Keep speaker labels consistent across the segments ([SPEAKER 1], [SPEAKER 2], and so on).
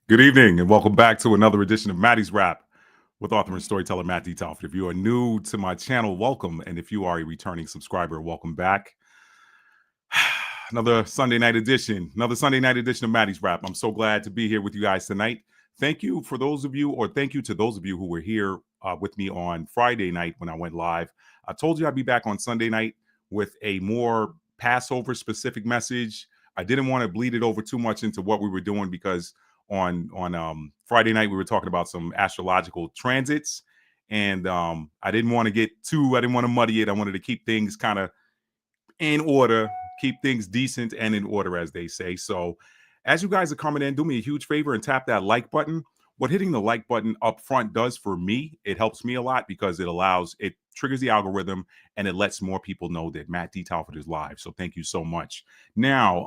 [SPEAKER 1] Good evening and welcome back to another edition of Maddie's Rap with author and storyteller Matt D. Talford. If you are new to my channel, welcome. And if you are a returning subscriber, welcome back. Another Sunday night edition of Maddie's Rap. I'm so glad to be here with you guys tonight. Thank you to those of you who were here with me on Friday night when I went live. I told you I'd be back on Sunday night with a more Passover specific message. I didn't want to bleed it over too much into what we were doing because on Friday night we were talking about some astrological transits, and I didn't want to muddy it. I wanted to keep things kind of in order, keep things decent and in order, as they say. So as you guys are coming in, do me a huge favor and tap that like button. What hitting the like button up front does for me, it helps me a lot because it triggers the algorithm and it lets more people know that Matt D. Talford is live. So thank you so much. Now,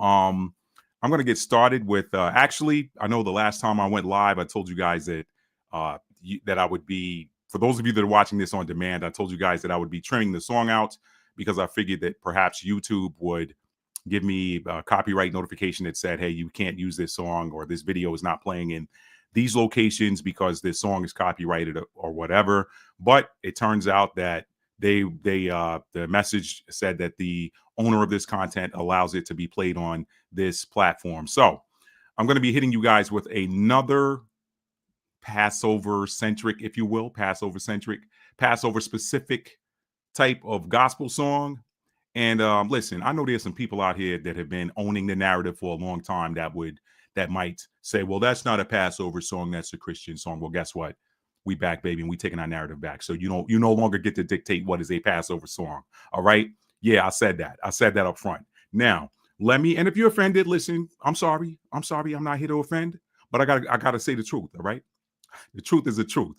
[SPEAKER 1] I'm going to get started with, actually, I know the last time I went live, I told you guys that that I would be, for those of you that are watching this on demand, I told you guys that I would be trimming the song out because I figured that perhaps YouTube would give me a copyright notification that said, hey, you can't use this song, or this video is not playing in these locations because this song is copyrighted or whatever. But it turns out that the message said that the owner of this content allows it to be played on this platform. So I'm going to be hitting you guys with another Passover centric, if you will, Passover specific type of gospel song. And listen, I know there's some people out here that have been owning the narrative for a long time that might say, well, that's not a Passover song, that's a Christian song. Well, guess what? We back, baby, and we taking our narrative back. So you no longer get to dictate what is a Passover song. All right. Yeah, I said that up front. Now, and if you're offended, listen, I'm sorry. I'm not here to offend, but I gotta say the truth. All right. The truth is the truth.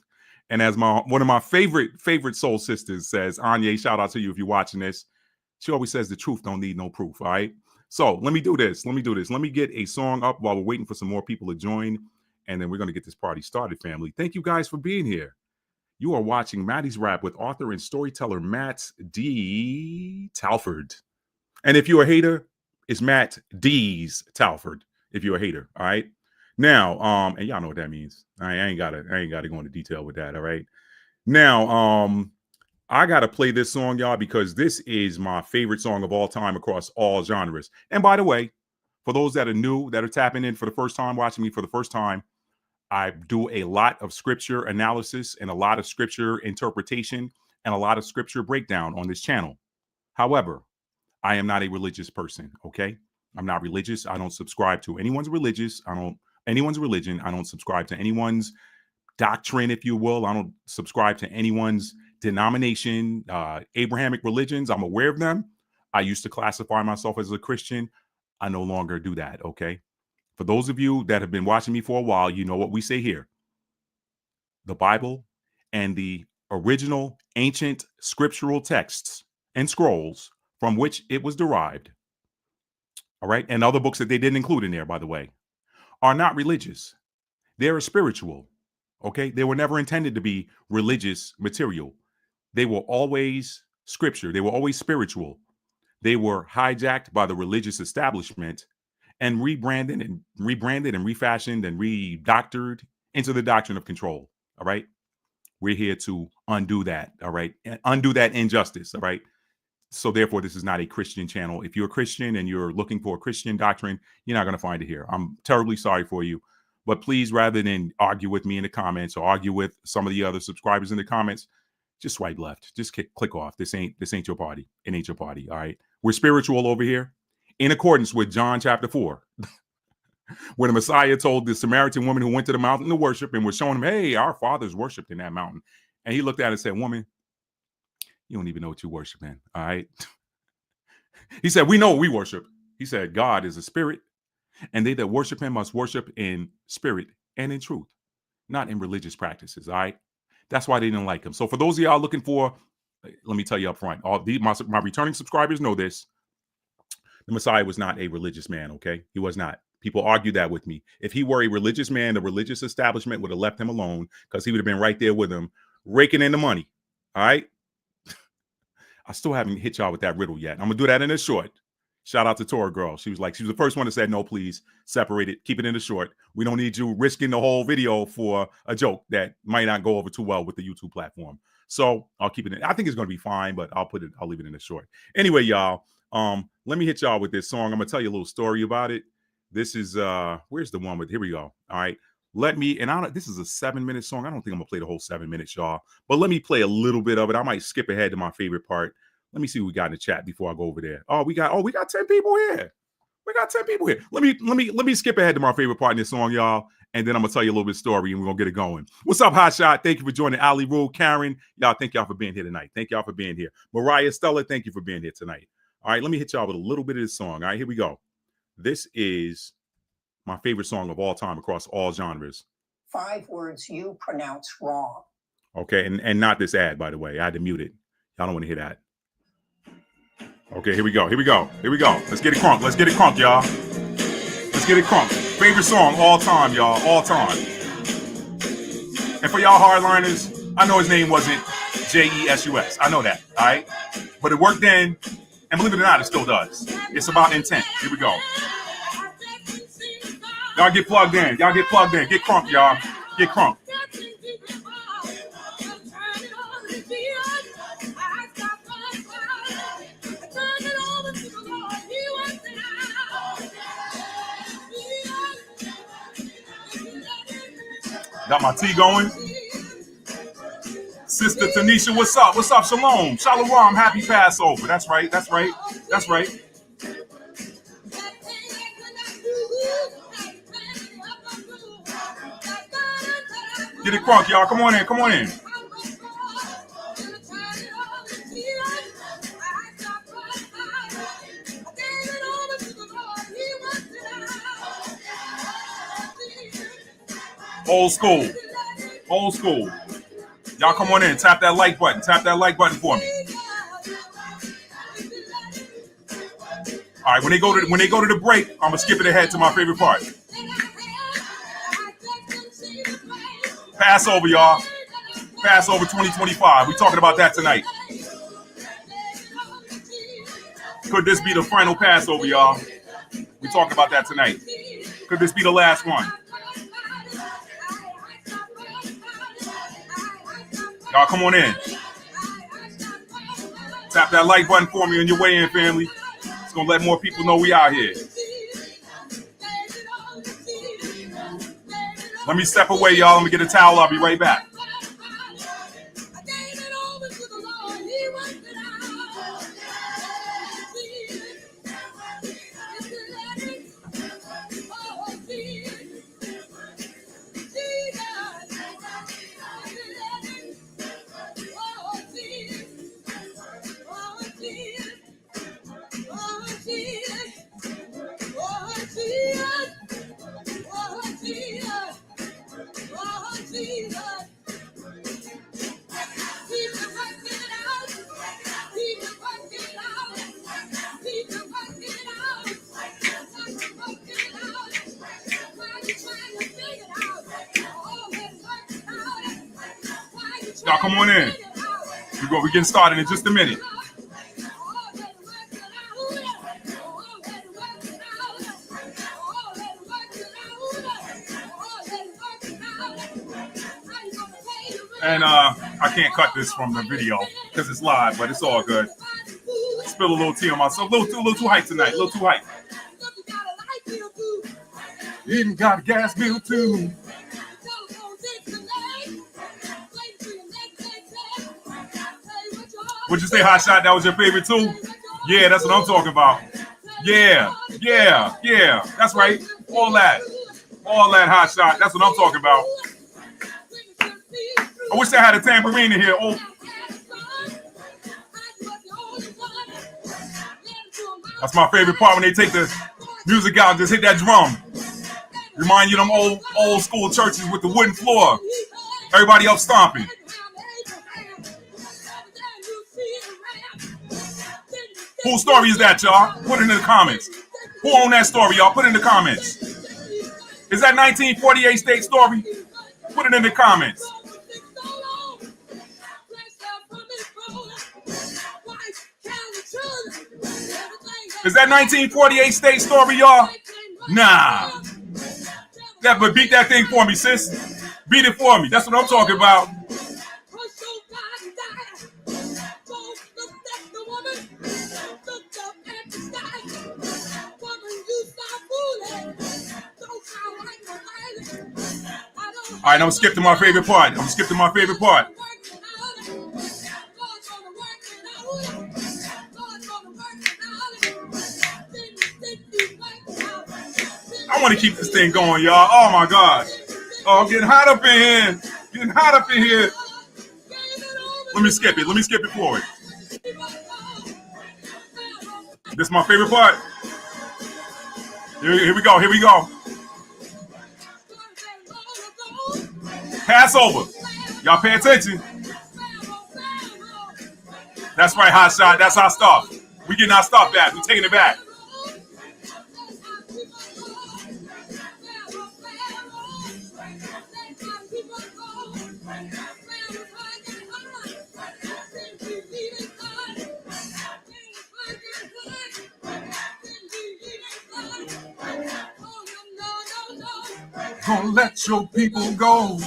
[SPEAKER 1] And as one of my favorite soul sisters says, Anya, shout out to you if you're watching this. She always says the truth don't need no proof. All right. So let me do this. Let me get a song up while we're waiting for some more people to join. And then we're going to get this party started, family. Thank you guys for being here. You are watching Maddie's Rap with author and storyteller Matt D. Talford. And if you're a hater, it's Matt D's Talford. If you're a hater, all right. Now, and y'all know what that means. I ain't gotta go into detail with that. All right. Now, I gotta play this song, y'all, because this is my favorite song of all time across all genres. And by the way, for those that are new, that are tapping in for the first time, watching me for the first time, I do a lot of scripture analysis and a lot of scripture interpretation and a lot of scripture breakdown on this channel. However, I am not a religious person, okay? I'm not religious. I don't subscribe to anyone's religion. I don't subscribe to anyone's doctrine, if you will. I don't subscribe to anyone's denomination, Abrahamic religions. I'm aware of them. I used to classify myself as a Christian. I no longer do that, okay? For those of you that have been watching me for a while, you know what we say here. The Bible and the original ancient scriptural texts and scrolls from which it was derived, all right, and other books that they didn't include in there, by the way, are not religious. They're spiritual, okay? They were never intended to be religious material. They were always scripture. They were always spiritual. They were hijacked by the religious establishment and rebranded and refashioned and redoctored into the doctrine of control. All right. We're here to undo that. All right. And undo that injustice. All right. So therefore, this is not a Christian channel. If you're a Christian and you're looking for a Christian doctrine, you're not going to find it here. I'm terribly sorry for you. But please, rather than argue with me in the comments or argue with some of the other subscribers in the comments, just swipe left. Just click off. This ain't your party. It ain't your party. All right. We're spiritual over here, in accordance with John chapter 4, when the Messiah told the Samaritan woman who went to the mountain to worship and was showing him, hey, our fathers worshiped in that mountain. And he looked at it and said, woman, you don't even know what you're worshiping. All right. He said, we know what we worship. He said, God is a spirit, and they that worship him must worship in spirit and in truth, not in religious practices. All right. That's why they didn't like him. So for those of y'all looking for, let me tell you up front, my returning subscribers know this. The Messiah was not a religious man, okay? He was not. People argue that with me. If he were a religious man, the religious establishment would have left him alone because he would have been right there with him, raking in the money, all right? I still haven't hit y'all with that riddle yet. I'm going to do that in a short. Shout out to Tora Girl. She was the first one that said, no, please separate it. Keep it in the short. We don't need you risking the whole video for a joke that might not go over too well with the YouTube platform. So I'll keep it in. I think it's going to be fine, but I'll leave it in the short. Anyway, y'all, let me hit y'all with this song. I'm going to tell you a little story about it. This is, where's the one with, here we go. All right. This is a 7-minute song. I don't think I'm going to play the whole 7 minutes, y'all, but let me play a little bit of it. I might skip ahead to my favorite part. Let me see what we got in the chat before I go over there. We got 10 people here. We got 10 people here. Let me skip ahead to my favorite part in this song, y'all, and then I'm gonna tell you a little bit of story, and we're gonna get it going. What's up, Hot Shot? Thank you for joining. Ali Rule, Karen, y'all, thank y'all for being here tonight. Thank y'all for being here. Mariah, Stella, thank you for being here tonight. All right, let me hit y'all with a little bit of this song. All right, here we go. This is my favorite song of all time across all genres. 5 words you pronounce wrong. Okay, and not this ad, by the way. I had to mute it. Y'all don't want to hear that. Okay, here we go. Let's get it crunk. Y'all. Let's get it crunk. Favorite song all time, y'all. All time. And for y'all hardliners, I know his name wasn't Jesus. I know that, all right? But it worked then, and believe it or not, it still does. It's about intent. Here we go. Y'all get plugged in. Get crunk, y'all. Get crunk. Got my tea going. Sister Tanisha, what's up? What's up? Shalom. Shalom. Happy Passover. That's right. Get it crunk, y'all. Come on in. Old school. Y'all come on in. Tap that like button for me. All right, when they go to the break, I'm gonna skip it ahead to my favorite part. Passover, y'all. Passover 2025. We talking about that tonight. Could this be the final Passover, y'all? We talking about that tonight. Could this be the last one? Y'all come on in. Tap that like button for me on your way in, family. It's going to let more people know we out here. Let me step away, y'all. Let me get a towel. I'll be right back. Y'all come on in. We're getting started in just a minute. And I can't cut this from the video because it's live, but it's all good. Spill a little tea on myself. A little too hype tonight. A little too hype. Even got a gas bill too. Would you say, Hot Shot, that was your favorite too? Yeah, that's what I'm talking about. Yeah. That's right. All that Hot Shot. That's what I'm talking about. I wish I had a tambourine in here. Oh. That's my favorite part when they take the music out and just hit that drum. Remind you of them old school churches with the wooden floor. Everybody up stomping. Whose story is that, y'all? Put it in the comments. Who owned that story, y'all? Put it in the comments. Is that 1948 state story? Put it in the comments. Is that 1948 state story, y'all? Nah. But beat that thing for me, sis. Beat it for me. That's what I'm talking about. All right, I'm gonna skip to my favorite part. I want to keep this thing going, y'all. Oh my God. Oh, I'm getting hot up in here. Let me skip it forward. This is my favorite part. Here we go. Passover. Y'all pay attention. That's right, hot shot. That's our stuff. We getting our stuff back. We taking it back. Gonna let your people go.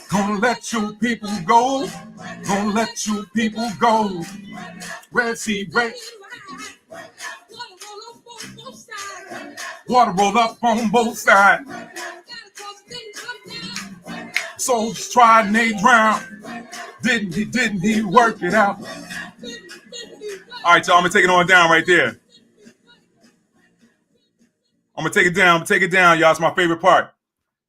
[SPEAKER 1] Gonna let your people go. Gonna let your people go. Red Sea, red. Water roll up on both sides. Soldiers tried and they drowned. Didn't he work it out? All right, y'all, I'm gonna take it on down right there. I'm gonna take it down, y'all. It's my favorite part.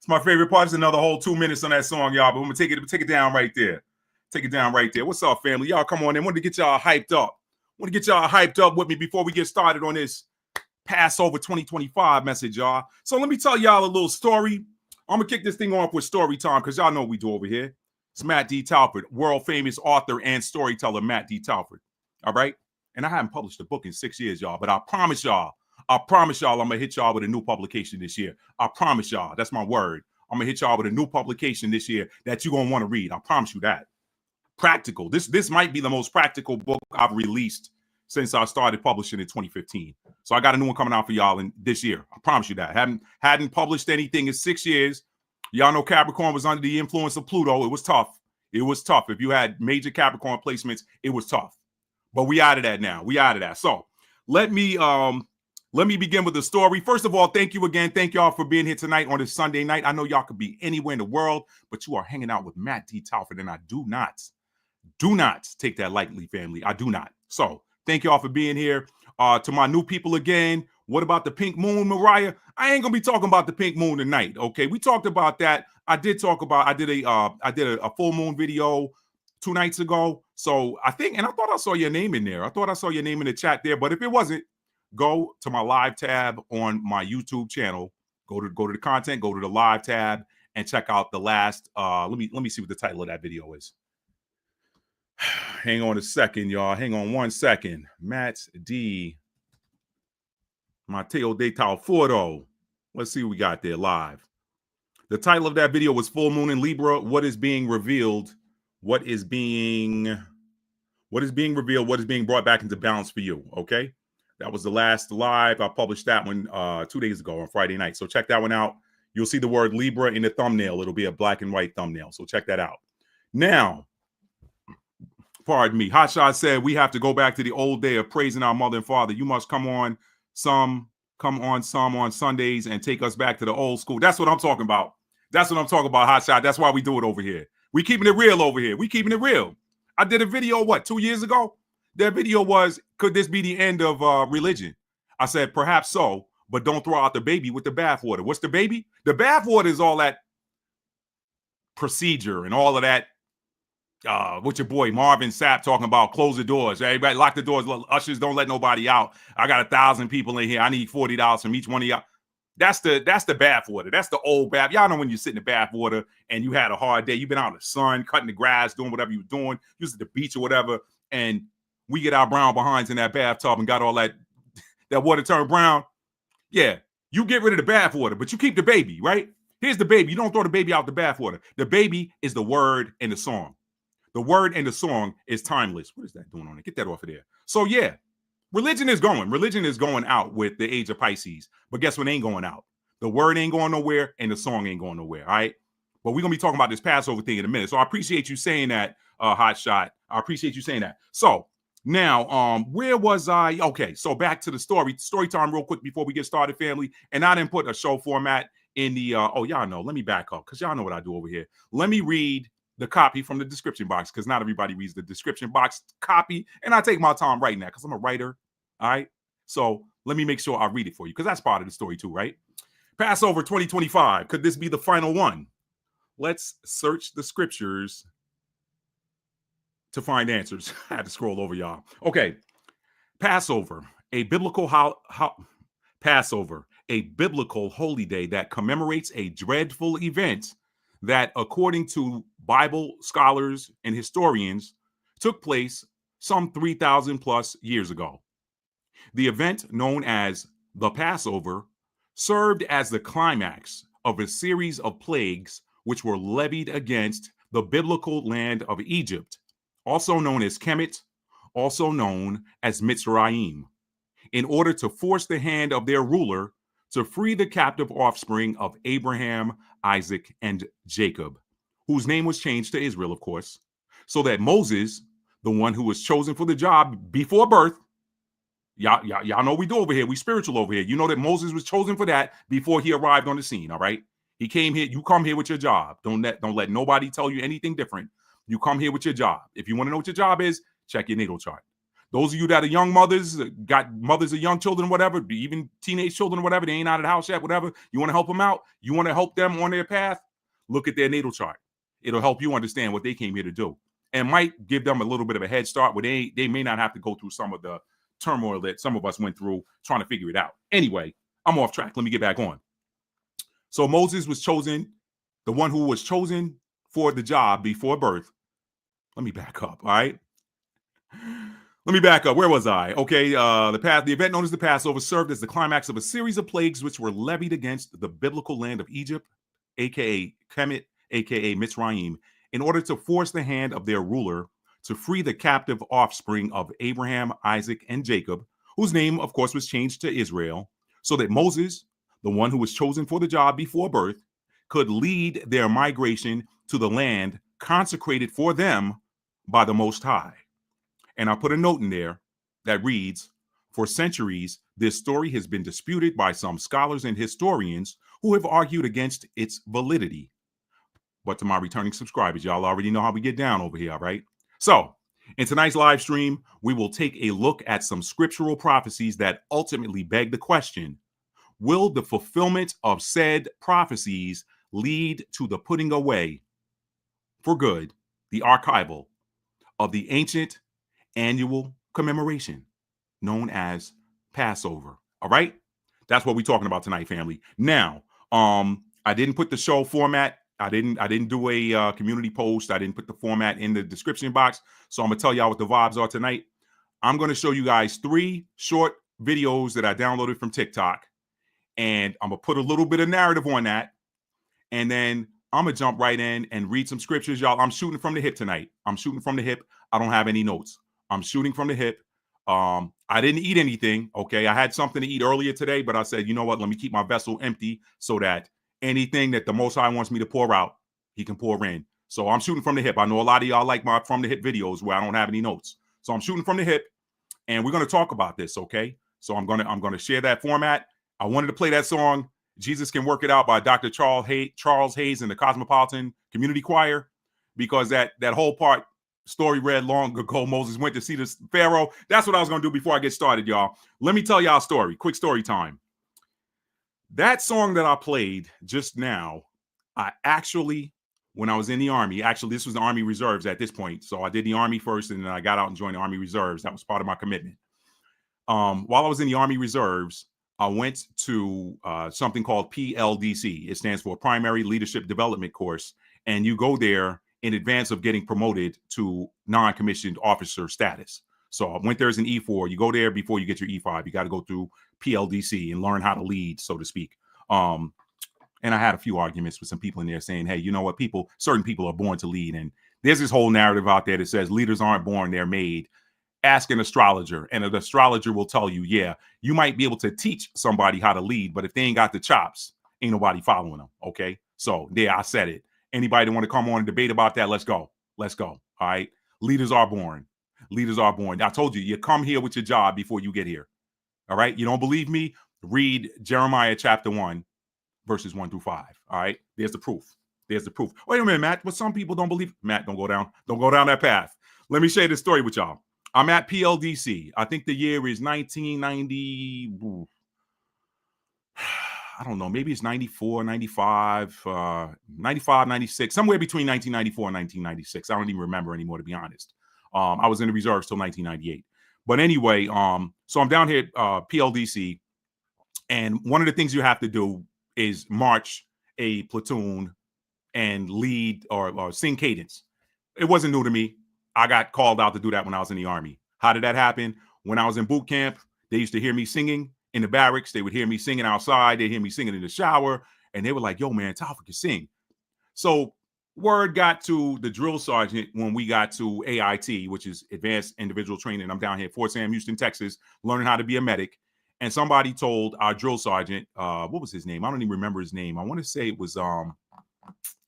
[SPEAKER 1] It's another whole 2 minutes on that song, y'all. But I'm gonna take it down right there. What's up, family? Y'all come on in. Want to get y'all hyped up with me before we get started on this Passover 2025 message, y'all. So let me tell y'all a little story. I'm gonna kick this thing off with story time because y'all know what we do over here. It's Matt D. Talford, world famous author and storyteller Matt D. Talford. All right. And I haven't published a book in 6 years, y'all. But I promise y'all, I'm gonna hit y'all with a new publication this year. I promise y'all, that's my word. I'm gonna hit y'all with a new publication this year that you're gonna want to read. I promise you that. Practical. This might be the most practical book I've released since I started publishing in 2015. So I got a new one coming out for y'all in this year. I promise you that. Hadn't published anything in 6 years. Y'all know Capricorn was under the influence of Pluto. It was tough. If you had major Capricorn placements, it was tough. But we out of that now. So let me begin with the story. First of all, thank you again. Thank y'all for being here tonight on this Sunday night. I know y'all could be anywhere in the world, but you are hanging out with Matt D. Talford, and I do not take that lightly, family. I do not. So thank y'all for being here. To my new people again, what about the pink moon, Mariah? I ain't gonna be talking about the pink moon tonight. Okay, we talked about that. I did a full moon video 2 nights ago. So I thought I saw your name in there. I thought I saw your name in the chat there. But if it wasn't, go to my live tab on my YouTube channel. Go to the content. Go to the live tab and check out the last. Let me see what the title of that video is. Hang on a second, y'all. Hang on 1 second. Matt D. Mateo de Talfordo. Let's see what we got there live. The title of that video was Full Moon in Libra. What is being revealed? What is being revealed? What is being brought back into balance for you? Okay. That was the last live. I published that one 2 days ago on Friday night. So check that one out. You'll see the word Libra in the thumbnail. It'll be a black and white thumbnail. So check that out. Now, pardon me. Hotshot said we have to go back to the old day of praising our mother and father. You must come on some on Sundays and take us back to the old school. That's what I'm talking about. Hotshot. That's why we do it over here. We keeping it real over here. We keeping it real. I did a video, 2 years ago? That video was, could this be the end of religion? I said, perhaps so, but don't throw out the baby with the bathwater. What's the baby? The bathwater is all that procedure and all of that. What's your boy Marvin Sapp talking about? Close the doors. Everybody lock the doors. Ushers, don't let nobody out. I got 1,000 people in here. I need $40 from each one of y'all. That's the bathwater. That's the old bath. Y'all know when you sit in the bathwater and you had a hard day. You've been out in the sun, cutting the grass, doing whatever you were doing. You was at the beach or whatever, and we get our brown behinds in that bathtub and got all that water turned brown. Yeah, you get rid of the bathwater, but you keep the baby, right? Here's the baby. You don't throw the baby out the bathwater. The baby is the word and the song. The word and the song is timeless. What is that doing on it? Get that off of there. So yeah, Religion is going. Religion is going out with the age of Pisces. But guess what ain't going out? The word ain't going nowhere and the song ain't going nowhere. All right. But we're going to be talking about this Passover thing in a minute. So I appreciate you saying that, Hot Shot. I appreciate you saying that. So now, where was I? Okay, so back to the story time real quick before we get started, family. And I didn't put a show format in the, y'all know, let me back up because y'all know what I do over here. Let me read the copy from the description box because not everybody reads the description box copy. And I take my time writing that because I'm a writer. All right. So let me make sure I read it for you because that's part of the story too, right? Passover 2025. Could this be the final one? Let's search the scriptures to find answers. I had to scroll over, y'all. Okay. Passover, a biblical Passover, a biblical holy day that commemorates a dreadful event that, according to Bible scholars and historians, took place some 3,000 plus years ago. The event, known as the Passover, served as the climax of a series of plagues which were levied against the biblical land of Egypt, also known as Kemet, also known as Mitzrayim, in order to force the hand of their ruler to free the captive offspring of Abraham, Isaac, and Jacob, whose name was changed to Israel, of course, so that Moses, the one who was chosen for the job before birth, y'all know we do over here. We spiritual over here. You know that Moses was chosen for that before he arrived on the scene. All right. He came here. You come here with your job. Don't let nobody tell you anything different. You come here with your job. If you want to know what your job is, check your natal chart. Those of you that are young mothers, got mothers of young children, whatever, even teenage children, whatever, they ain't out of the house yet, whatever. You want to help them out? You want to help them on their path? Look at their natal chart. It'll help you understand what they came here to do, and might give them a little bit of a head start where they may not have to go through some of the turmoil that some of us went through trying to figure it out. Anyway, I'm off track. Let me get back on. So Moses was chosen, the one who was chosen for the job before birth. Let me back up. All right. Let me back up. Where was I? Okay. The event known as the Passover served as the climax of a series of plagues which were levied against the biblical land of Egypt, aka Kemet, aka Mitzrayim, in order to force the hand of their ruler to free the captive offspring of Abraham, Isaac, and Jacob, whose name, of course, was changed to Israel, so that Moses, the one who was chosen for the job before birth, could lead their migration to the land consecrated for them by the Most High. And I put a note in there that reads, for centuries, this story has been disputed by some scholars and historians who have argued against its validity. But to my returning subscribers, y'all already know how we get down over here, right? So in tonight's live stream, we will take a look at some scriptural prophecies that ultimately beg the question, will the fulfillment of said prophecies lead to the putting away for good, the archival of the ancient annual commemoration known as Passover? All right. That's what we're talking about tonight, family. Now, I didn't put the show format. I didn't do a community post. I didn't put the format in the description box. So I'm going to tell y'all what the vibes are tonight. I'm going to show you guys 3 short videos that I downloaded from TikTok. And I'm going to put a little bit of narrative on that. And then I'm going to jump right in and read some scriptures, y'all. I'm shooting from the hip tonight. I'm shooting from the hip. I don't have any notes. I'm shooting from the hip. I didn't eat anything. Okay. I had something to eat earlier today, but I said, you know what? Let me keep my vessel empty so that anything that the Most High wants me to pour out, he can pour in. So I'm shooting from the hip. I know a lot of y'all like my from the hip videos where I don't have any notes. So I'm shooting from the hip, and we're going to talk about this. Okay. So I'm going to share that format. I wanted to play that song, Jesus Can Work It Out, by Dr. Charles Hayes and the Cosmopolitan Community Choir, because that whole part, story read long ago, Moses went to see the Pharaoh. That's what I was going to do before I get started, y'all. Let me tell y'all a story. Quick story time. That song that I played just now, I actually, when I was in the Army, actually, this was the Army Reserves at this point. So I did the Army first, and then I got out and joined the Army Reserves. That was part of my commitment. While I was in the Army Reserves, I went to something called PLDC. It stands for Primary Leadership Development Course. And you go there in advance of getting promoted to non-commissioned officer status. So I went there as an E4. You go there before you get your E5. You got to go through PLDC and learn how to lead, so to speak. And I had a few arguments with some people in there saying, hey, you know what, certain people are born to lead. And there's this whole narrative out there that says leaders aren't born, they're made. ask an astrologer, and an astrologer will tell you, yeah, you might be able to teach somebody how to lead, but if they ain't got the chops, ain't nobody following them. Okay. So yeah, I said it. Anybody that want to come on and debate about that, let's go. Let's go. All right. Leaders are born. Leaders are born. I told you, you come here with your job before you get here. All right. You don't believe me? Read Jeremiah chapter 1, verses 1 through 5. All right. There's the proof. There's the proof. Wait a minute, Matt. But some people don't believe. Matt, don't go down. Don't go down that path. Let me share this story with y'all. I'm at PLDC. I think the year is 1990. I don't know. Maybe it's 94, 95, 95, 96, somewhere between 1994 and 1996. I don't even remember anymore, to be honest. I was in the reserves till 1998. But anyway, so I'm down here at PLDC. And one of the things you have to do is march a platoon and lead or sing cadence. It wasn't new to me. I got called out to do that when I was in the Army. How did that happen? When I was in boot camp, they used to hear me singing in the barracks. They would hear me singing outside. They'd hear me singing in the shower. And they were like, yo, man, Talford can sing. So word got to the drill sergeant when we got to AIT, which is Advanced Individual Training. I'm down here at Fort Sam, Houston, Texas, learning how to be a medic. And somebody told our drill sergeant, what was his name? I don't even remember his name. I want to say it was, I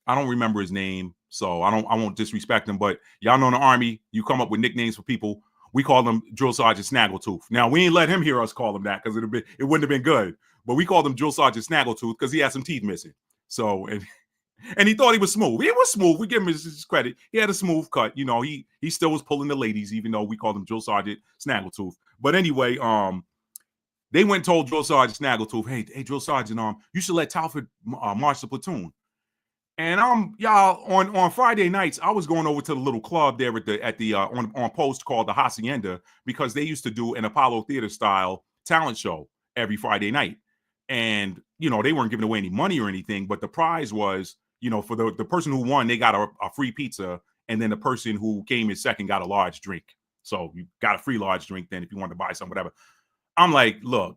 [SPEAKER 1] don't remember his name. So I won't disrespect him, but y'all know in the Army, you come up with nicknames for people. We call them Drill Sergeant Snaggletooth. Now we ain't let him hear us call him that because it wouldn't have been good. But we called him Drill Sergeant Snaggletooth because he had some teeth missing. So and he thought he was smooth. He was smooth. We give him his credit. He had a smooth cut. You know, he still was pulling the ladies, even though we called him Drill Sergeant Snaggletooth. But anyway, they went and told Drill Sergeant Snaggletooth, hey, Drill Sergeant, you should let Talford march the platoon. And y'all on Friday nights, I was going over to the little club there at the on post called the Hacienda because they used to do an Apollo Theater style talent show every Friday night. And you know, they weren't giving away any money or anything, but the prize was, you know, for the person who won, they got a free pizza, and then the person who came in second got a large drink. So you got a free large drink then if you want to buy some, whatever. I'm like, look,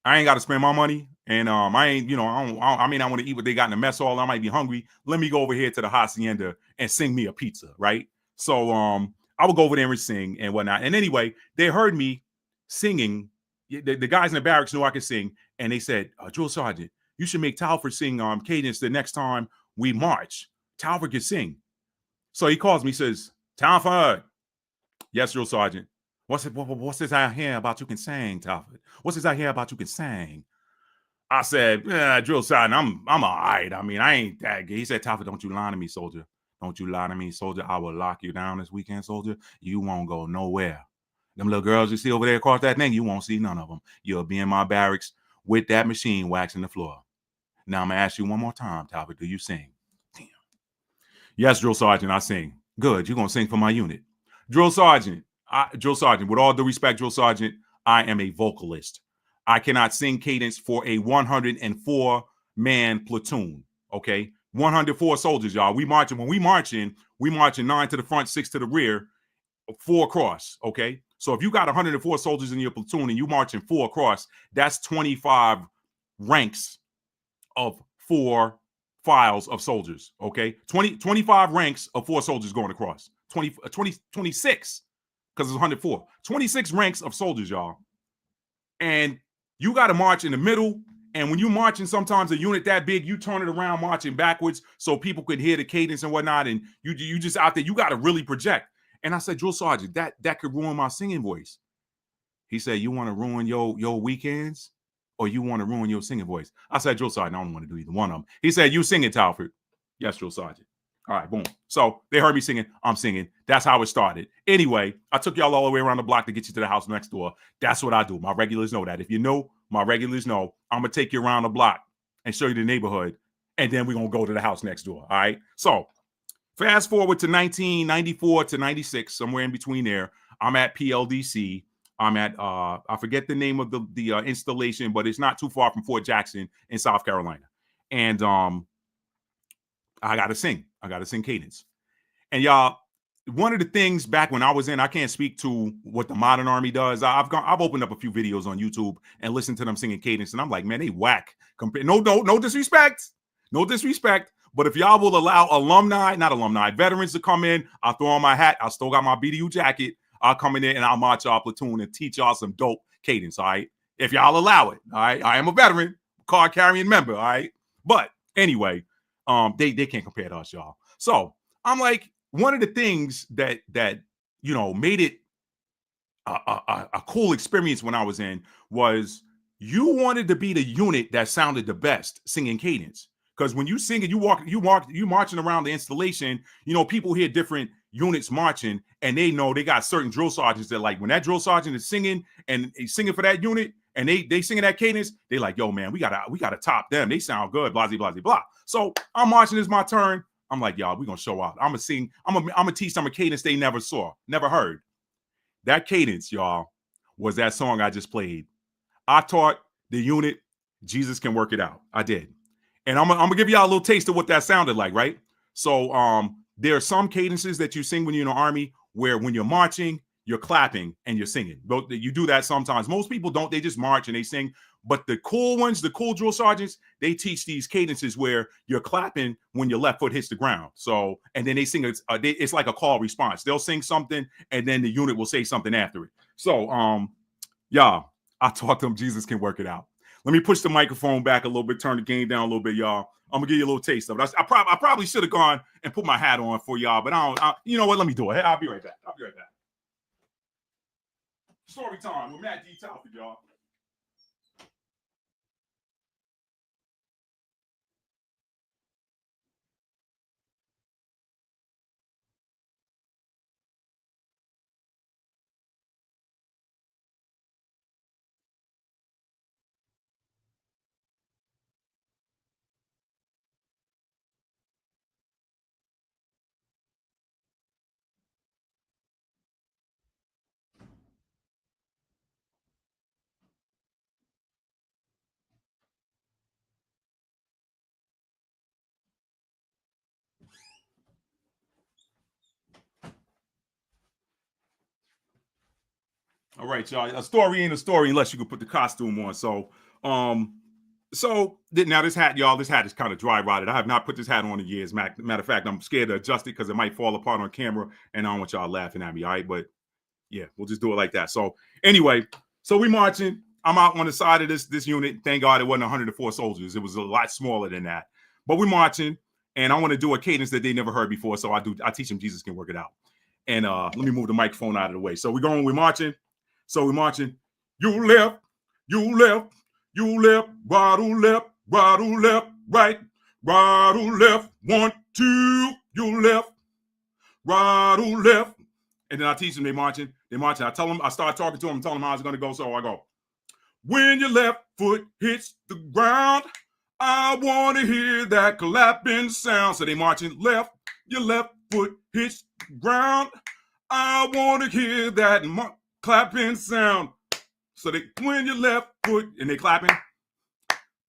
[SPEAKER 1] I ain't got to spend my money. And I ain't, you know, I mean, I want to eat what they got in the mess hall. I might be hungry. Let me go over here to the Hacienda and sing me a pizza, right? So I would go over there and sing and whatnot. And anyway, they heard me singing. The guys in the barracks knew I could sing. And they said, Drill Sergeant, you should make Talford sing cadence the next time we march. Talford can sing. So he calls me, says, Talford. Yes, Drill Sergeant. What's this I hear about you can sing, Talford? What's this I hear about you can sing? I said, Drill Sergeant, I'm all right. I mean, I ain't that good. He said, Talford, don't you lie to me, soldier. Don't you lie to me, soldier. I will lock you down this weekend, soldier. You won't go nowhere. Them little girls you see over there across that thing, you won't see none of them. You'll be in my barracks with that machine waxing the floor. Now I'm going to ask you one more time, Talford, do you sing? Damn. Yes, Drill Sergeant, I sing. Good, you're going to sing for my unit. Drill Sergeant, with all due respect, Drill Sergeant, I am a vocalist. I cannot sing cadence for a 104-man platoon, okay? 104 soldiers, y'all. When we marching 9 to the front, 6 to the rear, 4 across, okay? So if you got 104 soldiers in your platoon and you marching 4 across, that's 25 ranks of 4 files of soldiers, okay? 25 ranks of 4 soldiers going across. 26, because it's 104. 26 ranks of soldiers, y'all. And you got to march in the middle. And when you marching, sometimes a unit that big, you turn it around marching backwards so people could hear the cadence and whatnot. And you just out there, you got to really project. And I said, Drill Sergeant, that could ruin my singing voice. He said, you want to ruin your weekends or you want to ruin your singing voice? I said, Drill Sergeant, I don't want to do either one of them. He said, you sing it, Talford. Yes, Drill Sergeant. All right, boom. So they heard me singing. I'm singing. That's how it started. Anyway, I took y'all all the way around the block to get you to the house next door. That's what I do. My regulars know that. If you know, my regulars know, I'm going to take you around the block and show you the neighborhood. And then we're going to go to the house next door. All right. So fast forward to 1994 to 96, somewhere in between there. I'm at PLDC. I'm at, I forget the name of the installation, but it's not too far from Fort Jackson in South Carolina. And I got to sing. I got to sing cadence. And y'all, one of the things back when I was in, I can't speak to what the modern army does. I've opened up a few videos on YouTube and listened to them singing cadence. And I'm like, man, they whack. No disrespect. No disrespect. But if y'all will allow veterans to come in, I'll throw on my hat. I still got my BDU jacket. I'll come in there and I'll march y'all platoon and teach y'all some dope cadence, all right? If y'all allow it, all right? I am a veteran, card carrying member, all right? But anyway, they can't compare to us, y'all. So I'm like, one of the things that made it a cool experience when I was in was you wanted to be the unit that sounded the best singing cadence. Because when you sing it, you marching around the installation, people hear different units marching and they know they got certain drill sergeants that, like, when that drill sergeant is singing and he's singing for that unit and they singing that cadence, they like, yo, man, we gotta top them. They sound good, blah, blah, blah, blah. So I'm marching, it's my turn. I'm like, y'all, we gonna show out. I'm gonna sing, I'm gonna teach them a cadence they never saw, never heard. That cadence, y'all, was that song I just played. I taught the unit, Jesus Can Work It Out. I did. And I'm gonna give y'all a little taste of what that sounded like, right? So there are some cadences that you sing when you're in the Army where when you're marching, you're clapping and you're singing. You do that sometimes. Most people don't. They just march and they sing. But the cool ones, the cool drill sergeants, they teach these cadences where you're clapping when your left foot hits the ground. So, and then they sing, it's like a call response. They'll sing something and then the unit will say something after it. So, y'all, I taught them Jesus Can Work It Out. Let me push the microphone back a little bit, turn the game down a little bit, y'all. I'm gonna give you a little taste of it. I probably should have gone and put my hat on for y'all, but you know what? Let me do it. I'll be right back. Story time with Matt D. Talford, y'all. All right, y'all. A story ain't a story unless you can put the costume on. So, now this hat, y'all, this hat is kind of dry rotted. I have not put this hat on in years. Matter of fact, I'm scared to adjust it because it might fall apart on camera, and I don't want y'all laughing at me. All right, but yeah, we'll just do it like that. So anyway, so we marching. I'm out on the side of this unit. Thank God it wasn't 104 soldiers. It was a lot smaller than that. But we're marching, and I want to do a cadence that they never heard before. So I teach them Jesus Can Work It Out. And let me move the microphone out of the way. So we're marching. So we're marching. You left, right left, right left, 1, 2, you left, right left. And then I teach them, they marching. I tell them, I start talking to them, telling them how it's gonna go. So I go, when your left foot hits the ground, I want to hear that clapping sound. So they marching left, your left foot hits the ground. I want to hear that clapping sound. So they, when your left foot, and they clapping.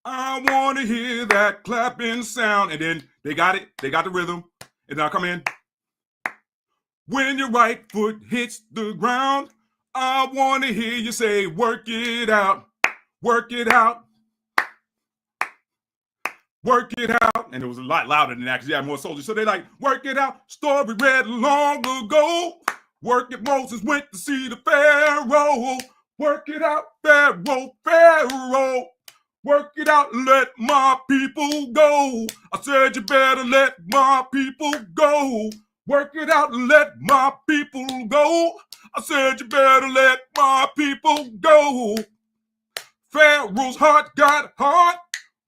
[SPEAKER 1] I want to hear that clapping sound. And then they got it. They got the rhythm. And then I come in. When your right foot hits the ground, I want to hear you say, work it out. Work it out. Work it out. And it was a lot louder than that because you had more soldiers. So they like, work it out. Story read long ago. Work it, Moses went to see the Pharaoh. Work it out, Pharaoh. Work it out, let my people go. I said you better let my people go. Work it out, let my people go. I said you better let my people go. Pharaoh's heart got hard.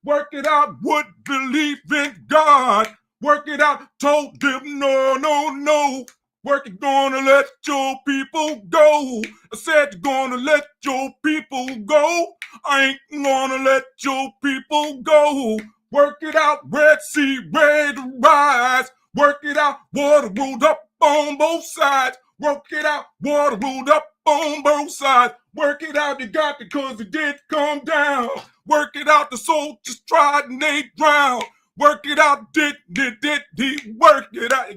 [SPEAKER 1] Work it out, would believe in God. Work it out, told them no. Work it, gonna let your people go. I said you're gonna let your people go. I ain't gonna let your people go. Work it out, Red Sea, ready to rise. Work it out, water rolled up on both sides. Work it out, water rolled up on both sides. Work it out, you got it, cause it did come down. Work it out, the soldiers tried and they drowned. Work it out, did he work it out?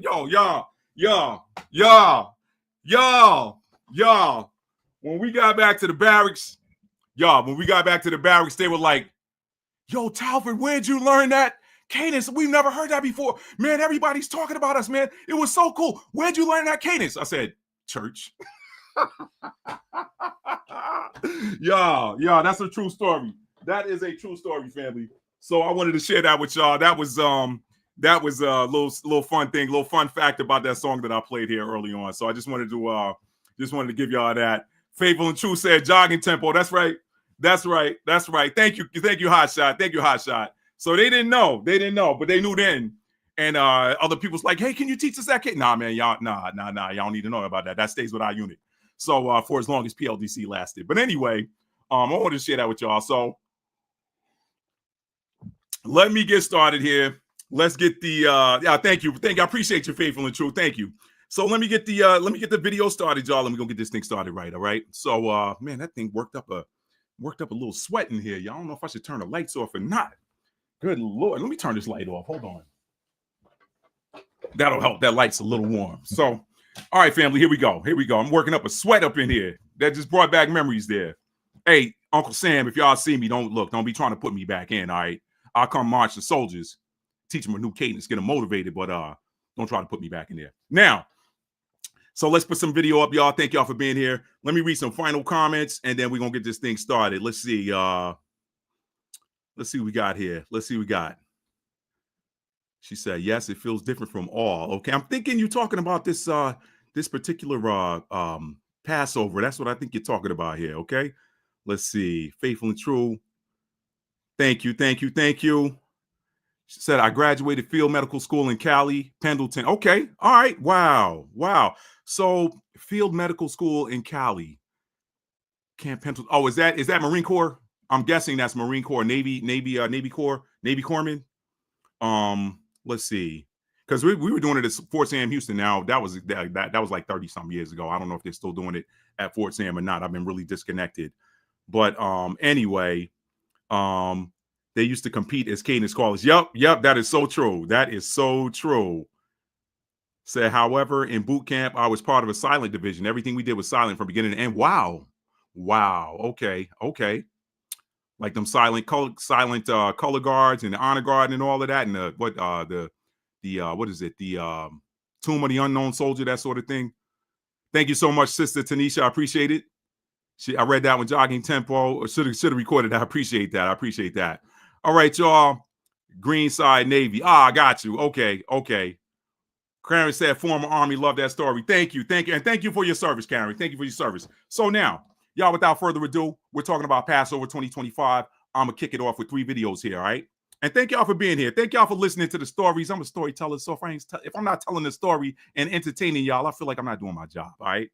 [SPEAKER 1] Y'all. When we got back to the barracks, they were like, yo, Talford, where'd you learn that cadence? We've never heard that before. Man, everybody's talking about us, man. It was so cool. Where'd you learn that cadence? I said, church. Yeah, that's a true story. That is a true story, family. So I wanted to share that with y'all. That was a little fun thing, little fun fact about that song that I played here early on. So I just wanted to give y'all that. Faithful and True said jogging tempo. That's right. That's right. That's right. Thank you, Hot Shot. Thank you, Hot Shot. So they didn't know, but they knew then. And other people's like, hey, can you teach us that kid? Nah, man, y'all, nah, y'all don't need to know about that. That stays with our unit. So for as long as PLDC lasted. But anyway, I wanted to share that with y'all. So let me get started here. Let's get the thank you. I appreciate your faithful and true. Thank you. So let me get the video started, y'all. Let me go get this thing started right. All right. So man, that thing worked up a little sweat in here. Y'all don't know if I should turn the lights off or not. Good Lord. Let me turn this light off. Hold on. That'll help. That light's a little warm. So, all right, family, here we go. I'm working up a sweat up in here. That just brought back memories there. Hey, Uncle Sam, if y'all see me, don't be trying to put me back in, all right? I'll come march the soldiers, teach them a new cadence, get them motivated, but don't try to put me back in there. Now, so let's put some video up, y'all. Thank y'all for being here. Let me read some final comments, and then we're going to get this thing started. Let's see. Let's see what we got here. She said, yes, it feels different from all. Okay. I'm thinking you're talking about this particular Passover. That's what I think you're talking about here. Okay. Let's see. Faithful and true. Thank you. She said, I graduated field medical school in Cali, Pendleton. Okay. All right. Wow. So field medical school in Cali. Camp Pendleton. Oh, is that Marine Corps? I'm guessing that's Marine Corps, Navy Corps, Navy Corpsman. Let's see, because we were doing it at Fort Sam Houston. Now that was like 30 some years ago. I don't know if they're still doing it at Fort Sam or not. I've been really disconnected. But anyway, they used to compete as cadence callers. Yep, that is so true. Said, however, in boot camp, I was part of a silent division. Everything we did was silent from beginning to end. Wow. Okay. Like them silent color guards and the honor guard and all of that, and what is it, the Tomb of the Unknown Soldier, that sort of thing. Thank you so much, Sister Tanisha. I appreciate it. I read that one, jogging tempo. Should have recorded that. I appreciate that. All right, y'all. Green side Navy. I got you. Okay. Karen said, former Army, love that story. Thank you. And thank you for your service, Karen. Thank you for your service. So now, y'all, without further ado, we're talking about Passover 2025. I'm going to kick it off with 3 videos here, all right? And thank y'all for being here. Thank y'all for listening to the stories. I'm a storyteller, so if I'm not telling the story and entertaining y'all, I feel like I'm not doing my job, all right?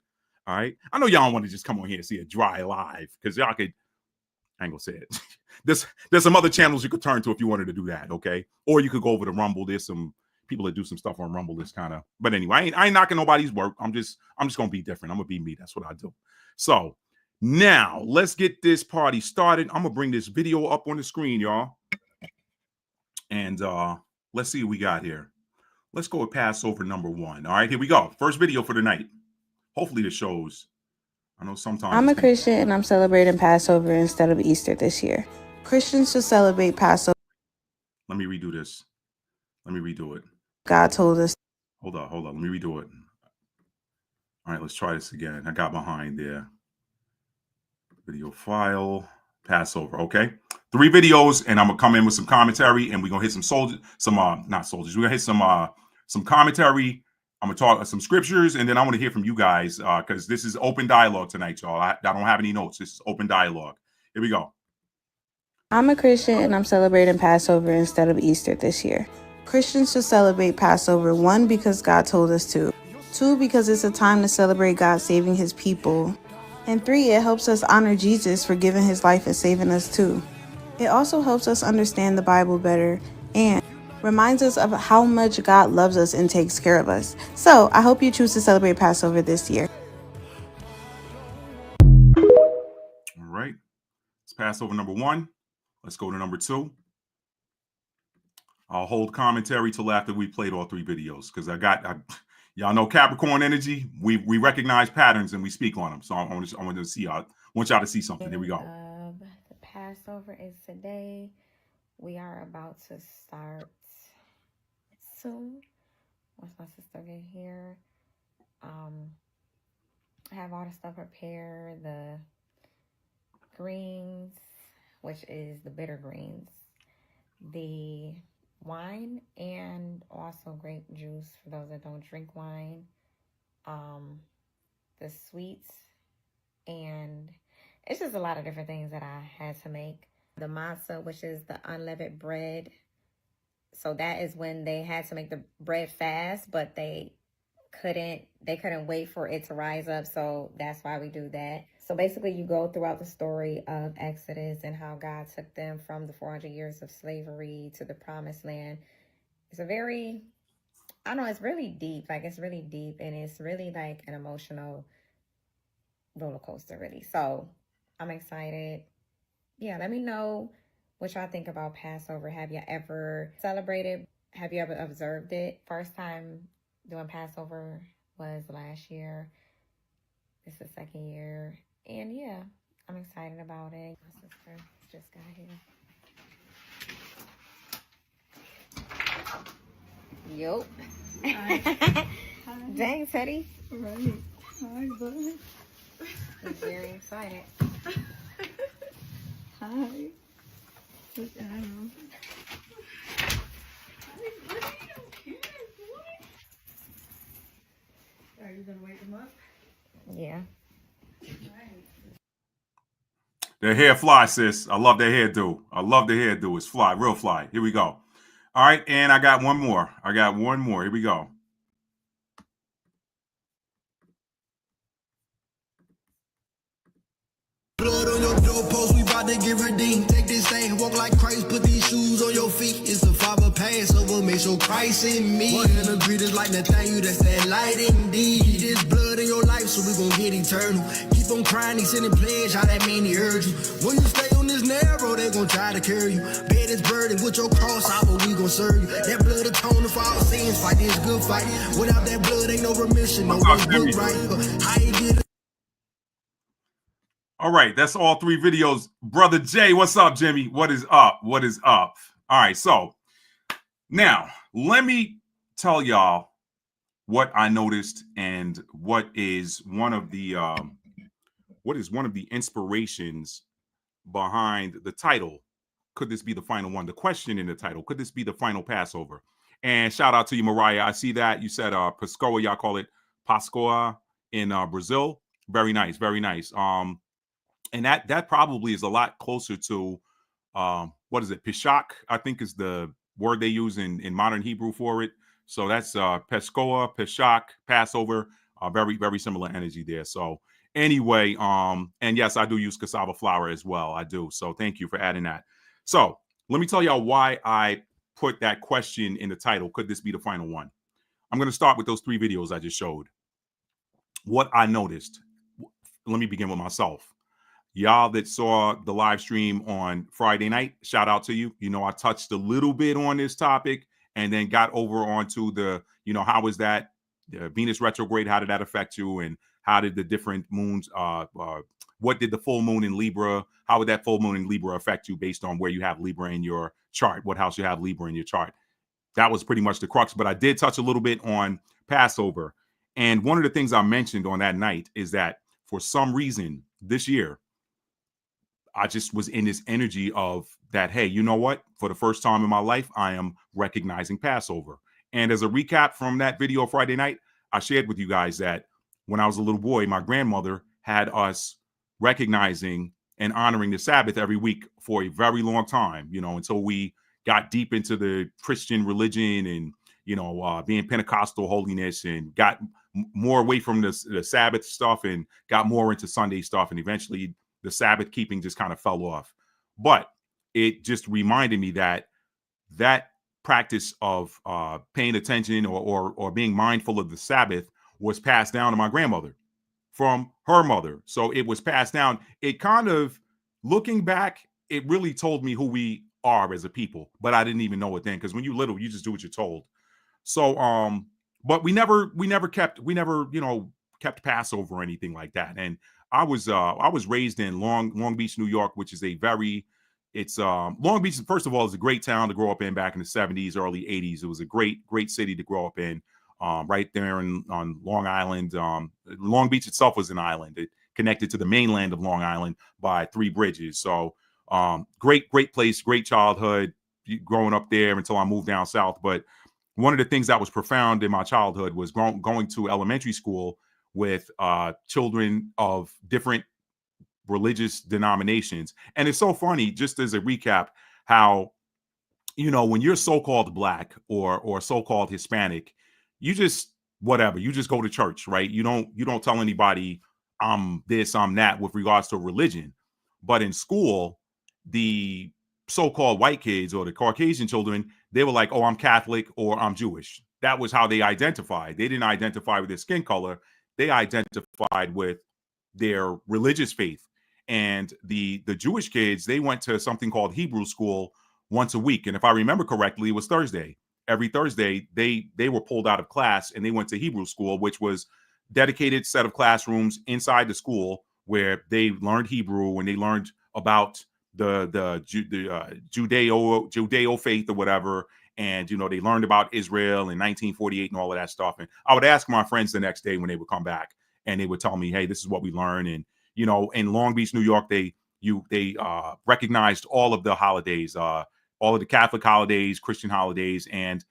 [SPEAKER 1] I know y'all don't want to just come on here and see a dry live, because y'all could, I ain't gonna say it. There's some other channels you could turn to if you wanted to do that, okay? Or you could go over to Rumble. There's some people that do some stuff on Rumble that's kind of, but anyway, I ain't knocking nobody's work. I'm just gonna be different. I'm gonna be me. That's what I do. So now let's get this party started. I'm gonna bring this video up on the screen, y'all. And let's see what we got here. Let's go with Passover number 1. All right, here we go. First video for the night. Hopefully this shows. I know sometimes
[SPEAKER 2] I'm a Christian and I'm celebrating Passover instead of Easter this year. Christians should celebrate Passover.
[SPEAKER 1] Let me redo this. Let me redo it.
[SPEAKER 2] God told us.
[SPEAKER 1] Hold on. Let me redo it. All right, let's try this again. I got behind there. Video file, Passover. Okay. 3 videos, and I'm gonna come in with some commentary, and we're gonna hit some soldiers, not soldiers. We're gonna hit some commentary. I'm gonna talk some scriptures, and then I want to hear from you guys because this is open dialogue tonight, y'all. I don't have any notes. This is open dialogue. Here we go.
[SPEAKER 2] I'm a Christian and I'm celebrating Passover instead of Easter this year. Christians should celebrate Passover, 1, because God told us to, 2, because it's a time to celebrate God saving his people, and 3, it helps us honor Jesus for giving his life and saving us too. It also helps us understand the Bible better and reminds us of how much God loves us and takes care of us. So I hope you choose to celebrate Passover this year.
[SPEAKER 1] All right. It's Passover number 1. Let's go to number 2. I'll hold commentary till after we played all 3 videos because y'all know Capricorn energy. We recognize patterns and we speak on them. So I want to see y'all. Want y'all to see something. Here we go.
[SPEAKER 3] The Passover is today. We are about to start soon. Once my sister get here, have all the stuff prepared, the greens, which is the bitter greens, the wine, and also grape juice for those that don't drink wine, the sweets, and it's just a lot of different things that I had to make. The matzah, which is the unleavened bread. So that is when they had to make the bread fast, but they couldn't wait for it to rise up. So that's why we do that. So basically you go throughout the story of Exodus and how God took them from the 400 years of slavery to the promised land. It's a very, I don't know, it's really deep. Like, it's really deep, and it's really like an emotional roller coaster, really. So I'm excited. Yeah, let me know what y'all think about Passover. Have you ever celebrated? Have you ever observed it? First time doing Passover was last year. This is the second year. And yeah, I'm excited about it. My sister just got here. Yup.
[SPEAKER 4] Hi.
[SPEAKER 3] Dang, Teddy.
[SPEAKER 4] Right. Hi, bud.
[SPEAKER 3] I'm very excited.
[SPEAKER 4] Hi. Look at him. Are you gonna wake him up?
[SPEAKER 3] Yeah.
[SPEAKER 1] The hair fly, sis. I love the hairdo. I love the hairdo. It's fly, real fly. Here we go. All right, and I got one more. Here we go.
[SPEAKER 5] Blood on your doorpost, we about to get redeemed. Take this thing, walk like Christ, put these shoes on your feet. It's the Father Passover, make sure Christ in me. One hand of greed is like Nathaniel, that's that light indeed. This blood in your life, so we gon' get eternal. Keep on crying, he sending pledge, how that mean he urge you. When you stay on this narrow, they gon' try to carry you. Bear this burden with your cross out, but we gon' serve you. That blood atoning for our sins, fight this good fight. Without that blood, ain't no remission, no good right. How you get it?
[SPEAKER 1] All right, that's all three videos. Brother Jay, what's up, Jimmy? What is up? What is up? All right, so now let me tell y'all what I noticed and what is one of the inspirations behind the title. Could this be the final one? The question in the title, could this be the final Passover? And shout out to you, Mariah. I see that you said Pascoa, y'all call it Pascoa in Brazil. Very nice, very nice. And that probably is a lot closer to what is it? Pishak, I think is the word they use in modern Hebrew for it. So that's Pescoa, Pishak, Passover. Very, very similar energy there. So anyway, and yes, I do use cassava flour as well. I do. So thank you for adding that. So let me tell y'all why I put that question in the title. Could this be the final one? I'm going to start with those three videos I just showed. What I noticed. Let me begin with myself. Y'all that saw the live stream on Friday night, shout out to you. You know, I touched a little bit on this topic and then got over onto the, how was that Venus retrograde? How did that affect you? And how did the different moons, what did the full moon in Libra, how would that full moon in Libra affect you based on where you have Libra in your chart? What house you have Libra in your chart? That was pretty much the crux, but I did touch a little bit on Passover. And one of the things I mentioned on that night is that for some reason this year, I just was in this energy of that, hey, you know what? For the first time in my life, I am recognizing Passover. And as a recap from that video Friday night, I shared with you guys that when I was a little boy, my grandmother had us recognizing and honoring the Sabbath every week for a very long time, until we got deep into the Christian religion and, being Pentecostal holiness and got more away from the Sabbath stuff and got more into Sunday stuff. And eventually the Sabbath keeping just kind of fell off. But it just reminded me that practice of paying attention or being mindful of the Sabbath was passed down to my grandmother from her mother. So it was passed down. It kind of, looking back, it really told me who we are as a people, but I didn't even know it then, because when you're little, you just do what you're told. So, but we never kept kept Passover or anything like that. And I was raised in Long Beach, New York, which is Long Beach, first of all, is a great town to grow up in back in the 70s, early 80s. It was a great city to grow up in. right there on Long Island. Long Beach itself was an island. It connected to the mainland of Long Island by 3 bridges. So great place, great childhood growing up there until I moved down south. But one of the things that was profound in my childhood was going to elementary school with children of different religious denominations. And it's so funny, just as a recap, how, you know, when you're so-called black or so-called Hispanic, you just whatever, you just go to church, right? You don't tell anybody I'm this, I'm that with regards to religion. But in school, the so-called white kids or the Caucasian children, they were like, oh, I'm Catholic or I'm Jewish. That was how they identified. They didn't identify with their skin color. They identified with their religious faith. And the Jewish kids, they went to something called Hebrew school once a week. And if I remember correctly, it was Thursday. Every Thursday, they were pulled out of class and they went to Hebrew school, which was dedicated set of classrooms inside the school where they learned Hebrew and they learned about the Judeo faith or whatever. And, you know, they learned about Israel in 1948 and all of that stuff. And I would ask my friends the next day when they would come back and they would tell me, hey, this is what we learned. And, you know, in Long Beach, New York, they recognized all of the holidays, all of the Catholic holidays, Christian holidays, and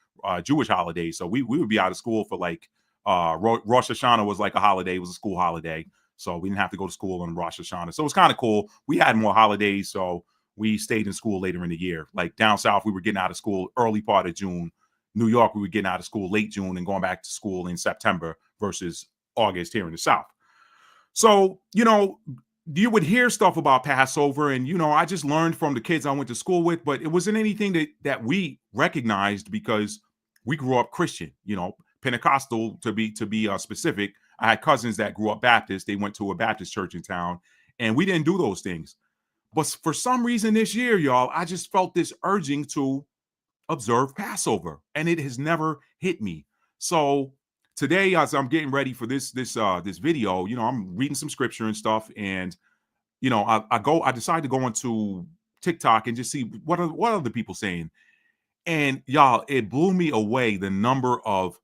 [SPEAKER 1] Jewish holidays. So we would be out of school for like Rosh Hashanah was like a holiday, it was a school holiday. So we didn't have to go to school on Rosh Hashanah. So it was kind of cool. We had more holidays, so we stayed in school later in the year. Like down south, we were getting out of school early part of June. New York, we were getting out of school late June and going back to school in September versus August here in the South. So, you know, you would hear stuff about Passover, and, you know, I just learned from the kids I went to school with, but it wasn't anything that we recognized because we grew up Christian, you know, Pentecostal to be specific. I had cousins that grew up Baptist. They went to a Baptist church in town, and we didn't do those things. But for some reason this year, y'all, I just felt this urging to observe Passover, and it has never hit me. So today, as I'm getting ready for this video, you know, I'm reading some scripture and stuff, and you know, I decide to go into TikTok and just see what are the people saying. And y'all, it blew me away the number of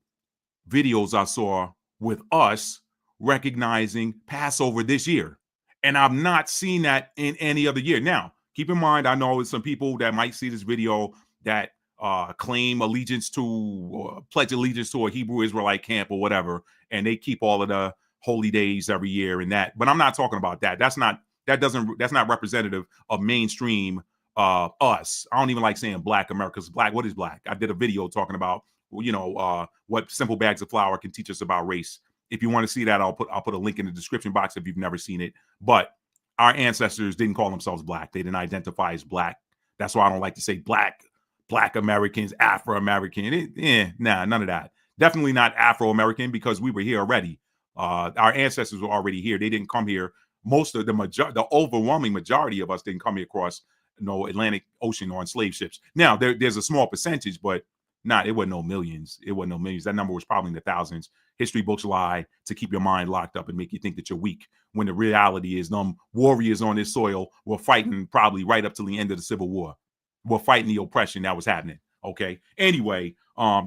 [SPEAKER 1] videos I saw with us recognizing Passover this year. And I've not seen that in any other year. Now, keep in mind, I know there's some people that might see this video that claim allegiance to or pledge allegiance to a Hebrew Israelite camp or whatever, and they keep all of the holy days every year and that. But I'm not talking about that. That's not representative of mainstream us. I don't even like saying black America's black. What is black? I did a video talking about, you know, what simple bags of flour can teach us about race. If you want to see that, I'll put a link in the description box if you've never seen it. But our ancestors didn't call themselves black. They didn't identify as black. That's why I don't like to say black Americans, Afro-American. None of that. Definitely not Afro-American because we were here already. Our ancestors were already here. They didn't come here. Most of the overwhelming majority of us didn't come here across Atlantic Ocean on slave ships. Now there's a small percentage, but it wasn't no millions. It wasn't no millions. That number was probably in the thousands. History books lie to keep your mind locked up and make you think that you're weak, when the reality is them warriors on this soil were fighting probably right up till the end of the Civil War. We're fighting the oppression that was happening. Okay. Anyway,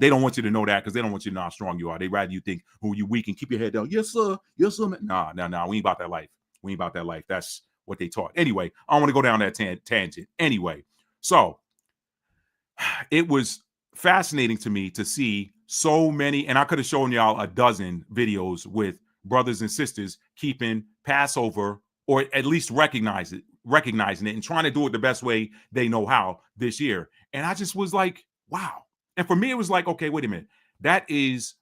[SPEAKER 1] they don't want you to know that because they don't want you to know how strong you are. They rather you think, oh, you're weak and keep your head down. Yes, sir. Yes, sir. Nah. We ain't about that life. We ain't about that life. That's what they taught. Anyway, I don't want to go down that tangent. Anyway, so it was fascinating to me to see so many, and I could have shown y'all a dozen videos with brothers and sisters keeping Passover, or at least recognizing it and trying to do it the best way they know how this year. And I just was like, wow. And for me, it was like, okay, wait a minute. That is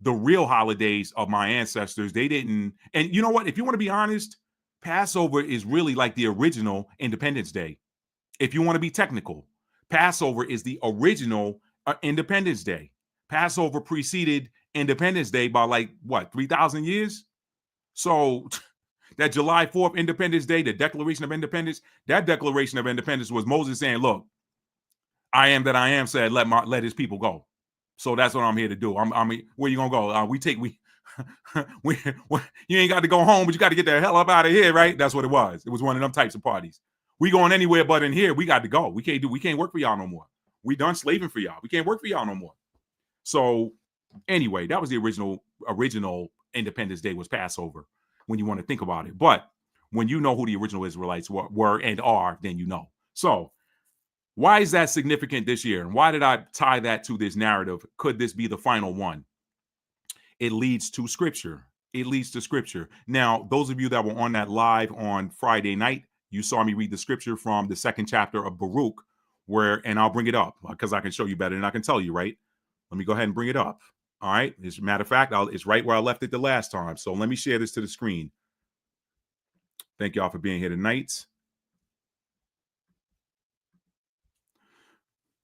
[SPEAKER 1] the real holidays of my ancestors. They didn't. And you know what? If you want to be honest, Passover is really like the original Independence Day. If you want to be technical, Passover is the original Independence Day. Passover preceded Independence Day by 3,000 years? So that July 4th Independence Day, the Declaration of Independence, that Declaration of Independence was Moses saying, look, I am that I am said, let his people go. So that's what I'm here to do. Where you gonna go? You ain't got to go home, but you got to get the hell up out of here, right? That's what it was. It was one of them types of parties. We going anywhere but in here. We got to go. We can't work for y'all no more. We done slaving for y'all. We can't work for y'all no more. So Anyway, that was the original Independence Day was Passover when you want to think about it. But when you know who the original Israelites were and are, then you know. So why is that significant this year? And why did I tie that to this narrative? Could this be the final one? It leads to scripture. It leads to scripture. Now, those of you that were on that live on Friday night, you saw me read the scripture from the second chapter of Baruch, and I'll bring it up because I can show you better than I can tell you, right? Let me go ahead and bring it up. All right. As a matter of fact, it's right where I left it the last time. So let me share this to the screen. Thank y'all for being here tonight.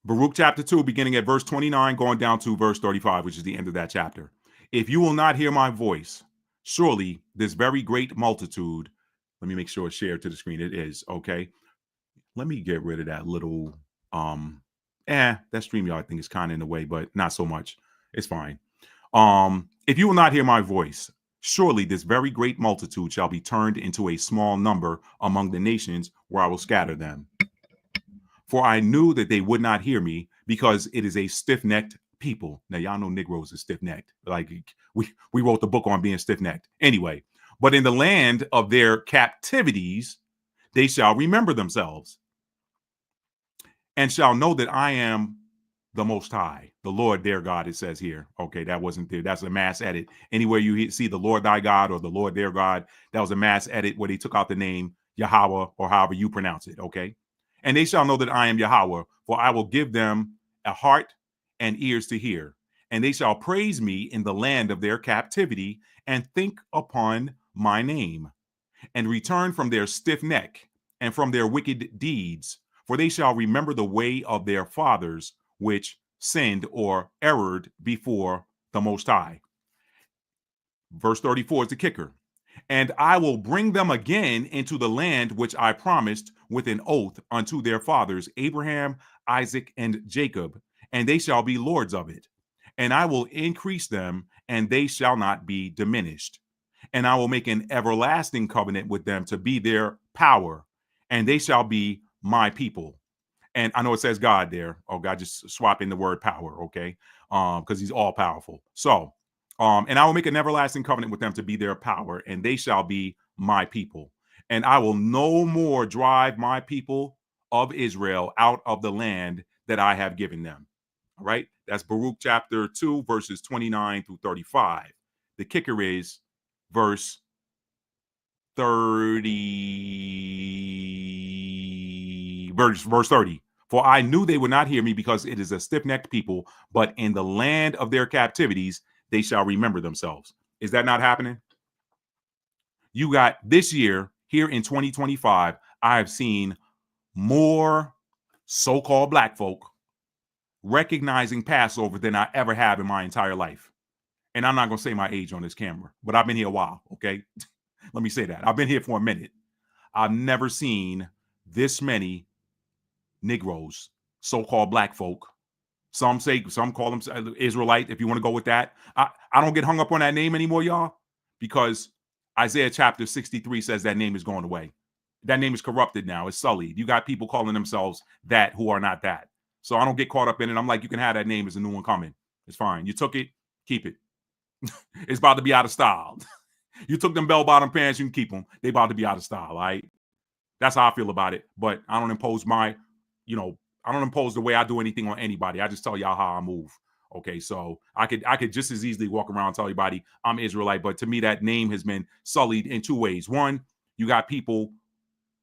[SPEAKER 1] Baruch chapter 2, beginning at verse 29, going down to verse 35, which is the end of that chapter. If you will not hear my voice, surely this very great multitude, let me make sure it's shared to the screen. It is, okay. Let me get rid of that little, that StreamYard thing is kind of in the way, but not so much. It's fine. If you will not hear my voice, surely this very great multitude shall be turned into a small number among the nations where I will scatter them. For I knew that they would not hear me because it is a stiff-necked people. Now, y'all know Negroes are stiff-necked. Like we wrote the book on being stiff-necked. Anyway, but in the land of their captivities, they shall remember themselves and shall know that I am the Most High, the Lord their God, it says here. Okay, that wasn't there. That's a mass edit. Anywhere you see the Lord thy God or the Lord their God, that was a mass edit where they took out the name Yahweh or however you pronounce it, okay? And they shall know that I am Yahweh, for I will give them a heart and ears to hear. And they shall praise me in the land of their captivity and think upon my name and return from their stiff neck and from their wicked deeds. For they shall remember the way of their fathers, which sinned or erred before the Most High. Verse 34 is the kicker. And I will bring them again into the land which I promised with an oath unto their fathers, Abraham, Isaac, and Jacob, and they shall be lords of it. And I will increase them, and they shall not be diminished. And I will make an everlasting covenant with them to be their power, and they shall be my people. And I know it says God there. Oh, God, just swap in the word power, okay? Because he's all powerful. So, and I will make an everlasting covenant with them to be their power, and they shall be my people. And I will no more drive my people of Israel out of the land that I have given them. All right. That's Baruch chapter 2, verses 29 through 35. The kicker is verse 30. Verse 30. For I knew they would not hear me because it is a stiff-necked people, but in the land of their captivities, they shall remember themselves. Is that not happening? You got this year, here in 2025, I have seen more so-called black folk recognizing Passover than I ever have in my entire life. And I'm not going to say my age on this camera, but I've been here a while, okay? Let me say that. I've been here for a minute. I've never seen this many Negroes, so-called black folk. Some call them Israelite, if you want to go with that. I don't get hung up on that name anymore, y'all, because Isaiah chapter 63 says that name is going away. That name is corrupted now. It's sullied. You got people calling themselves that who are not that. So I don't get caught up in it. I'm like, you can have that name as a new one coming. It's fine. You took it, keep it. It's about to be out of style. You took them bell-bottom pants, you can keep them. They about to be out of style, all right? That's how I feel about it. But I don't impose I don't impose the way I do anything on anybody. I just tell y'all how I move. Okay, so I could just as easily walk around and tell everybody I'm Israelite, but to me that name has been sullied in two ways. One, you got people,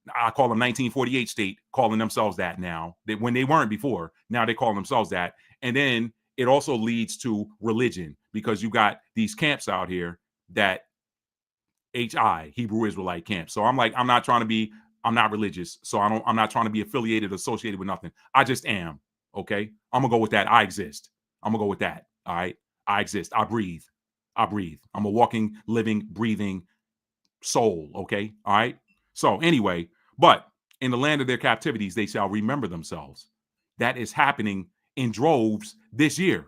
[SPEAKER 1] I call them 1948 state, calling themselves that now. When they weren't before, now they call themselves that. And then it also leads to religion because you got these camps out here that Hebrew Israelite camp. So I'm like, I'm not religious. So I'm not trying to be affiliated, associated with nothing. I just am. Okay. I'm gonna go with that. I exist. I'm gonna go with that. All right. I exist. I breathe. I'm a walking, living, breathing soul. Okay. All right. So anyway, but in the land of their captivities, they shall remember themselves. That is happening in droves this year.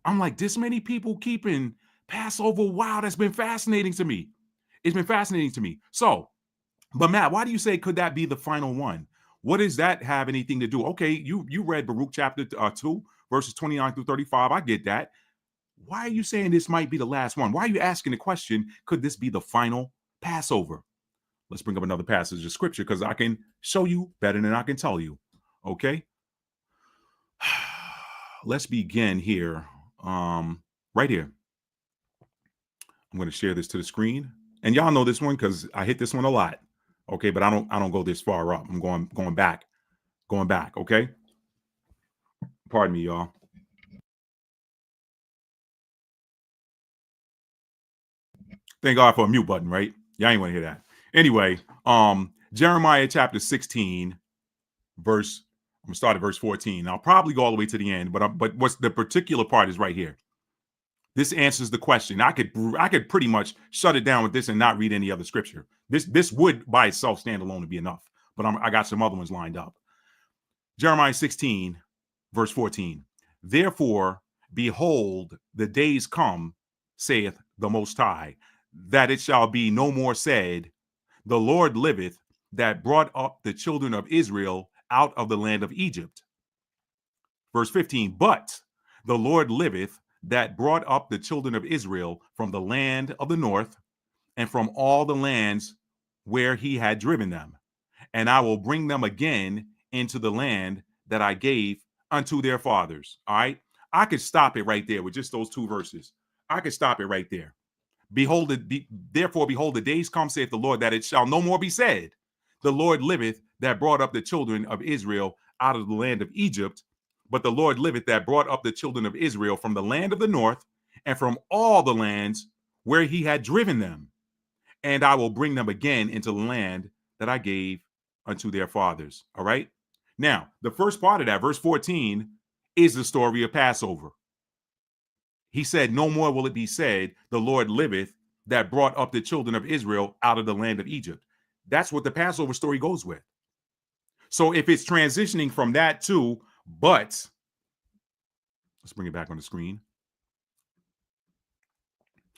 [SPEAKER 1] I'm like, this many people keeping Passover. Wow. That's been fascinating to me. It's been fascinating to me. So, but Matt, why do you say could that be the final one? What does that have anything to do? Okay, you read Baruch chapter 2, verses 29 through 35. I get that. why are you saying this might be the last one? Why are you asking the question, could this be the final Passover? Let's bring up another passage of scripture because I can show you better than I can tell you. Okay. Let's begin here. Right here. I'm going to share this to the screen. And y'all know this one because I hit this one a lot. Okay, but I don't go this far up. I'm going back. Okay. Pardon me, y'all. Thank God for a mute button, right? Y'all ain't want to hear that. Anyway, Jeremiah chapter 16, verse, I'm gonna start at verse 14. I'll probably go all the way to the end, but what's the particular part is right here. This answers the question. I could pretty much shut it down with this and not read any other scripture. This would by itself stand alone to be enough, but I got some other ones lined up. Jeremiah 16, verse 14. Therefore, behold, the days come, saith the Most High, that it shall be no more said, the Lord liveth, that brought up the children of Israel out of the land of Egypt. Verse 15, but the Lord liveth, that brought up the children of Israel from the land of the north and from all the lands where he had driven them. And I will bring them again into the land that I gave unto their fathers. All right. I could stop it right there with just those two verses. I could stop it right there. Therefore, behold, the days come, saith the Lord, that it shall no more be said, the Lord liveth, that brought up the children of Israel out of the land of Egypt. But the Lord liveth, that brought up the children of Israel from the land of the north and from all the lands where he had driven them. And I will bring them again into the land that I gave unto their fathers. All right. Now, the first part of that, verse 14, is the story of Passover. He said, no more will it be said, the Lord liveth, that brought up the children of Israel out of the land of Egypt. That's what the Passover story goes with. So if it's transitioning from that to, but, let's bring it back on the screen.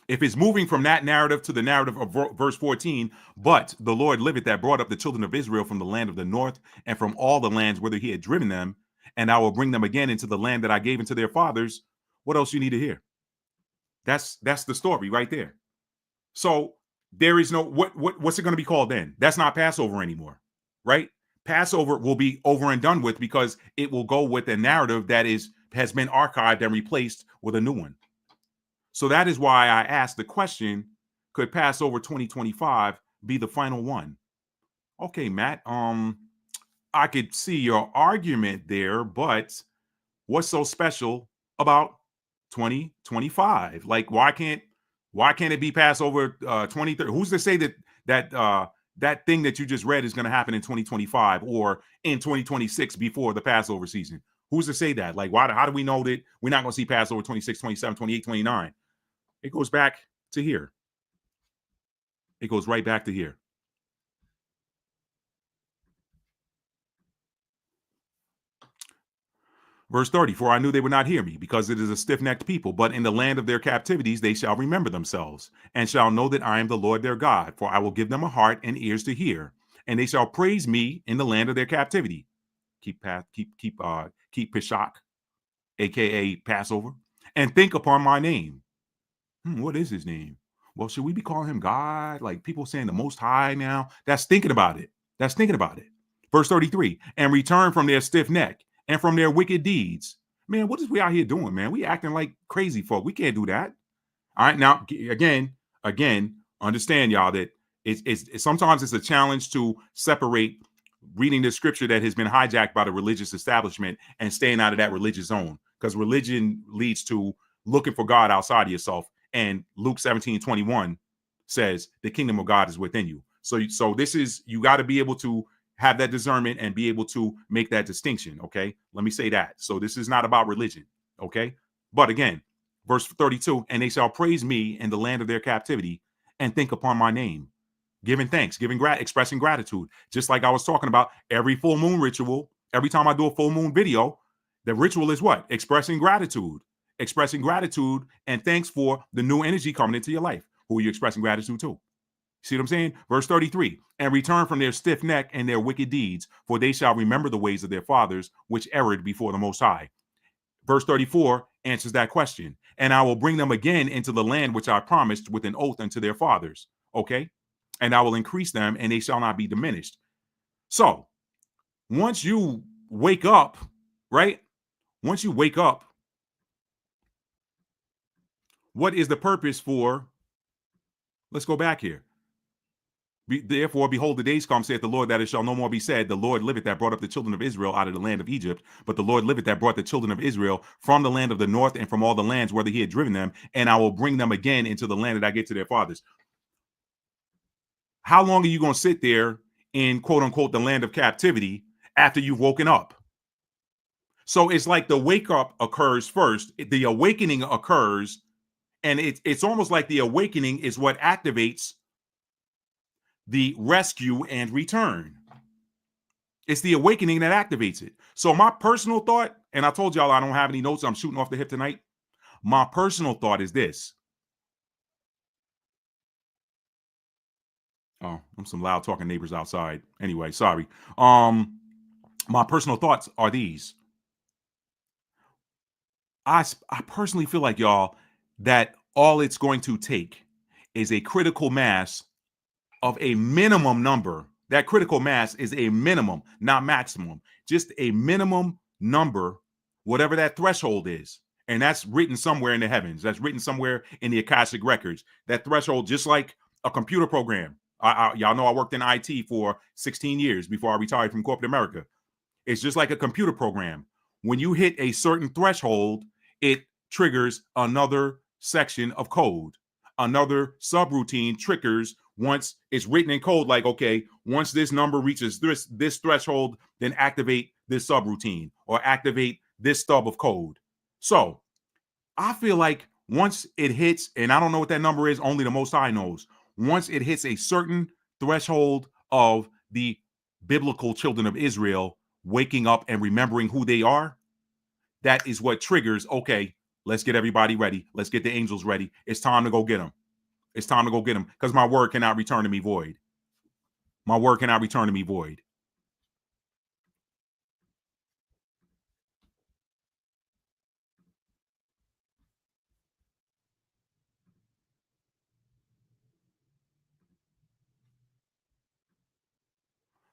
[SPEAKER 1] If it's moving from that narrative to the narrative of verse 14, but the Lord liveth, that brought up the children of Israel from the land of the north and from all the lands whither he had driven them, and I will bring them again into the land that I gave unto their fathers. What else you need to hear? That's the story right there. So there is no, what's it going to be called then? That's not Passover anymore, right? Passover will be over and done with because it will go with a narrative that has been archived and replaced with a new one. So that is why I asked the question, could Passover 2025 be the final one? Okay, Matt, I could see your argument there, but what's so special about 2025? Like, why can't it be Passover 2030? Who's to say that thing that you just read is going to happen in 2025 or in 2026 before the Passover season? Who's to say that? Like, how do we know that we're not going to see Passover 26, 27, 28, 29? It goes back to here. It goes right back to here. Verse 30, for I knew they would not hear me, because it is a stiff-necked people, but in the land of their captivities they shall remember themselves, and shall know that I am the Lord their God, for I will give them a heart and ears to hear, and they shall praise me in the land of their captivity. Keep Pesach, aka Passover, and think upon my name. What is his name? Well, should we be calling him God? Like people saying the Most High now? That's thinking about it. Verse 33, and return from their stiff neck and from their wicked deeds. Man, what is we out here doing, man? We acting like crazy folk. We can't do that. All right. Now, again, understand, y'all, that it's sometimes it's a challenge to separate reading the scripture that has been hijacked by the religious establishment and staying out of that religious zone, because religion leads to looking for God outside of yourself. And Luke 17:21 says the kingdom of God is within you. So this is, you got to be able to have that discernment and be able to make that distinction. Okay. Let me say that. So this is not about religion. Okay. But again, verse 32, and they shall praise me in the land of their captivity and think upon my name, giving thanks, expressing gratitude. Just like I was talking about every full moon ritual. Every time I do a full moon video, the ritual is what? Expressing gratitude and thanks for the new energy coming into your life. Who are you expressing gratitude to? See what I'm saying? Verse 33, and return from their stiff neck and their wicked deeds, for they shall remember the ways of their fathers, which erred before the Most High. Verse 34 answers that question. And I will bring them again into the land which I promised with an oath unto their fathers. Okay. And I will increase them, and they shall not be diminished. So once you wake up, right? Once you wake up, what is the purpose for? Let's go back here. Therefore, behold, the days come, saith the Lord, that it shall no more be said, the Lord liveth that brought up the children of Israel out of the land of Egypt. But the Lord liveth that brought the children of Israel from the land of the north and from all the lands whether he had driven them. And I will bring them again into the land that I gave to their fathers. How long are you going to sit there in, quote unquote, the land of captivity after you've woken up? So it's like the wake up occurs first. The awakening occurs. And it's almost like the awakening is what activates the rescue and return. It's the awakening that activates it. So my personal thought, and I told y'all I don't have any notes, I'm shooting off the hip tonight. My personal thought is this. Oh, I'm some loud talking neighbors outside. Anyway, sorry. My personal thoughts are these. I personally feel like, y'all, that all it's going to take is a critical mass of a minimum number. That critical mass is a minimum, not maximum, just a minimum number, whatever that threshold is. And that's written somewhere in the heavens. That's written somewhere in the Akashic records. That threshold, just like a computer program. Y'all know I worked in IT for 16 years before I retired from corporate America. It's just like a computer program. When you hit a certain threshold, it triggers another section of code. Another subroutine triggers once it's written in code, like, okay, once this number reaches this threshold, then activate this subroutine or activate this stub of code. So I feel like once it hits, and I don't know what that number is, only the Most High knows. Once it hits a certain threshold of the biblical children of Israel waking up and remembering who they are, that is what triggers, okay, let's get everybody ready. Let's get the angels ready. It's time to go get them. It's time to go get them, because my word cannot return to me void. My word cannot return to me void.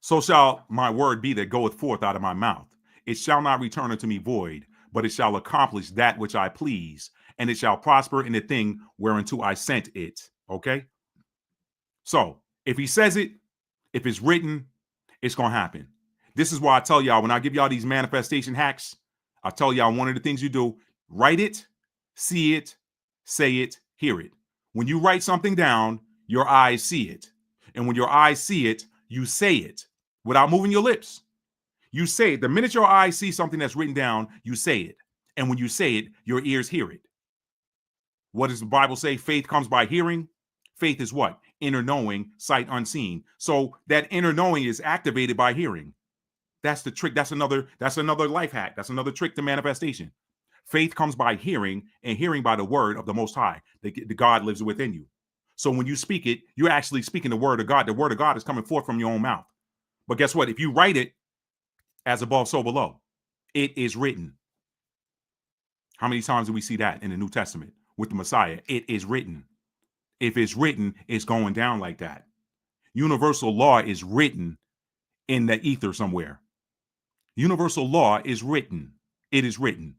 [SPEAKER 1] So shall my word be that goeth forth out of my mouth. It shall not return unto me void, but it shall accomplish that which I please, and it shall prosper in the thing whereunto I sent it. Okay? So if he says it, if it's written, it's going to happen. This is why I tell y'all, when I give y'all these manifestation hacks, I tell y'all one of the things you do, write it, see it, say it, hear it. When you write something down, your eyes see it. And when your eyes see it, you say it without moving your lips. You say it. The minute your eyes see something that's written down, you say it. And when you say it, your ears hear it. What does the Bible say? Faith comes by hearing. Faith is what? Inner knowing, sight unseen. So that inner knowing is activated by hearing. That's the trick. That's another life hack. That's another trick to manifestation. Faith comes by hearing, and hearing by the word of the Most High. The God lives within you. So when you speak it, you're actually speaking the word of God. The word of God is coming forth from your own mouth. But guess what? If you write it, as above, so below, it is written. How many times do we see that in the New Testament with the Messiah? It is written. If it's written, it's going down like that. Universal law is written in the ether somewhere. Universal law is written. It is written.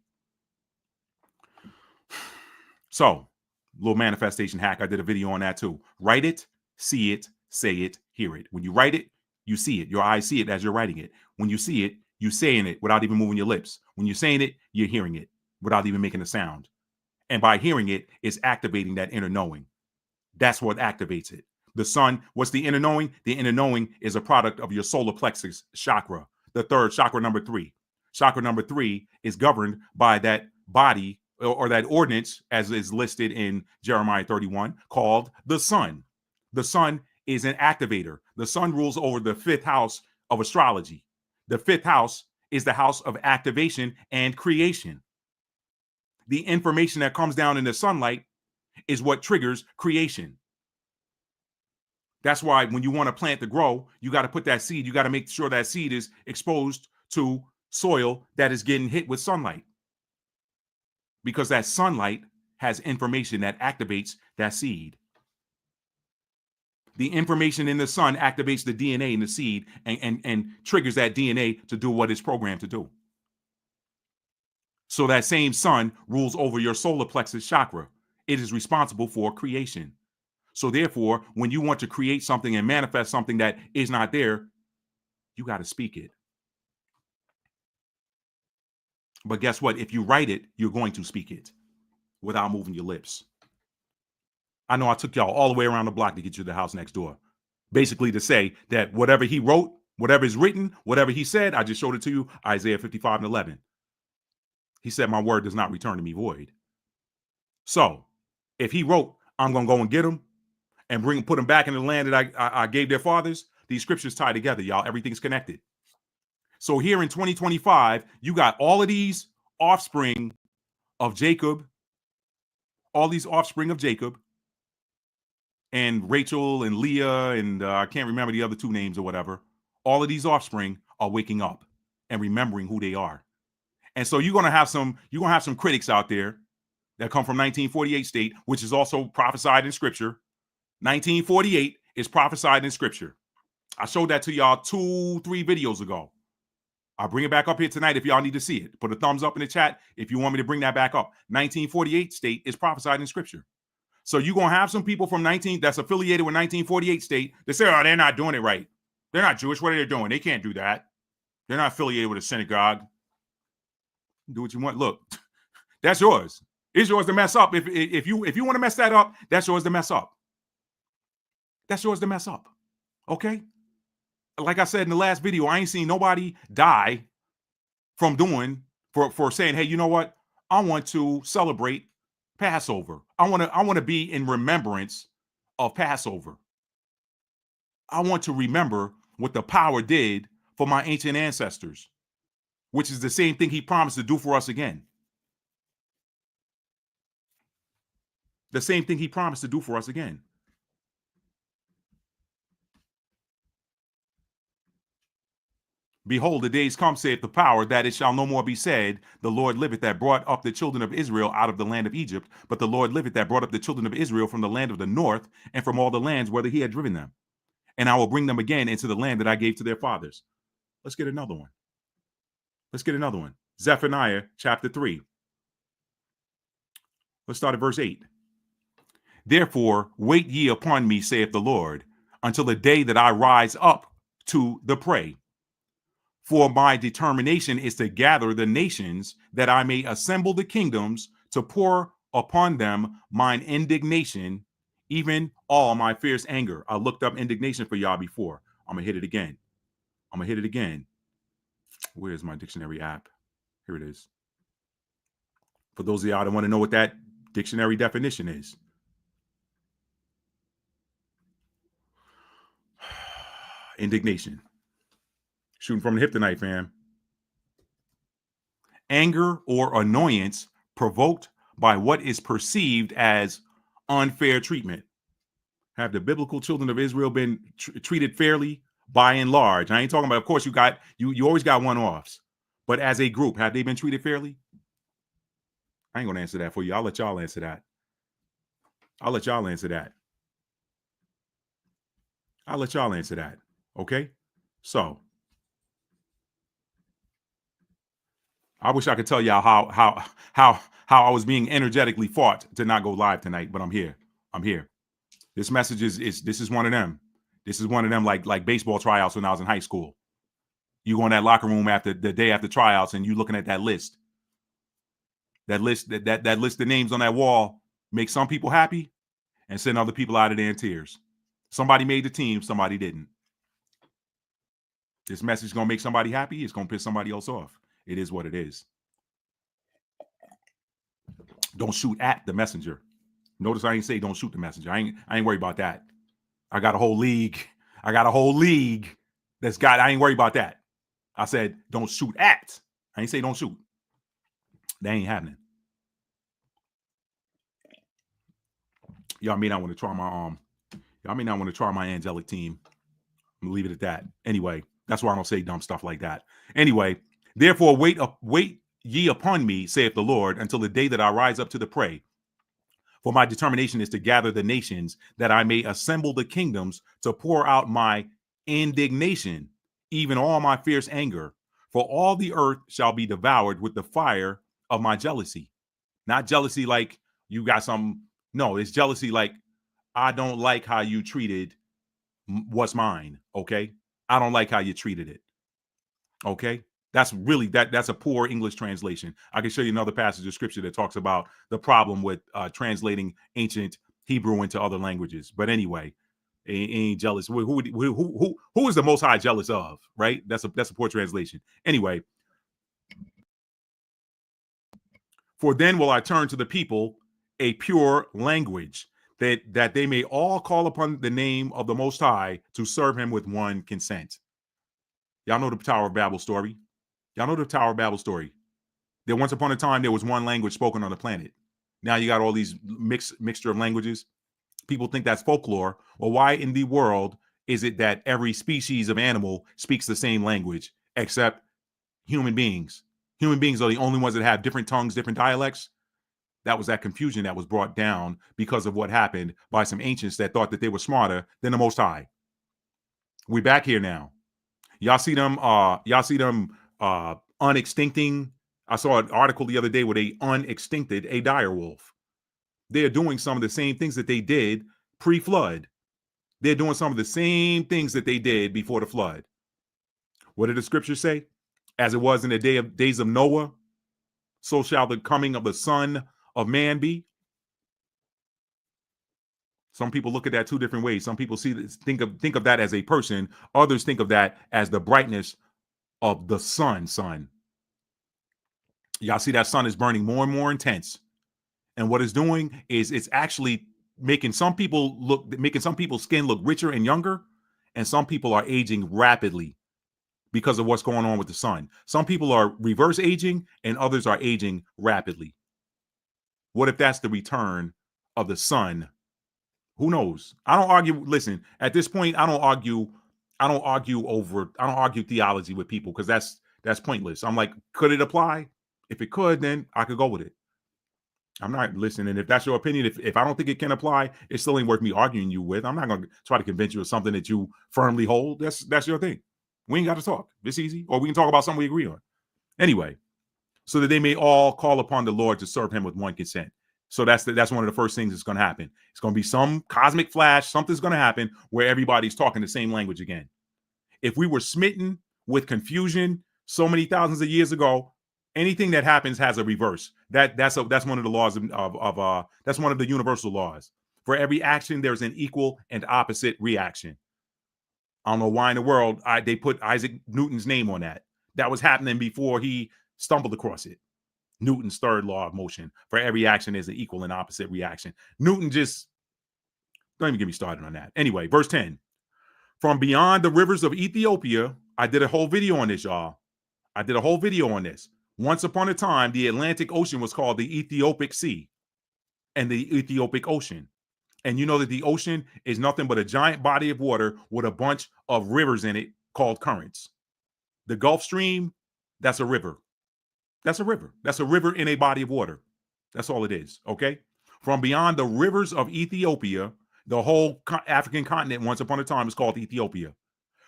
[SPEAKER 1] So, little manifestation hack. I did a video on that too. Write it, see it, say it, hear it. When you write it, you see it. Your eyes see it as you're writing it. When you see it, you're saying it without even moving your lips. When you're saying it, you're hearing it without even making a sound. And by hearing it, it's activating that inner knowing. That's what activates it. The sun, what's the inner knowing? The inner knowing is a product of your solar plexus chakra, the third chakra, number 3. Chakra number 3 is governed by that body or that ordinance, as is listed in Jeremiah 31, called the sun. The sun is an activator. The sun rules over the 5th house of astrology. The 5th house is the house of activation and creation. The information that comes down in the sunlight is what triggers creation. That's why when you want a plant to grow, you got to put that seed. You got to make sure that seed is exposed to soil that is getting hit with sunlight. because that sunlight has information that activates that seed. The information in the sun activates the DNA in the seed and triggers that DNA to do what it's programmed to do. So that same sun rules over your solar plexus chakra. It is responsible for creation. So therefore, when you want to create something and manifest something that is not there, you got to speak it. But guess what? If you write it, you're going to speak it without moving your lips. I know I took y'all all the way around the block to get you to the house next door. Basically to say that whatever he wrote, whatever is written, whatever he said, I just showed it to you, Isaiah 55:11. He said, my word does not return to me void. So if he wrote, I'm going to go and get him and put them back in the land that I gave their fathers, these scriptures tie together, y'all. Everything's connected. So here in 2025, you got all of these offspring of Jacob, all these offspring of Jacob, and Rachel and Leah, and I can't remember the other two names or whatever. All of these offspring are waking up and remembering who they are. And so you're gonna have some critics out there that come from 1948 state, which is also prophesied in scripture. 1948 is prophesied in scripture. I showed that to y'all 2-3 videos ago. I'll bring it back up here tonight if y'all need to see it. Put a thumbs up in the chat if you want me to bring that back up. 1948 state is prophesied in scripture. So you're going to have some people from that's affiliated with 1948 state that say, oh, they're not doing it right. They're not Jewish. What are they doing? They can't do that. They're not affiliated with a synagogue. Do what you want. Look, that's yours. It's yours to mess up. If you want to mess that up, that's yours to mess up. That's yours to mess up. Okay? Like I said in the last video, I ain't seen nobody die from for saying, hey, you know what? I want to celebrate Passover. I want to be in remembrance of Passover. I want to remember what the power did for my ancient ancestors, which is the same thing he promised to do for us again. The same thing he promised to do for us again. Behold, the days come, saith the power, that it shall no more be said, the Lord liveth that brought up the children of Israel out of the land of Egypt, but the Lord liveth that brought up the children of Israel from the land of the north and from all the lands whither he had driven them. And I will bring them again into the land that I gave to their fathers. Let's get another one. Zephaniah chapter 3. Let's start at verse 8. Therefore, wait ye upon me, saith the Lord, until the day that I rise up to the prey. For my determination is to gather the nations, that I may assemble the kingdoms, to pour upon them mine indignation, even all my fierce anger. I looked up indignation for y'all before. I'm going to hit it again. Where's my dictionary app? Here it is. For those of y'all that want to know what that dictionary definition is. Indignation. Shooting from the hip tonight, fam. Anger or annoyance provoked by what is perceived as unfair treatment. Have the biblical children of Israel been treated fairly? By and large, I ain't talking about, of course, you always got one-offs, but as a group, have they been treated fairly? I ain't gonna answer that for you. I'll let y'all answer that. Okay, so I wish I could tell y'all how I was being energetically fought to not go live tonight, but I'm here. This message is one of them. This is one of them like baseball tryouts when I was in high school. You go in that locker room after the day after tryouts and you looking at that list. That list of names on that wall makes some people happy and send other people out of there in tears. Somebody made the team, somebody didn't. This message is going to make somebody happy. It's going to piss somebody else off. It is what it is. Don't shoot at the messenger. Notice I ain't say don't shoot the messenger. I ain't worried about that. I got a whole league that's got, I ain't worried about that. I said don't shoot at. I ain't say don't shoot. That ain't happening. Y'all may not want to try my angelic team. I'm gonna leave it at that. Anyway, that's why I don't say dumb stuff like that. Anyway, therefore wait ye upon me, saith the Lord, until the day that I rise up to the prey. For my determination is to gather the nations, that I may assemble the kingdoms, to pour out my indignation, even all my fierce anger. For all the earth shall be devoured with the fire of my jealousy. Not jealousy like you got some. No, it's jealousy like I don't like how you treated what's mine. Okay. I don't like how you treated it. Okay. That's really that's a poor English translation. I can show you another passage of scripture that talks about the problem with translating ancient Hebrew into other languages. But anyway, ain't jealous. Who is the Most High jealous of? Right. That's a poor translation. Anyway, for then will I turn to the people a pure language, that they may all call upon the name of the Most High to serve him with one consent. Y'all know the Tower of Babel story. Y'all know the Tower of Babel story. That once upon a time, there was one language spoken on the planet. Now you got all these mixture of languages. People think that's folklore. Well, why in the world is it that every species of animal speaks the same language except human beings? Human beings are the only ones that have different tongues, different dialects. That was that confusion that was brought down because of what happened by some ancients that thought that they were smarter than the Most High. We back here now. Y'all see them unextincting. I saw an article the other day where they unextincted a dire wolf. They're doing some of the same things that they did pre-flood. They're doing some of the same things that they did before the flood. What did the scripture say? As it was in the days of Noah, so shall the coming of the Son of Man be. Some people look at that two different ways. Some people think of that as a person. Others think of that as the brightness of the sun. Y'all see that sun is burning more and more intense. And what it's doing is it's actually making some people's skin look richer and younger. And some people are aging rapidly because of what's going on with the sun. Some people are reverse aging and others are aging rapidly. What if that's the return of the sun? Who knows? I don't argue. Listen, at this point, I don't argue theology with people because that's pointless. I'm like, could it apply? If it could, then I could go with it. I'm not listening. If that's your opinion, if I don't think it can apply, it still ain't worth me arguing you with. I'm not going to try to convince you of something that you firmly hold. That's your thing. We ain't got to talk. It's easy. Or we can talk about something we agree on. Anyway, so that they may all call upon the Lord to serve him with one consent. So that's one of the first things that's going to happen. It's going to be some cosmic flash. Something's going to happen where everybody's talking the same language again. If we were smitten with confusion so many thousands of years ago, anything that happens has a reverse. That's one of the laws of that's one of the universal laws. For every action, there's an equal and opposite reaction. I don't know why in the world they put Isaac Newton's name on that. That was happening before he stumbled across it. Newton's third law of motion. For every action, there's an equal and opposite reaction. Newton just, don't even get me started on that. Anyway, verse 10. From beyond the rivers of Ethiopia, I did a whole video on this, y'all. I did a whole video on this. Once upon a time, the Atlantic Ocean was called the Ethiopic Sea and the Ethiopic Ocean. And you know that the ocean is nothing but a giant body of water with a bunch of rivers in it called currents. The Gulf Stream, that's a river. That's a river. That's a river in a body of water. That's all it is, okay? From beyond the rivers of Ethiopia, the whole African continent once upon a time was called Ethiopia.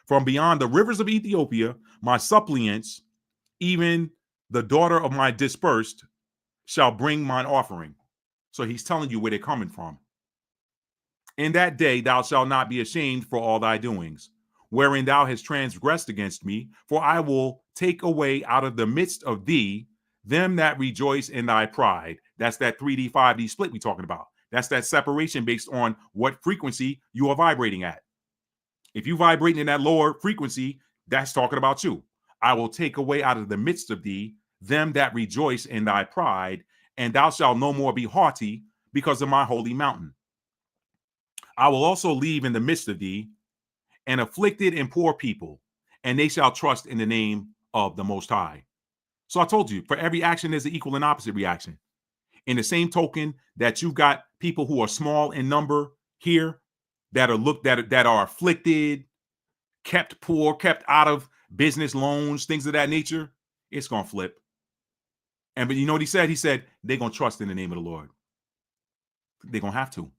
[SPEAKER 1] From beyond the rivers of Ethiopia, my suppliants, even the daughter of my dispersed, shall bring mine offering. So he's telling you where they're coming from. In that day thou shalt not be ashamed for all thy doings, wherein thou hast transgressed against me, for I will take away out of the midst of thee them that rejoice in thy pride. That's that 3D, 5D split we're talking about. That's that separation based on what frequency you are vibrating at. If you vibrating in that lower frequency, that's talking about you. I will take away out of the midst of thee them that rejoice in thy pride, and thou shalt no more be haughty because of my holy mountain. I will also leave in the midst of thee an afflicted and poor people, and they shall trust in the name of the Most High. So I told you, for every action, there's an equal and opposite reaction. In the same token that you've got people who are small in number here that are afflicted, kept poor, kept out of business loans, things of that nature, it's going to flip. But you know what he said? He said, they're going to trust in the name of the Lord. They're going to have to.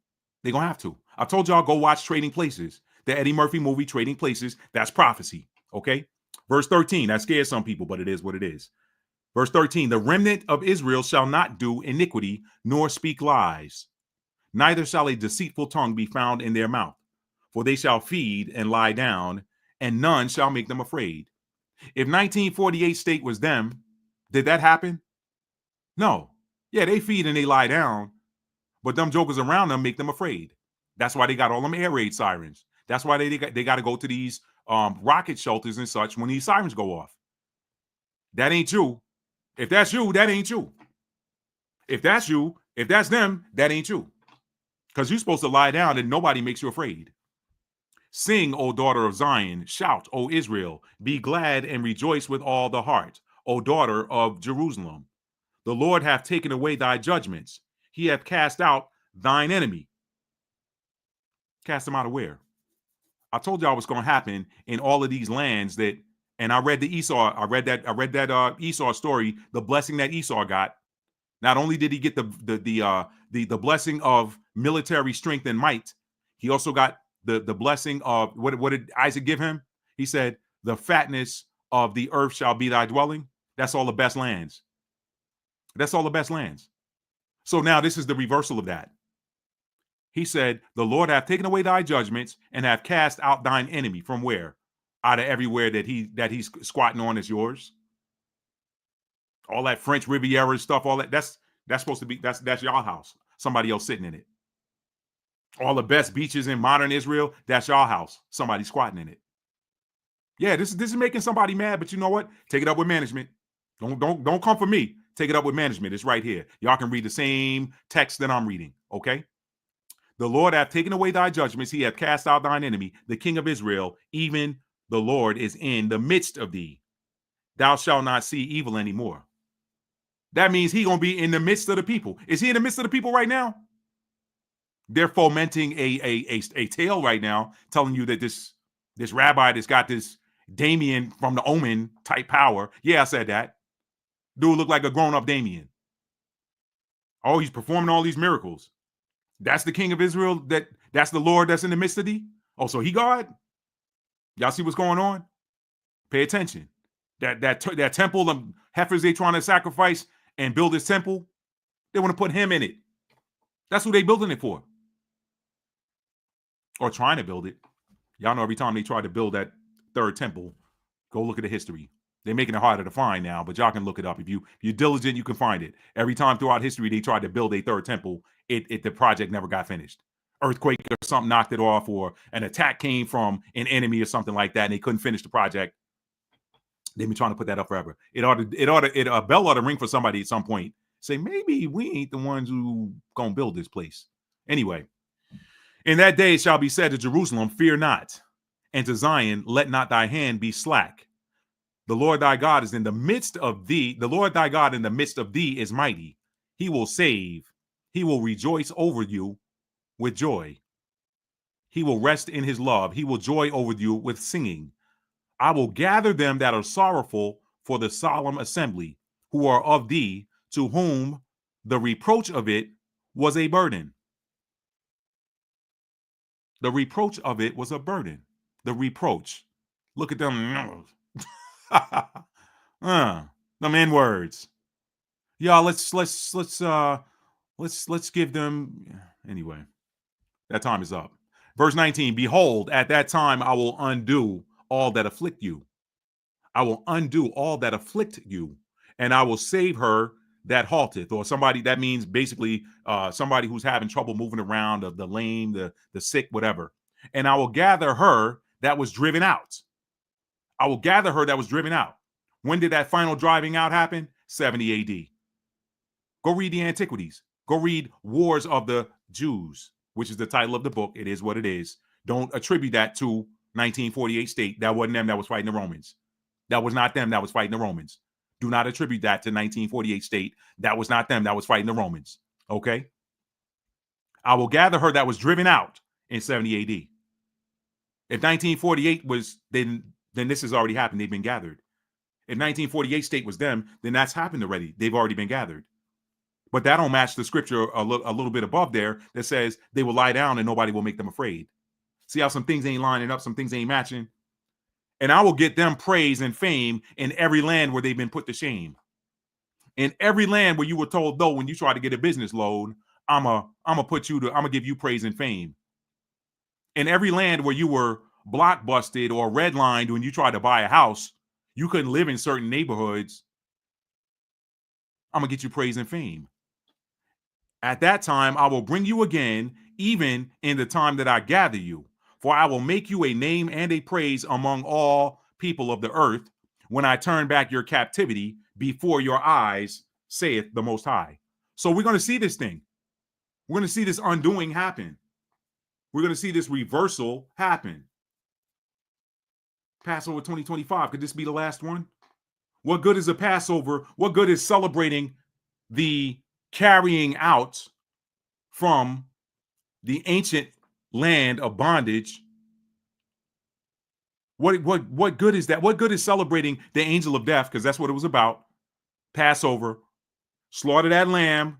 [SPEAKER 1] They're going to have to. I told y'all, go watch Trading Places. The Eddie Murphy movie, Trading Places. That's prophecy. Okay. Verse 13. That scares some people, but it is what it is. Verse 13. The remnant of Israel shall not do iniquity, nor speak lies. Neither shall a deceitful tongue be found in their mouth. For they shall feed and lie down, and none shall make them afraid. If 1948 state was them, did that happen? No. Yeah, they feed and they lie down, but them jokers around them make them afraid. That's why they got all them air raid sirens. That's why they got to go to these rocket shelters and such when these sirens go off. That ain't you. If that's you, that ain't you. If that's you, if that's them, that ain't you. Because you're supposed to lie down and nobody makes you afraid. Sing, O daughter of Zion. Shout, O Israel. Be glad and rejoice with all the heart, O daughter of Jerusalem. The Lord hath taken away thy judgments. He hath cast out thine enemy. Cast them out of where? I told y'all what's going to happen in all of these lands that, and I read the Esau, I read that Esau story, the blessing that Esau got. Not only did he get the blessing of military strength and might, he also got the blessing of what did Isaac give him? He said, the fatness of the earth shall be thy dwelling. That's all the best lands. That's all the best lands. So now this is the reversal of that. He said, the Lord hath taken away thy judgments and hath cast out thine enemy. From where? Out of everywhere that he's squatting on is yours. All that French Riviera stuff, all that's supposed to be, that's y'all house. Somebody else sitting in it. All the best beaches in modern Israel, that's y'all house. Somebody squatting in it. Yeah, this is making somebody mad, but you know what? Take it up with management. Don't come for me. Take it up with management. It's right here. Y'all can read the same text that I'm reading. Okay. The Lord hath taken away thy judgments. He hath cast out thine enemy, the King of Israel. Even the Lord is in the midst of thee. Thou shalt not see evil anymore. That means he going to be in the midst of the people. Is he in the midst of the people right now? They're fomenting a tale right now, telling you that this rabbi that's got this Damien from the Omen type power. Yeah, I said that. Dude look like a grown-up Damien. Oh, he's performing all these miracles. That's the King of Israel. That's the Lord that's in the midst of thee. Oh, so he God? Y'all see what's going on? Pay attention. That temple of heifers they trying to sacrifice and build this temple, they want to put him in it. That's who they building it for. Or trying to build it. Y'all know every time they try to build that third temple, go look at the history. They're making it harder to find now, but y'all can look it up. If you're diligent, you can find it. Every time throughout history they tried to build a third temple, the project never got finished. Earthquake or something knocked it off, or an attack came from an enemy or something like that, and they couldn't finish the project. They've been trying to put that up forever. A bell ought to ring for somebody at some point. Say, maybe we ain't the ones who gonna build this place. Anyway, in that day it shall be said to Jerusalem, fear not, and to Zion, let not thy hand be slack. The Lord thy God is in the midst of thee. The Lord thy God in the midst of thee is mighty. He will save. He will rejoice over you with joy. He will rest in his love. He will joy over you with singing. I will gather them that are sorrowful for the solemn assembly, who are of thee, to whom the reproach of it was a burden. The reproach of it was a burden. The reproach. Look at them. Them N words. Y'all, let's give them. Anyway, that time is up. Verse 19. Behold, at that time I will undo all that afflict you. I will undo all that afflict you, and I will save her that halteth. Or somebody, that means basically somebody who's having trouble moving around, the lame, the sick, whatever. And I will gather her that was driven out. I will gather her that was driven out. When did that final driving out happen? 70 AD. Go read the Antiquities. Go read Wars of the Jews, which is the title of the book. It is what it is. Don't attribute that to 1948 state. That wasn't them that was fighting the Romans. That was not them that was fighting the Romans. Do not attribute that to 1948 state. That was not them that was fighting the Romans. Okay? I will gather her that was driven out in 70 AD. If 1948 was, then this has already happened. They've been gathered. If 1948 state was them, then that's happened already. They've already been gathered. But that don't match the scripture a little bit above there that says they will lie down and nobody will make them afraid. See how some things ain't lining up, some things ain't matching? And I will get them praise and fame in every land where they've been put to shame. In every land where you were told no when you try to get a business loan, I'm gonna give you praise and fame. In every land where you were blockbusted or redlined when you tried to buy a house, you couldn't live in certain neighborhoods, I'm gonna get you praise and fame. At that time, I will bring you again, even in the time that I gather you. For I will make you a name and a praise among all people of the earth when I turn back your captivity before your eyes, saith the Most High. So we're going to see this thing. We're going to see this undoing happen. We're going to see this reversal happen. Passover 2025, could this be the last one? What good is a Passover? What good is celebrating the carrying out from the ancient land of bondage? What good is that? What good is celebrating the angel of death? Because that's what it was about. Passover, slaughter that lamb,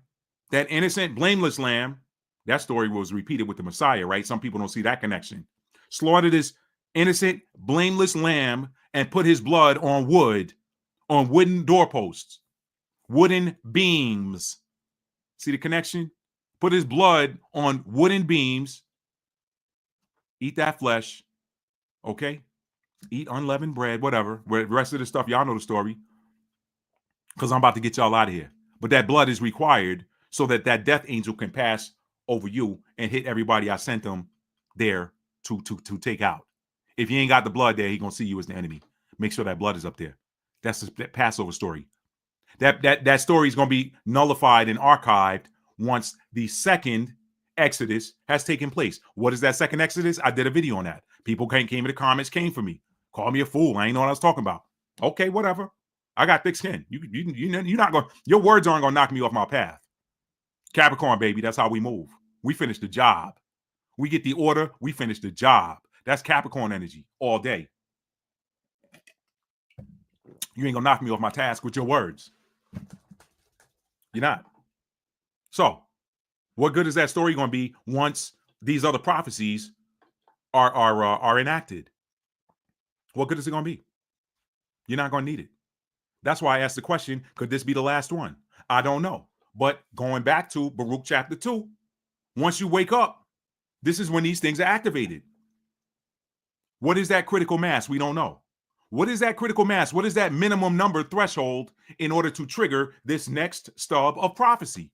[SPEAKER 1] that innocent, blameless lamb. That story was repeated with the Messiah, right? Some people don't see that connection. Slaughter this innocent, blameless lamb and put his blood on wood, on wooden doorposts, wooden beams. See the connection? Put his blood on wooden beams. Eat that flesh. Okay? Eat unleavened bread, whatever. The rest of the stuff, y'all know the story. Because I'm about to get y'all out of here. But that blood is required so that that death angel can pass over you and hit everybody I sent them there to take out. If you ain't got the blood there, he's going to see you as the enemy. Make sure that blood is up there. That's the Passover story. That story is going to be nullified and archived once the second Exodus has taken place. What is that second Exodus? I did a video on that. People came in the comments, came for me. Called me a fool. I ain't know what I was talking about. Okay, whatever. I got thick skin. You're not going. Your words aren't going to knock me off my path. Capricorn, baby. That's how we move. We finish the job. We get the order. We finish the job. That's Capricorn energy all day. You ain't going to knock me off my task with your words. You're not. So, what good is that story going to be once these other prophecies are enacted? What good is it going to be? You're not going to need it. That's why I asked the question, could this be the last one? I don't know. But going back to Baruch chapter 2, once you wake up, this is when these things are activated. What is that critical mass? We don't know. What is that critical mass? What is that minimum number threshold in order to trigger this next stub of prophecy?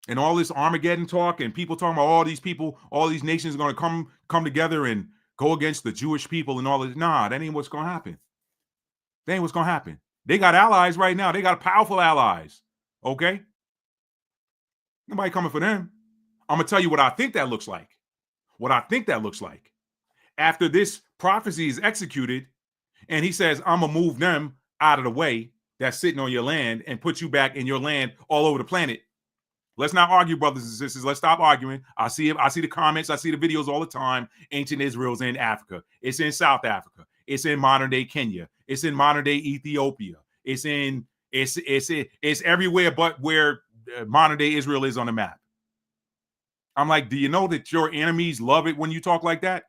[SPEAKER 1] And all this Armageddon talk and people talking about all these people, all these nations are going to come together and go against the Jewish people and all this. Nah, that ain't what's going to happen. That ain't what's going to happen. They got allies right now. They got powerful allies. Okay? Nobody coming for them. I'm going to tell you what I think that looks like. What I think that looks like. After this prophecy is executed and he says, I'm going to move them out of the way that's sitting on your land and put you back in your land all over the planet. Let's not argue, brothers and sisters. Let's stop arguing. I see the comments. I see the videos all the time. Ancient Israel's in Africa. It's in South Africa. It's in modern day Kenya. It's in modern day Ethiopia. It's everywhere but where modern day Israel is on the map. I'm like, do you know that your enemies love it when you talk like that?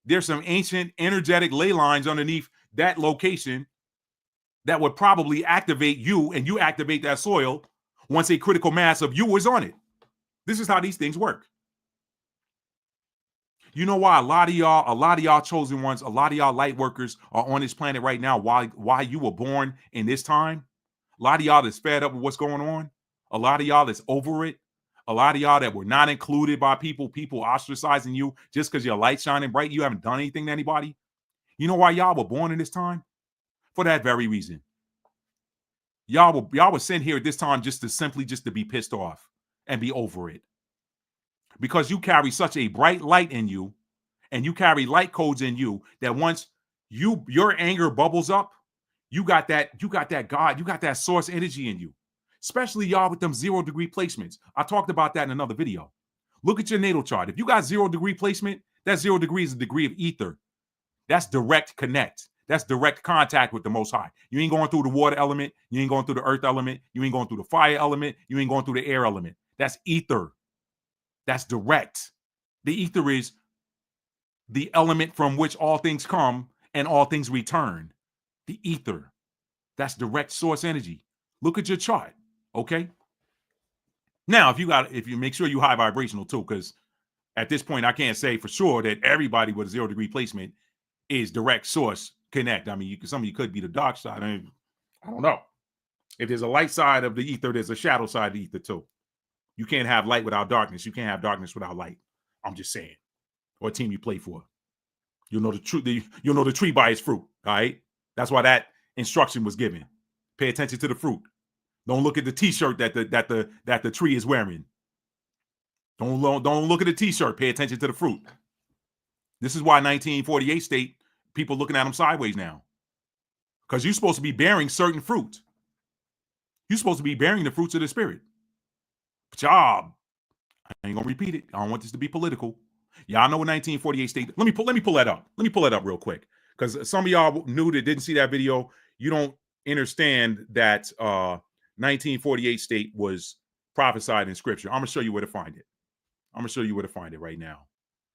[SPEAKER 1] There's some ancient energetic ley lines underneath that location that would probably activate you, and you activate that soil once a critical mass of you is on it. This is how these things work. You know why a lot of y'all chosen ones, a lot of y'all light workers are on this planet right now, why you were born in this time? A lot of y'all that's fed up with what's going on. A lot of y'all that's over it. A lot of y'all that were not included by people ostracizing you just because your light's shining bright. You haven't done anything to anybody. You know why y'all were born in this time? For that very reason. Y'all were sent here at this time just to be pissed off and be over it. Because you carry such a bright light in you and you carry light codes in you that once your anger bubbles up, you got that God, you got that source energy in you. Especially y'all with them 0-degree placements. I talked about that in another video. Look at your natal chart. If you got 0-degree placement, That 0 degrees is a degree of ether. That's direct connect. That's direct contact with the Most High. You ain't going through the water element. You ain't going through the earth element. You ain't going through the fire element. You ain't going through the air element. That's ether. That's direct. The ether is the element from which all things come and all things return. The ether. That's direct source energy. Look at your chart. Okay. Now, if you make sure you high vibrational too, because at this point, I can't say for sure that everybody with a 0 degree placement is direct source connect. I mean, some of you could be the dark side. I don't know. If there's a light side of the ether, there's a shadow side of the ether too. You can't have light without darkness. You can't have darkness without light. I'm just saying. Or a team you play for. You'll know the truth. You'll know the tree by its fruit. All right. That's why that instruction was given. Pay attention to the fruit. Don't look at the T-shirt that the tree is wearing. Don't look at the T-shirt. Pay attention to the fruit. This is why 1948 state people looking at them sideways now, because you're supposed to be bearing certain fruit. You're supposed to be bearing the fruits of the spirit. But y'all, I ain't gonna repeat it. I don't want this to be political. Y'all know what 1948 state. Let me pull that up. Let me pull that up real quick, because some of y'all new that didn't see that video, you don't understand that 1948 state was prophesied in Scripture. I'm gonna show you where to find it. I'm gonna show you where to find it right now.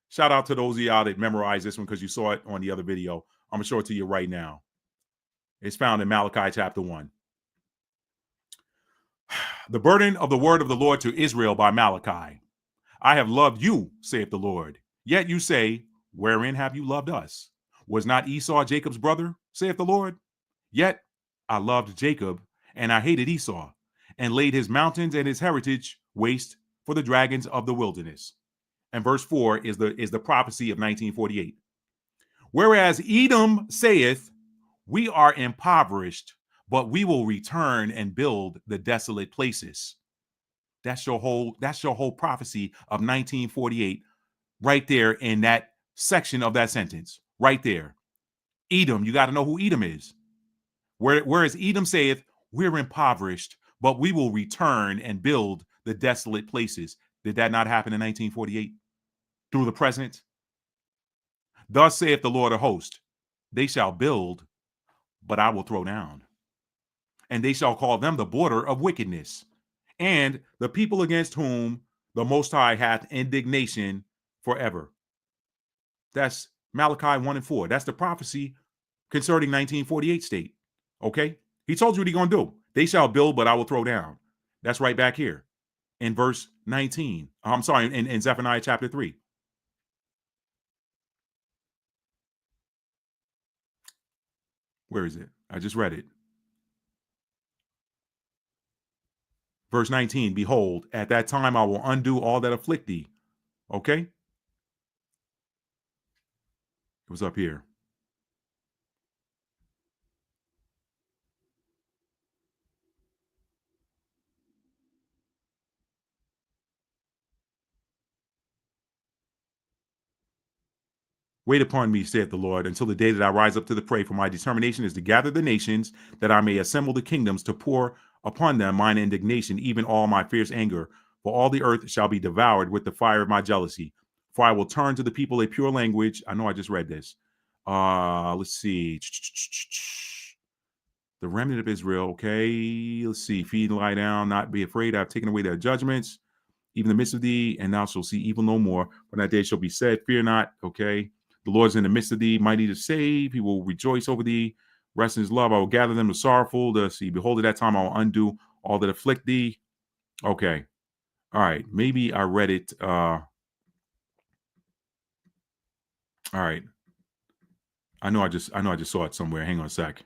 [SPEAKER 1] Shout out to those of y'all that memorized this one because you saw it on the other video. I'm gonna show it to you right now. It's found in Malachi chapter 1. The burden of the word of the Lord to Israel by Malachi. I have loved you, saith the Lord. Yet you say, wherein have you loved us? Was not Esau Jacob's brother, saith the Lord? Yet I loved Jacob, and I hated Esau, and laid his mountains and his heritage waste for the dragons of the wilderness. And verse 4 is the prophecy of 1948. Whereas Edom saith, we are impoverished, but we will return and build the desolate places. That's your whole prophecy of 1948 right there in that section of that sentence. Right there. Edom, you got to know who Edom is. Whereas Edom saith, we're impoverished, but we will return and build the desolate places. Did that not happen in 1948? Through the present? Thus saith the Lord of hosts, they shall build, but I will throw down. And they shall call them the border of wickedness, and the people against whom the Most High hath indignation forever. That's Malachi 1 and 4. That's the prophecy concerning 1948 state. Okay? He told you what he's going to do. They shall build, but I will throw down. That's right back here in verse 19. I'm sorry, in Zephaniah chapter 3. Where is it? I just read it. Verse 19, behold, at that time I will undo all that afflict thee. Okay? It was up here. Wait upon me, saith the Lord, until the day that I rise up to the prey, for my determination is to gather the nations, that I may assemble the kingdoms, to pour upon them mine indignation, even all my fierce anger. For all the earth shall be devoured with the fire of my jealousy. For I will turn to the people a pure language. I know I just read this. Let's see. The remnant of Israel, okay. Let's see. Feed and lie down, not be afraid. I have taken away their judgments, even the midst of thee, and thou shalt see evil no more. For that day shall be said, fear not, okay. The Lord is in the midst of thee, mighty to save. He will rejoice over thee. Rest in his love. I will gather them to sorrowful. To see, behold, at that time I will undo all that afflict thee. Okay. All right. Maybe I read it. All right. I know I just saw it somewhere. Hang on a sec.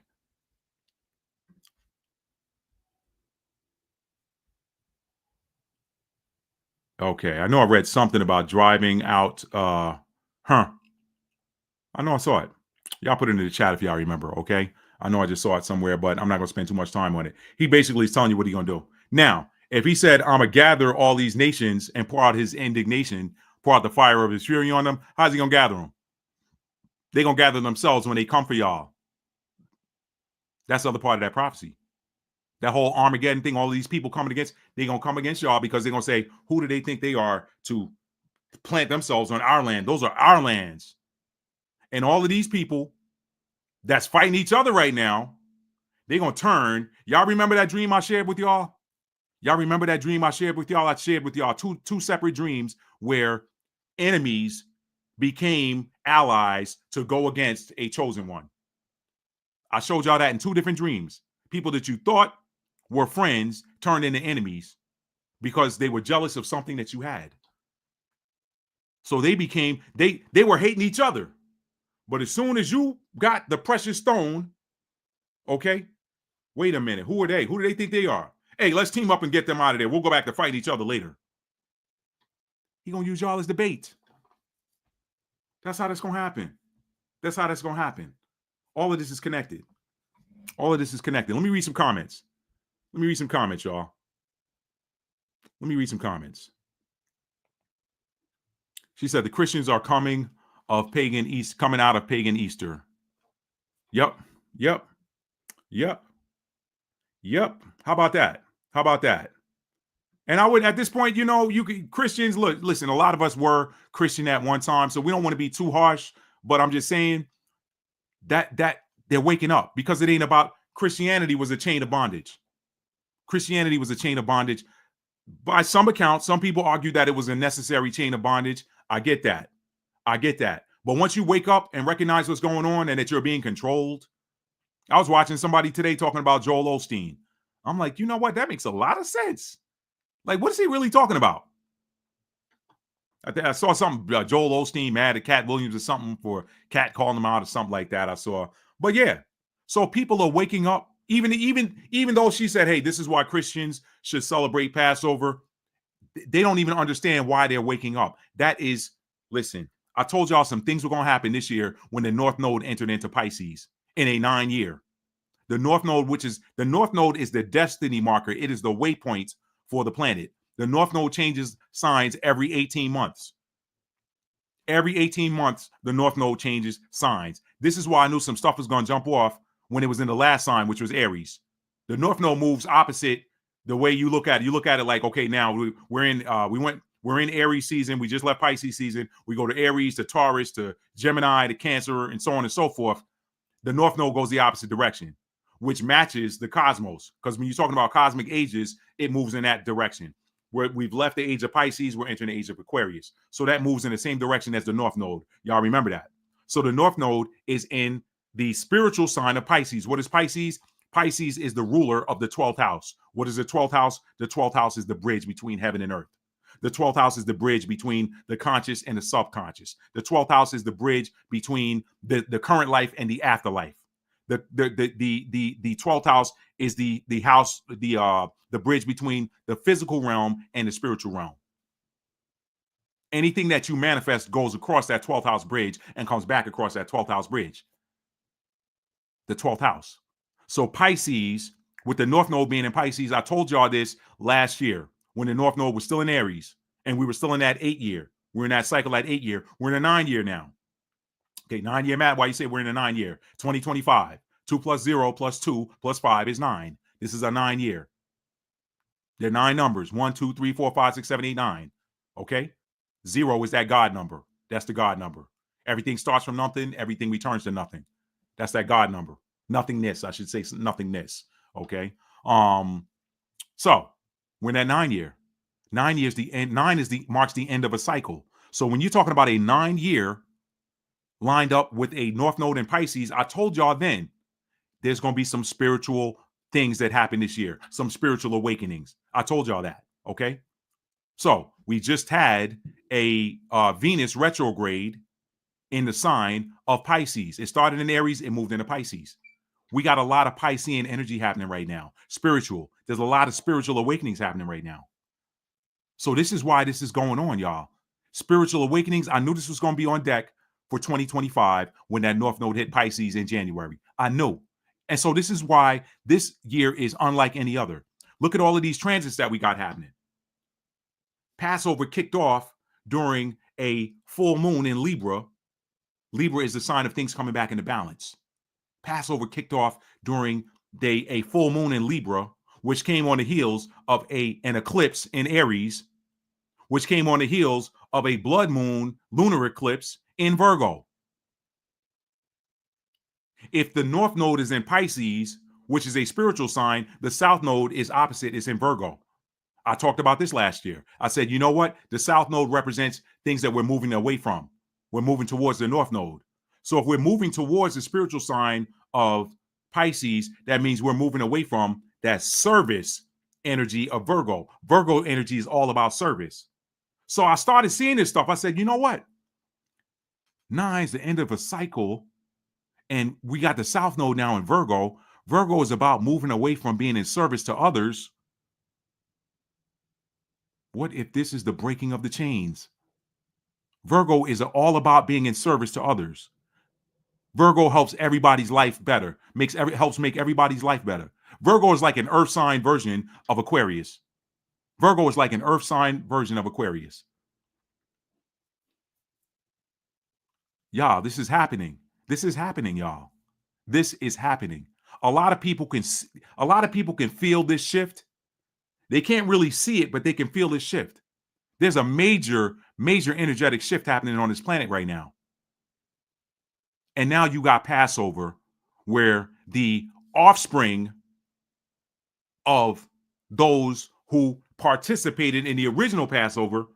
[SPEAKER 1] Okay. I know I read something about driving out. I know I saw it. Y'all put it in the chat if y'all remember, okay? I know I just saw it somewhere, but I'm not going to spend too much time on it. He basically is telling you what he's going to do. Now, if he said, I'm going to gather all these nations and pour out his indignation, pour out the fire of his fury on them, how's he going to gather them? They're going to gather themselves when they come for y'all. That's the other part of that prophecy. That whole Armageddon thing, all these people coming against, they're going to come against y'all because they're going to say, who do they think they are to plant themselves on our land. Those are our lands. And all of these people that's fighting each other right now, they're going to turn. Y'all remember that dream I shared with y'all? Y'all remember that dream I shared with y'all? I shared with y'all two separate dreams where enemies became allies to go against a chosen one. I showed y'all that in two different dreams. People that you thought were friends turned into enemies because they were jealous of something that you had. So they became, they were hating each other. But as soon as you got the precious stone, okay, wait a minute. Who are they? Who do they think they are? Hey, let's team up and get them out of there. We'll go back to fight each other later. He's going to use y'all as the bait. That's how that's going to happen. That's how that's going to happen. All of this is connected. All of this is connected. Let me read some comments. Let me read some comments, y'all. Let me read some comments. She said the Christians are coming out of pagan Easter. Yep. How about that? And I would, at this point, you could, Christians, listen, a lot of us were Christian at one time, so we don't want to be too harsh, but I'm just saying that they're waking up, because it ain't about, Christianity was a chain of bondage. Christianity was a chain of bondage. By some accounts, some people argue that it was a necessary chain of bondage. I get that. But once you wake up and recognize what's going on and that you're being controlled, I was watching somebody today talking about Joel Osteen. I'm like, you know what? That makes a lot of sense. Like, what is he really talking about? I saw something, Joel Osteen mad at Cat Williams or something for Cat calling him out or something like that. I saw. But yeah, so people are waking up. Even though she said, hey, this is why Christians should celebrate Passover, they don't even understand why they're waking up. That is, listen, I told y'all some things were going to happen this year when the North Node entered into Pisces in a 9-year. The North Node, is the destiny marker. It is the waypoint for the planet. The North Node changes signs every 18 months. Every 18 months, the North Node changes signs. This is why I knew some stuff was going to jump off when it was in the last sign, which was Aries. The North Node moves opposite the way you look at it. You look at it like, okay, now we're in Aries season. We just left Pisces season. We go to Aries, to Taurus, to Gemini, to Cancer, and so on and so forth. The North Node goes the opposite direction, which matches the cosmos. Because when you're talking about cosmic ages, it moves in that direction. Where we've left the age of Pisces, we're entering the age of Aquarius. So that moves in the same direction as the North Node. Y'all remember that. So the North Node is in the spiritual sign of Pisces. What is Pisces? Pisces is the ruler of the 12th house. What is the 12th house? The 12th house is the bridge between heaven and earth. The 12th house is the bridge between the conscious and the subconscious. The 12th house is the bridge between the current life and the afterlife. The 12th house is the house, the bridge between the physical realm and the spiritual realm. Anything that you manifest goes across that 12th house bridge and comes back across that 12th house bridge. The 12th house. So Pisces, with the North Node being in Pisces, I told y'all this last year when the North Node was still in Aries and we were still in that 8-year. We're in that cycle at 8-year. We're in a 9-year now. Okay, 9-year math. Why you say we're in a 9-year? 2025. 2 plus 0 plus 2 plus 5 is 9. This is a 9-year. There are 9 numbers. 1, 2, 3, 4, 5, 6, 7, 8, 9. Okay? 0 is that God number. That's the God number. Everything starts from nothing. Everything returns to nothing. That's that God number. Nothingness, I should say nothingness. Okay? So we're in that 9-year. 9 years, the end. 9 marks the end of a cycle. So when you're talking about a 9-year lined up with a North Node in Pisces, I told y'all then there's going to be some spiritual things that happen this year, some spiritual awakenings. I told y'all that. Okay. So we just had a Venus retrograde in the sign of Pisces. It started in Aries, it moved into Pisces. We got a lot of Piscean energy happening right now. Spiritual. There's a lot of spiritual awakenings happening right now. So this is why this is going on, y'all. Spiritual awakenings. I knew this was going to be on deck for 2025 when that North Node hit Pisces in January. I knew. And so this is why this year is unlike any other. Look at all of these transits that we got happening. Passover kicked off during a full moon in Libra. Libra is the sign of things coming back into balance. Passover kicked off during a full moon in Libra, which came on the heels of an eclipse in Aries, which came on the heels of a blood moon lunar eclipse in Virgo. If the north node is in Pisces, which is a spiritual sign, the south node is opposite, it's in Virgo. I talked about this last year. I said, you know what? The south node represents things that we're moving away from. We're moving towards the north node. So if we're moving towards the spiritual sign of Pisces, that means we're moving away from that service energy of Virgo. Virgo energy is all about service. So I started seeing this stuff. I said, you know what? 9 is the end of a cycle, and we got the south node now in Virgo. Virgo is about moving away from being in service to others. What if this is the breaking of the chains? Virgo is all about being in service to others. Virgo helps everybody's life better, helps make everybody's life better. Virgo is like an earth sign version of Aquarius. Virgo is like an earth sign version of Aquarius. Y'all, this is happening. This is happening, y'all. This is happening. A lot of people can feel this shift. They can't really see it, but they can feel this shift. There's a major energetic shift happening on this planet right now. And now you got Passover, where the offspring of those who participated in the original Passover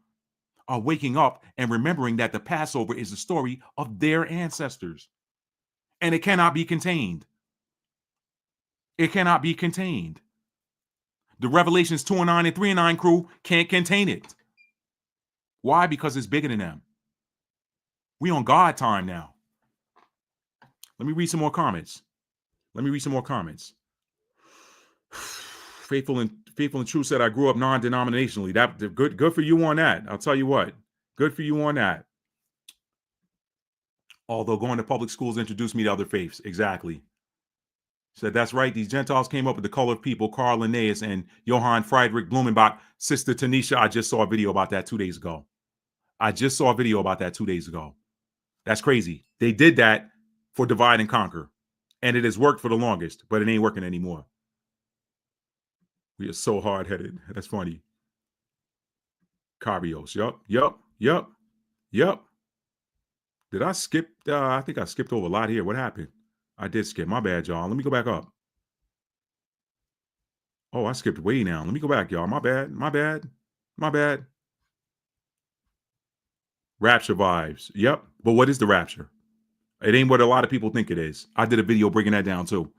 [SPEAKER 1] are waking up and remembering that the Passover is the story of their ancestors. And it cannot be contained. It cannot be contained. The Revelations 2:9 and 3:9 crew can't contain it. Why? Because it's bigger than them. We on God time now. Let me read some more comments. Faithful and True said, I grew up non-denominationally. That good for you on that. I'll tell you what. Good for you on that. Although going to public schools introduced me to other faiths. Exactly. Said, that's right. These Gentiles came up with the color of people, Carl Linnaeus and Johann Friedrich Blumenbach. Sister Tanisha, I just saw a video about that 2 days ago. That's crazy. They did that for divide and conquer. And it has worked for the longest, but it ain't working anymore. We are so hard-headed. That's funny. Carbios. Yup. Did I skip? I think I skipped over a lot here. What happened? I did skip. My bad, y'all. Let me go back up. Oh, I skipped way now. Let me go back, y'all. My bad. Rapture vibes. Yep. But what is the rapture? It ain't what a lot of people think it is. I did a video breaking that down too.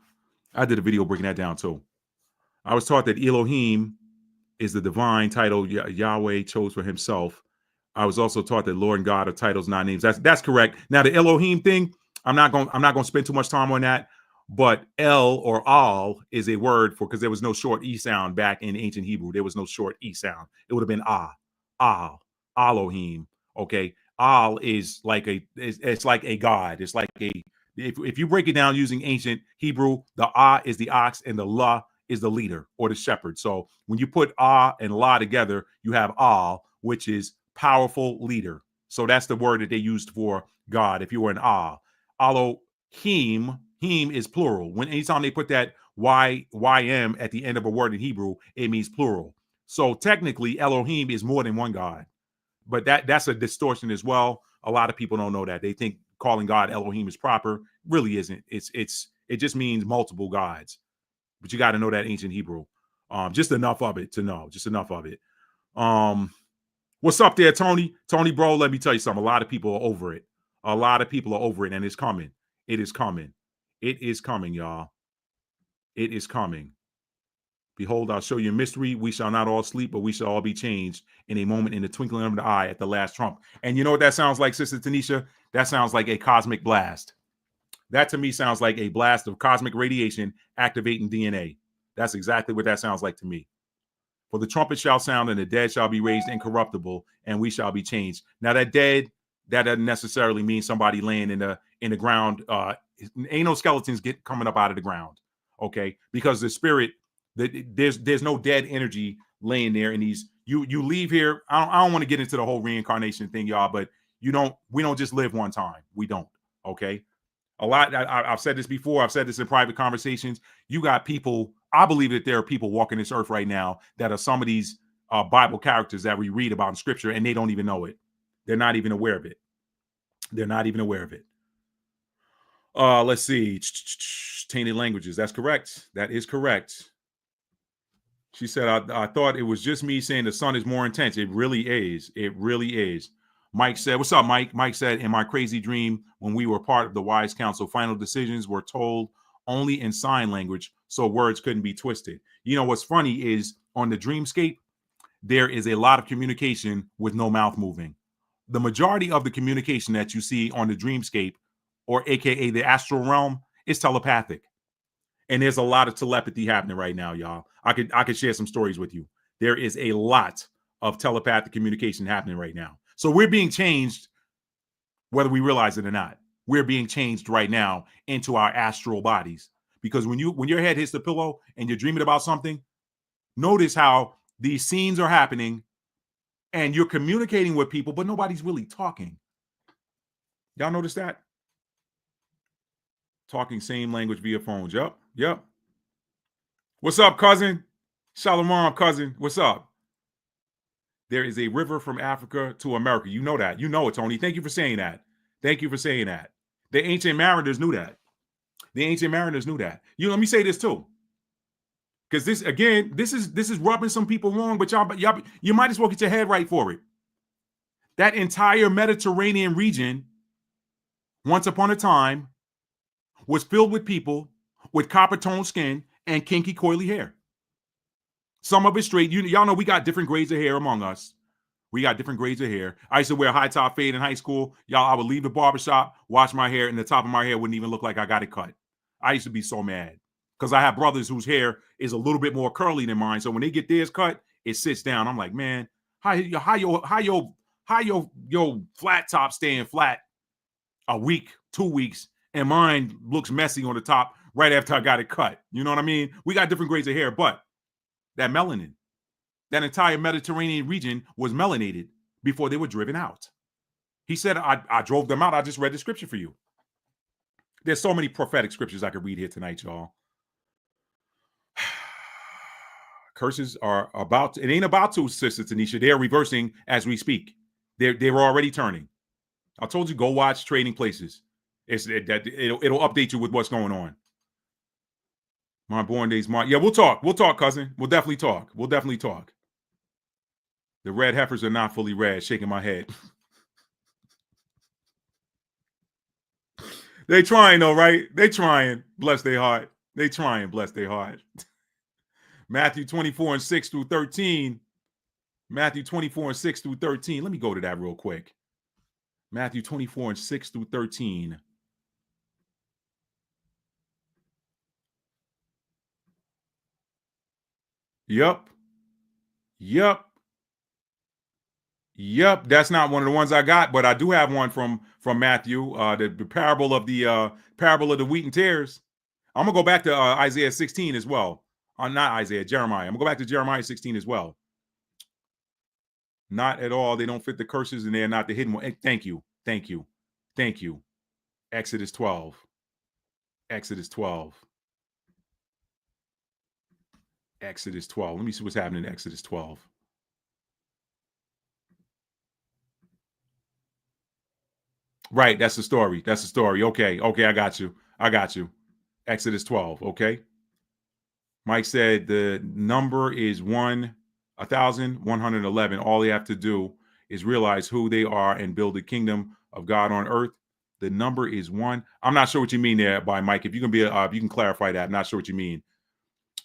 [SPEAKER 1] I was taught that Elohim is the divine title Yahweh chose for himself. I was also taught that Lord and God are titles, not names. That's correct. Now the Elohim thing, I'm not going to spend too much time on that. But El or Al is a word for, because there was no short E sound back in ancient Hebrew. There was no short E sound. It would have been Al, Elohim. Okay, Al is like it's like a god. It's like if you break it down using ancient Hebrew, the is the ox and the La is the leader or the shepherd. So when you put and La together, you have Al, which is powerful leader. So that's the word that they used for God. If you were an Elohim, him is plural. When anytime they put that ym at the end of a word in Hebrew, it means plural. So technically, Elohim is more than one God. But that's a distortion as well. A lot of people don't know that. They think calling God Elohim is proper. Really isn't. It just means multiple gods. But you got to know that ancient Hebrew. Just enough of it to know. Just enough of it. What's up there, Tony? Tony, bro, let me tell you something. A lot of people are over it. And it's coming. It is coming, y'all. It is coming. Behold, I'll show you a mystery. We shall not all sleep, but we shall all be changed in a moment, in the twinkling of the eye, at the last trump. And you know what that sounds like, Sister Tanisha? That sounds like a cosmic blast. That to me sounds like a blast of cosmic radiation activating DNA. That's exactly what that sounds like to me. For the trumpet shall sound, and the dead shall be raised incorruptible, and we shall be changed. Now that dead, that doesn't necessarily mean somebody laying in the ground. Ain't no skeletons coming up out of the ground, okay? Because the spirit, there's no dead energy laying there. And you leave here. I don't want to get into the whole reincarnation thing, y'all, but we don't just live one time. We don't, okay? I've said this before. I've said this in private conversations. You got people. I believe that there are people walking this earth right now that are some of these Bible characters that we read about in Scripture, and they don't even know it. They're not even aware of it. They're not even aware of it. Let's see. Tainted languages. That's correct. That is correct. She said, I thought it was just me saying the sun is more intense. It really is. It really is. Mike said, what's up, Mike? Mike said, in my crazy dream, when we were part of the Wise Council, final decisions were told only in sign language, so words couldn't be twisted. You know, what's funny is on the dreamscape, there is a lot of communication with no mouth moving. The majority of the communication that you see on the dreamscape, or AKA the astral realm, is telepathic. And there's a lot of telepathy happening right now, y'all. I could share some stories with you. There is a lot of telepathic communication happening right now. So we're being changed, whether we realize it or not. We're being changed right now into our astral bodies. Because when your head hits the pillow and you're dreaming about something, notice how these scenes are happening and you're communicating with people, but nobody's really talking. Y'all notice that? Talking same language via phones. Yep. What's up, cousin? Shalom, cousin. What's up? There is a river from Africa to America. You know that. You know it, Tony. Thank you for saying that. Thank you for saying that. The ancient mariners knew that. The ancient mariners knew that. Let me say this too. Because this is rubbing some people wrong, but y'all, you might as well get your head right for it. That entire Mediterranean region, once upon a time, was filled with people with copper-toned skin and kinky, coily hair. Some of it straight. Y'all know we got different grades of hair among us. We got different grades of hair. I used to wear a high top fade in high school. Y'all, I would leave the barbershop, wash my hair, and the top of my hair wouldn't even look like I got it cut. I used to be so mad because I have brothers whose hair is a little bit more curly than mine. So when they get theirs cut, it sits down. I'm like, man, how your flat top staying flat a week, 2 weeks, and mine looks messy on the top right after I got it cut. You know what I mean? We got different grades of hair, but that melanin, that entire Mediterranean region was melanated before they were driven out. He said, I drove them out. I just read the scripture for you. There's so many prophetic scriptures I could read here tonight, y'all. Curses are about to, it ain't about to, Sister Tanisha. They're reversing as we speak. They were already turning. I told you, go watch Trading Places. It'll update you with what's going on. My born days, Mark. Yeah, we'll talk. We'll talk, cousin. We'll definitely talk. The red heifers are not fully red. Shaking my head. They trying though, right? They trying. Bless their heart. They trying. Bless their heart. Matthew 24 and 6 through 13. Matthew 24 and 6 through 13. Let me go to that real quick. Matthew 24 and 6 through 13. Yep. That's not one of the ones I got, but I do have one from Matthew, the parable of the wheat and tares. I'm gonna go back to Isaiah 16 as well. Not Isaiah, Jeremiah. I'm gonna go back to Jeremiah 16 as well. Not at all. They don't fit the curses, and they're not the hidden one. Thank you. Exodus 12. Exodus 12. Let me see what's happening in Exodus 12. Right, that's the story. Okay, I got you. Exodus 12, okay? Mike said the number is 1,111. All you have to do is realize who they are and build the kingdom of God on earth. The number is 1. I'm not sure what you mean there, by Mike. If you can if you can clarify that. I'm not sure what you mean.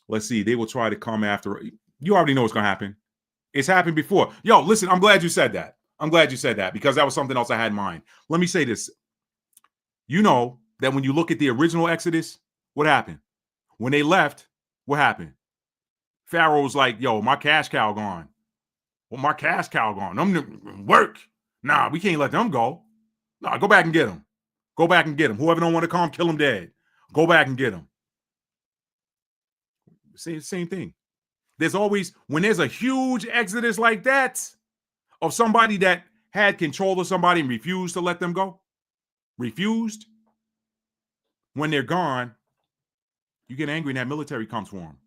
[SPEAKER 1] Let's see. They will try to come after. You already know what's going to happen. It's happened before. Yo, listen, I'm glad you said that. Because that was something else I had in mind. Let me say this. You know that when you look at the original Exodus, what happened? When they left, what happened? Pharaoh was like, yo, my cash cow gone. Well, my cash cow gone. Them work. Nah, we can't let them go. Nah, go back and get them. Whoever don't want to come, kill them dead. Go back and get them. Same thing. There's always, when there's a huge exodus like that, of somebody that had control of somebody and refused to let them go, when they're gone, you get angry and that military comes for them.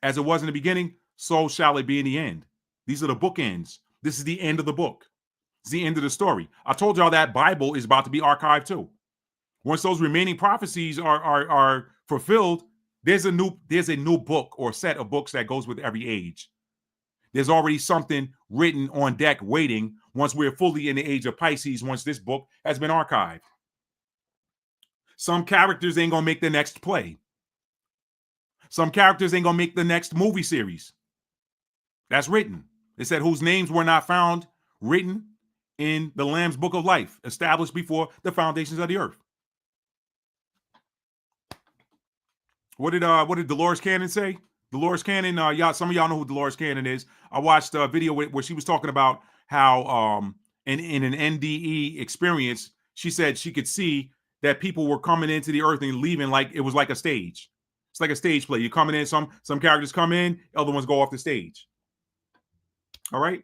[SPEAKER 1] As it was in the beginning, so shall it be in the end. These are the bookends. This is the end of the book. It's the end of the story. I told y'all that Bible is about to be archived too. Once those remaining prophecies are fulfilled, there's a new book or set of books that goes with every age. There's already something written on deck waiting once we're fully in the age of Pisces, once this book has been archived. Some characters ain't gonna make the next play. Some characters ain't gonna make the next movie series. That's written. It said whose names were not found written in the Lamb's Book of Life, established before the foundations of the earth. What did Dolores Cannon say? Dolores Cannon, some of y'all know who Dolores Cannon is. I watched a video where she was talking about how in an NDE experience, she said she could see that people were coming into the earth and leaving like it was like a stage. It's like a stage play. You're coming in, some characters come in, other ones go off the stage. All right.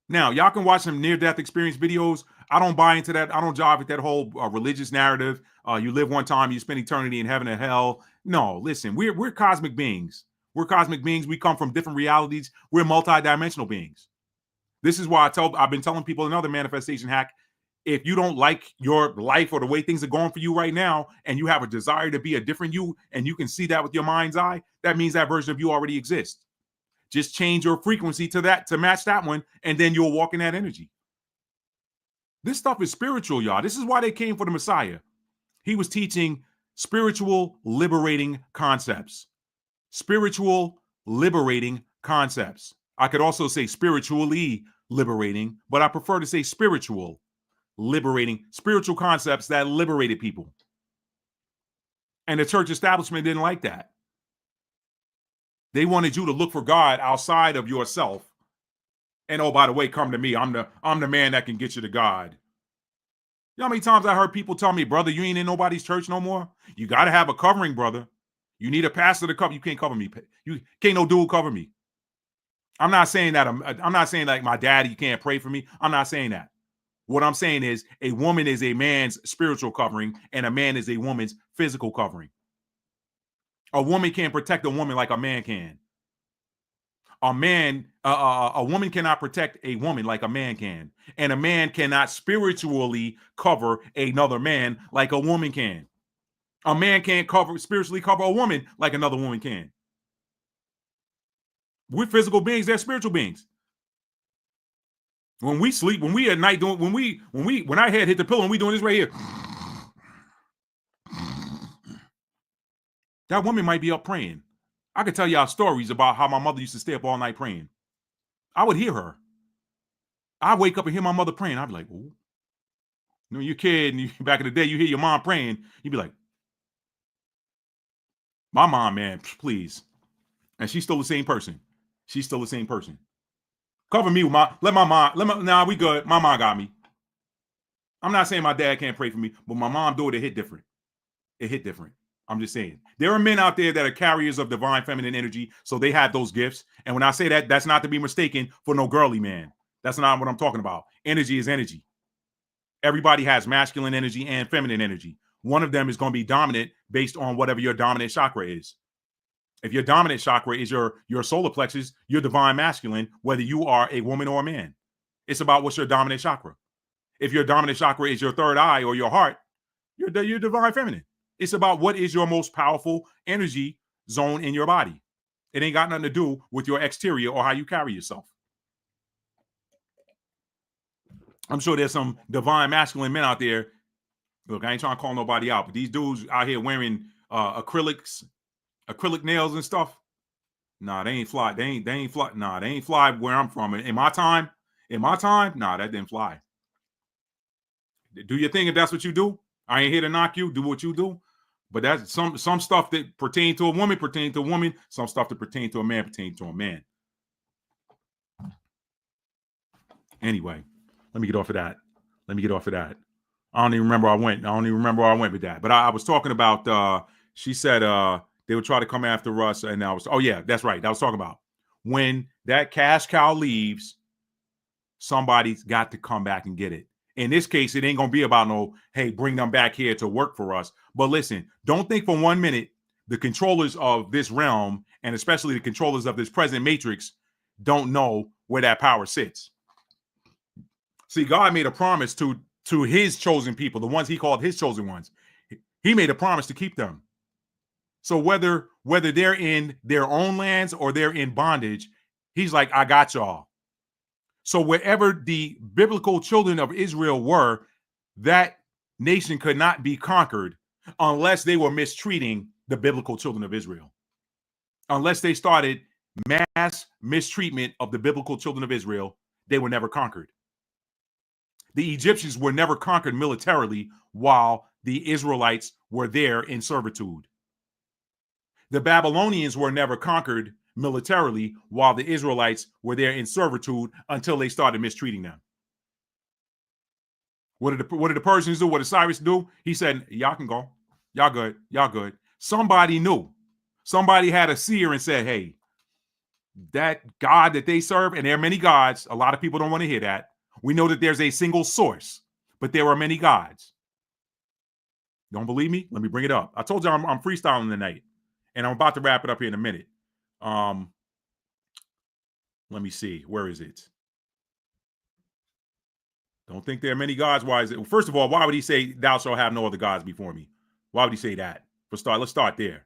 [SPEAKER 1] Now, y'all can watch some near-death experience videos. I don't buy into that. I don't jive with that whole religious narrative. You live one time, you spend eternity in heaven or hell. No, listen, we're cosmic beings. We're cosmic beings. We come from different realities. We're multidimensional beings. This is why I've been telling people another manifestation hack. If you don't like your life or the way things are going for you right now, and you have a desire to be a different you, and you can see that with your mind's eye, that means that version of you already exists. Just change your frequency to that to match that one, and then you'll walk in that energy. This stuff is spiritual, y'all. This is why they came for the Messiah. He was teaching spiritual liberating concepts. Spiritual liberating concepts. I could also say spiritually liberating, but I prefer to say spiritual liberating, spiritual concepts that liberated people. And the church establishment didn't like that. They wanted you to look for God outside of yourself. And oh, by the way, come to me. I'm the man that can get you to God. You know how many times I heard people tell me, brother, you ain't in nobody's church no more? You got to have a covering, brother. You need a pastor to cover. You can't cover me. You can't no dude cover me. I'm not saying that. I'm not saying like my daddy, you can't pray for me. I'm not saying that. What I'm saying is a woman is a man's spiritual covering and a man is a woman's physical covering. A woman can't protect a woman like a man can. A woman cannot protect a woman like a man can. And a man cannot spiritually cover another man like a woman can. A man can't spiritually cover a woman like another woman can. We're physical beings, they're spiritual beings. When we sleep, when we at night doing, when our head hit the pillow and we doing this right here, that woman might be up praying. I could tell y'all stories about how my mother used to stay up all night praying. I would hear her. I wake up and hear my mother praying. I'd be like, oh. You know, you're a kid and back in the day, you hear your mom praying. You'd be like, my mom, man, please. And she's still the same person. She's still the same person. Cover me with nah, we good. My mom got me. I'm not saying my dad can't pray for me, but my mom do it. It hit different. It hit different. I'm just saying. There are men out there that are carriers of divine feminine energy, so they have those gifts. And when I say that, that's not to be mistaken for no girly man. That's not what I'm talking about. Energy is energy. Everybody has masculine energy and feminine energy. One of them is going to be dominant based on whatever your dominant chakra is. If your dominant chakra is your solar plexus, you're divine masculine, whether you are a woman or a man. It's about what's your dominant chakra. If your dominant chakra is your third eye or your heart, you're divine feminine. It's about what is your most powerful energy zone in your body. It ain't got nothing to do with your exterior or how you carry yourself. I'm sure there's some divine masculine men out there. Look, I ain't trying to call nobody out, but these dudes out here wearing acrylic nails and stuff. Nah, they ain't fly. They ain't fly. Nah, they ain't fly where I'm from. In my time, nah, that didn't fly. Do your thing if that's what you do. I ain't here to knock you. Do what you do. But that's some stuff that pertain to a woman, pertain to a woman. Some stuff that pertain to a man, pertain to a man. Anyway, let me get off of that. I don't even remember where I went with that. But I was talking about, she said they would try to come after us. And oh yeah, that's right. I was talking about when that cash cow leaves, somebody's got to come back and get it. In this case, it ain't going to be about no, hey, bring them back here to work for us. But listen, don't think for 1 minute the controllers of this realm, and especially the controllers of this present matrix, don't know where that power sits. See, God made a promise to his chosen people, the ones he called his chosen ones. He made a promise to keep them. So whether they're in their own lands or they're in bondage, he's like, I got y'all. So wherever the biblical children of Israel were, that nation could not be conquered unless they were mistreating the biblical children of Israel. Unless they started mass mistreatment of the biblical children of Israel, they were never conquered. The Egyptians were never conquered militarily while the Israelites were there in servitude. The Babylonians were never conquered militarily while the Israelites were there in servitude until they started mistreating them. What did the Persians do? What did Cyrus do? He said, y'all can go. Y'all good. Y'all good. Somebody knew. Somebody had a seer and said, hey, that God that they serve, and there are many gods. A lot of people don't want to hear that. We know that there's a single source, but there are many gods. Don't believe me? Let me bring it up. I told you I'm freestyling tonight, and I'm about to wrap it up here in a minute. Let me see. Where is it? Don't think there are many gods. Why is it? Well, first of all, why would he say, thou shalt have no other gods before me? Why would he say that? Let's start there.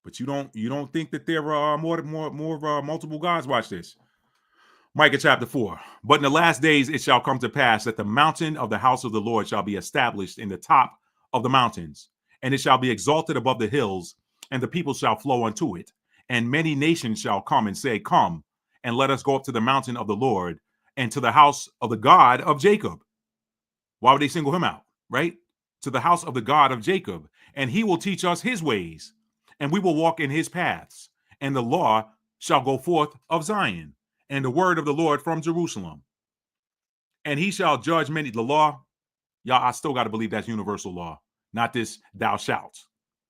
[SPEAKER 1] But you don't think that there are more multiple gods? Watch this. Micah chapter 4. But in the last days it shall come to pass that the mountain of the house of the Lord shall be established in the top of the mountains, and it shall be exalted above the hills, and the people shall flow unto it. And many nations shall come and say, come, and let us go up to the mountain of the Lord, and to the house of the God of Jacob. Why would they single him out, right? To the house of the God of Jacob, and he will teach us his ways, and we will walk in his paths. And the law shall go forth of Zion, and the word of the Lord from Jerusalem. And he shall judge many. The law, y'all, I still got to believe that's universal law, not this thou shalt.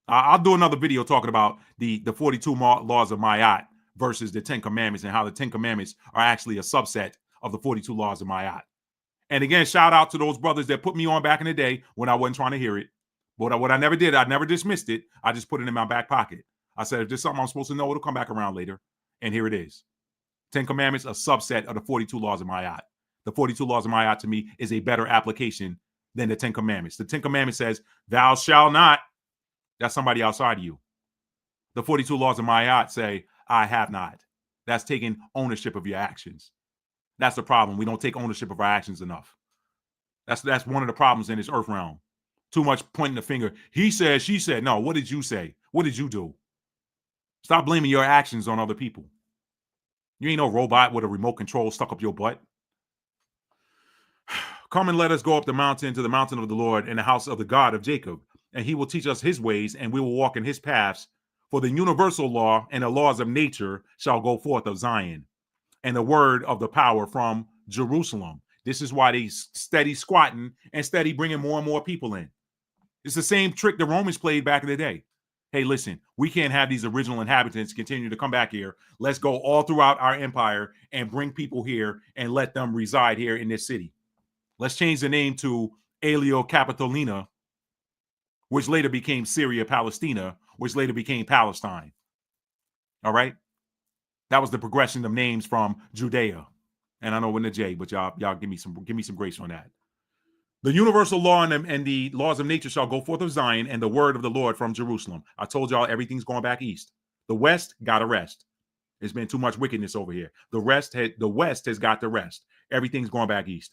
[SPEAKER 1] I'll do another video talking about the 42 laws of Ma'at versus the 10 commandments, and how the 10 commandments are actually a subset of the 42 laws of Ma'at. And again, shout out to those brothers that put me on back in the day when I wasn't trying to hear it. But what I never did, I never dismissed it. I just put it in my back pocket. I said, if there's something I'm supposed to know, it'll come back around later. And here it is. 10 commandments, a subset of the 42 laws of Ma'at. The 42 laws of Ma'at to me is a better application than the 10 commandments. The 10 commandments says, thou shalt not. That's somebody outside of you. The 42 laws of Ma'at say, I have not. That's taking ownership of your actions. That's the problem. We don't take ownership of our actions enough. That's one of the problems in this earth realm. Too much pointing the finger. He said, she said. No, what did you say? What did you do? Stop blaming your actions on other people. You ain't no robot with a remote control stuck up your butt. Come and let us go up the mountain to the mountain of the Lord and the house of the God of Jacob, and he will teach us his ways, and we will walk in his paths. For the universal law and the laws of nature shall go forth of Zion, and the word of the power from Jerusalem. This is why they steady squatting and steady bringing more and more people in. It's the same trick the Romans played back in the day. Hey, listen, we can't have these original inhabitants continue to come back here. Let's go all throughout our empire and bring people here and let them reside here in this city. Let's change the name to Aelio Capitolina, which later became Syria Palestina, which later became Palestine. All right? That was the progression of names from Judea. And I know in the J, but y'all give me some grace on that. The universal law and the laws of nature shall go forth of Zion, and the word of the Lord from Jerusalem. I told y'all everything's going back east. The West got to rest. There's been too much wickedness over here. The West has got to rest. Everything's going back east.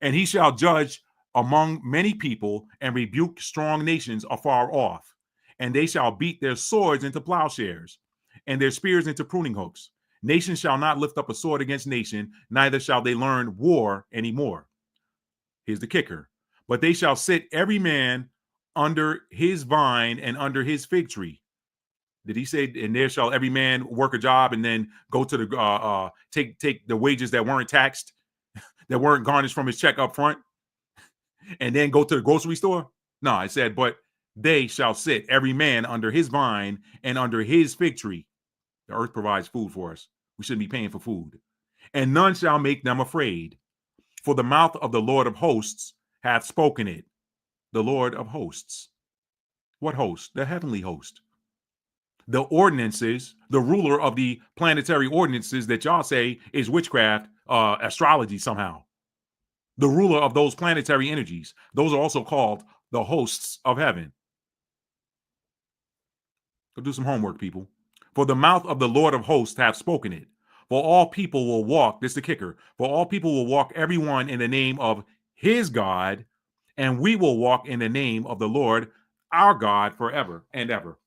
[SPEAKER 1] And he shall judge among many people and rebuke strong nations afar off. And they shall beat their swords into plowshares and their spears into pruning hooks. Nation shall not lift up a sword against nation, neither shall they learn war anymore. Here's the kicker. But they shall sit every man under his vine and under his fig tree. Did he say, and there shall every man work a job and then go to the take the wages that weren't taxed, that weren't garnished from his check up front, and then go to the grocery store? No, I said, but they shall sit every man under his vine and under his fig tree. The earth provides food for us. We shouldn't be paying for food. And none shall make them afraid. For the mouth of the Lord of hosts hath spoken it. The Lord of hosts. What host? The heavenly host. The ordinances, the ruler of the planetary ordinances that y'all say is witchcraft, astrology somehow. the ruler of those planetary energies. Those are also called the hosts of heaven. Go do some homework, people. For the mouth of the Lord of hosts hath spoken it. For all people will walk, this is the kicker, for all people will walk everyone in the name of his God, and we will walk in the name of the Lord our God forever and ever.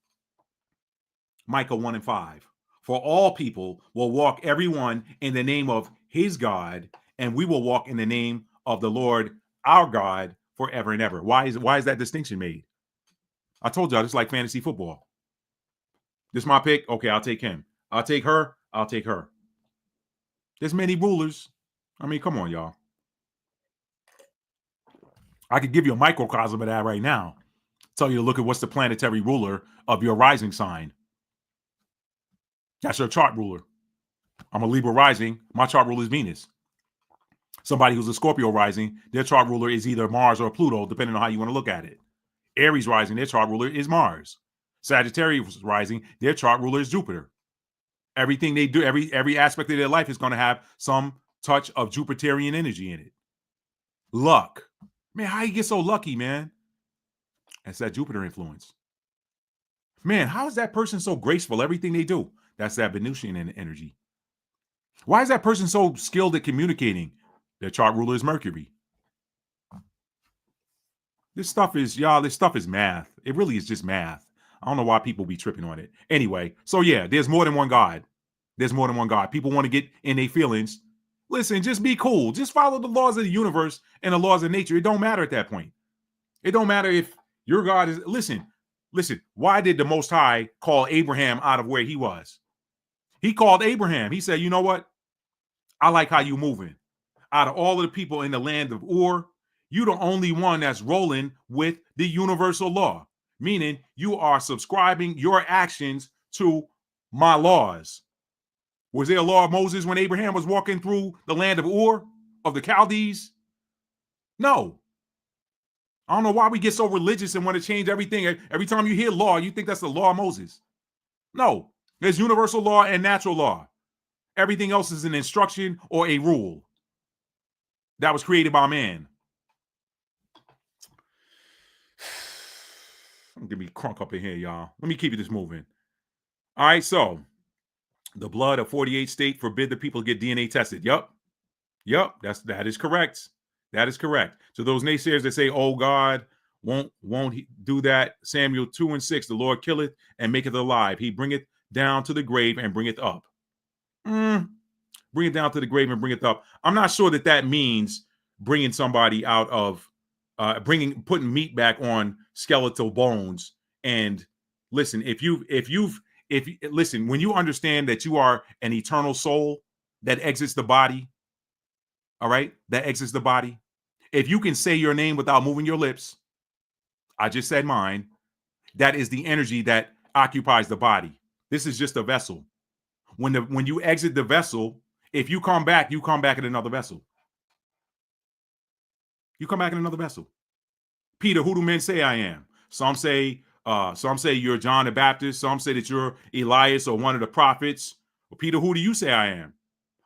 [SPEAKER 1] Micah 1 and 5. For all people will walk everyone in the name of his God, and we will walk in the name of the Lord our God forever and ever. Why is that distinction made? I told y'all, it's like fantasy football. This is my pick. Okay, I'll take him. I'll take her. I'll take her. There's many rulers. I mean, come on, y'all. I could give you a microcosm of that right now. Tell you to look at what's the planetary ruler of your rising sign. That's your chart ruler. I'm a Libra rising. My chart ruler is Venus. Somebody who's a Scorpio rising, their chart ruler is either Mars or Pluto, depending on how you want to look at it. Aries rising, their chart ruler is Mars. Sagittarius rising, their chart ruler is Jupiter. Everything they do, every aspect of their life is going to have some touch of Jupiterian energy in it. Luck. Man, how you get so lucky, man? That's that Jupiter influence. Man, how is that person so graceful? Everything they do. That's that Venusian energy. Why is that person so skilled at communicating? Their chart ruler is Mercury. This stuff is math. It really is just math. I don't know why people be tripping on it. Anyway, so yeah, there's more than one God. There's more than one God. People want to get in their feelings. Listen, just be cool. Just follow the laws of the universe and the laws of nature. It don't matter at that point. It don't matter if your God is, listen, why did the Most High call Abraham out of where he was? He called Abraham. He said, you know what? I like how you moving. Out of all of the people in the land of Ur, you're the only one that's rolling with the universal law, meaning you are subscribing your actions to my laws. Was there a law of Moses when Abraham was walking through the land of Ur, of the Chaldees? No. I don't know why we get so religious and want to change everything. Every time you hear law, you think that's the law of Moses. No, there's universal law and natural law. Everything else is an instruction or a rule that was created by man. I'm gonna be crunk up in here, y'all. Let me keep this moving. All right, so the blood of 48 states forbid the people to get DNA tested. Yep, that is correct. That is correct. So those naysayers that say, "Oh, God won't do that," Samuel 2 and 6, the Lord killeth and maketh alive. He bringeth down to the grave and bringeth up. Bring it down to the grave and bring it up. I'm not sure that means bringing somebody out of putting meat back on skeletal bones. And listen, listen, when you understand that you are an eternal soul that exits the body, all right, that exits the body. If you can say your name without moving your lips, I just said mine, that is the energy that occupies the body. This is just a vessel. When you exit the vessel, if you come back in another vessel. You come back in another vessel. Peter, who do men say I am? Some say you're John the Baptist. Some say that you're Elias or one of the prophets. Well, Peter, who do you say I am?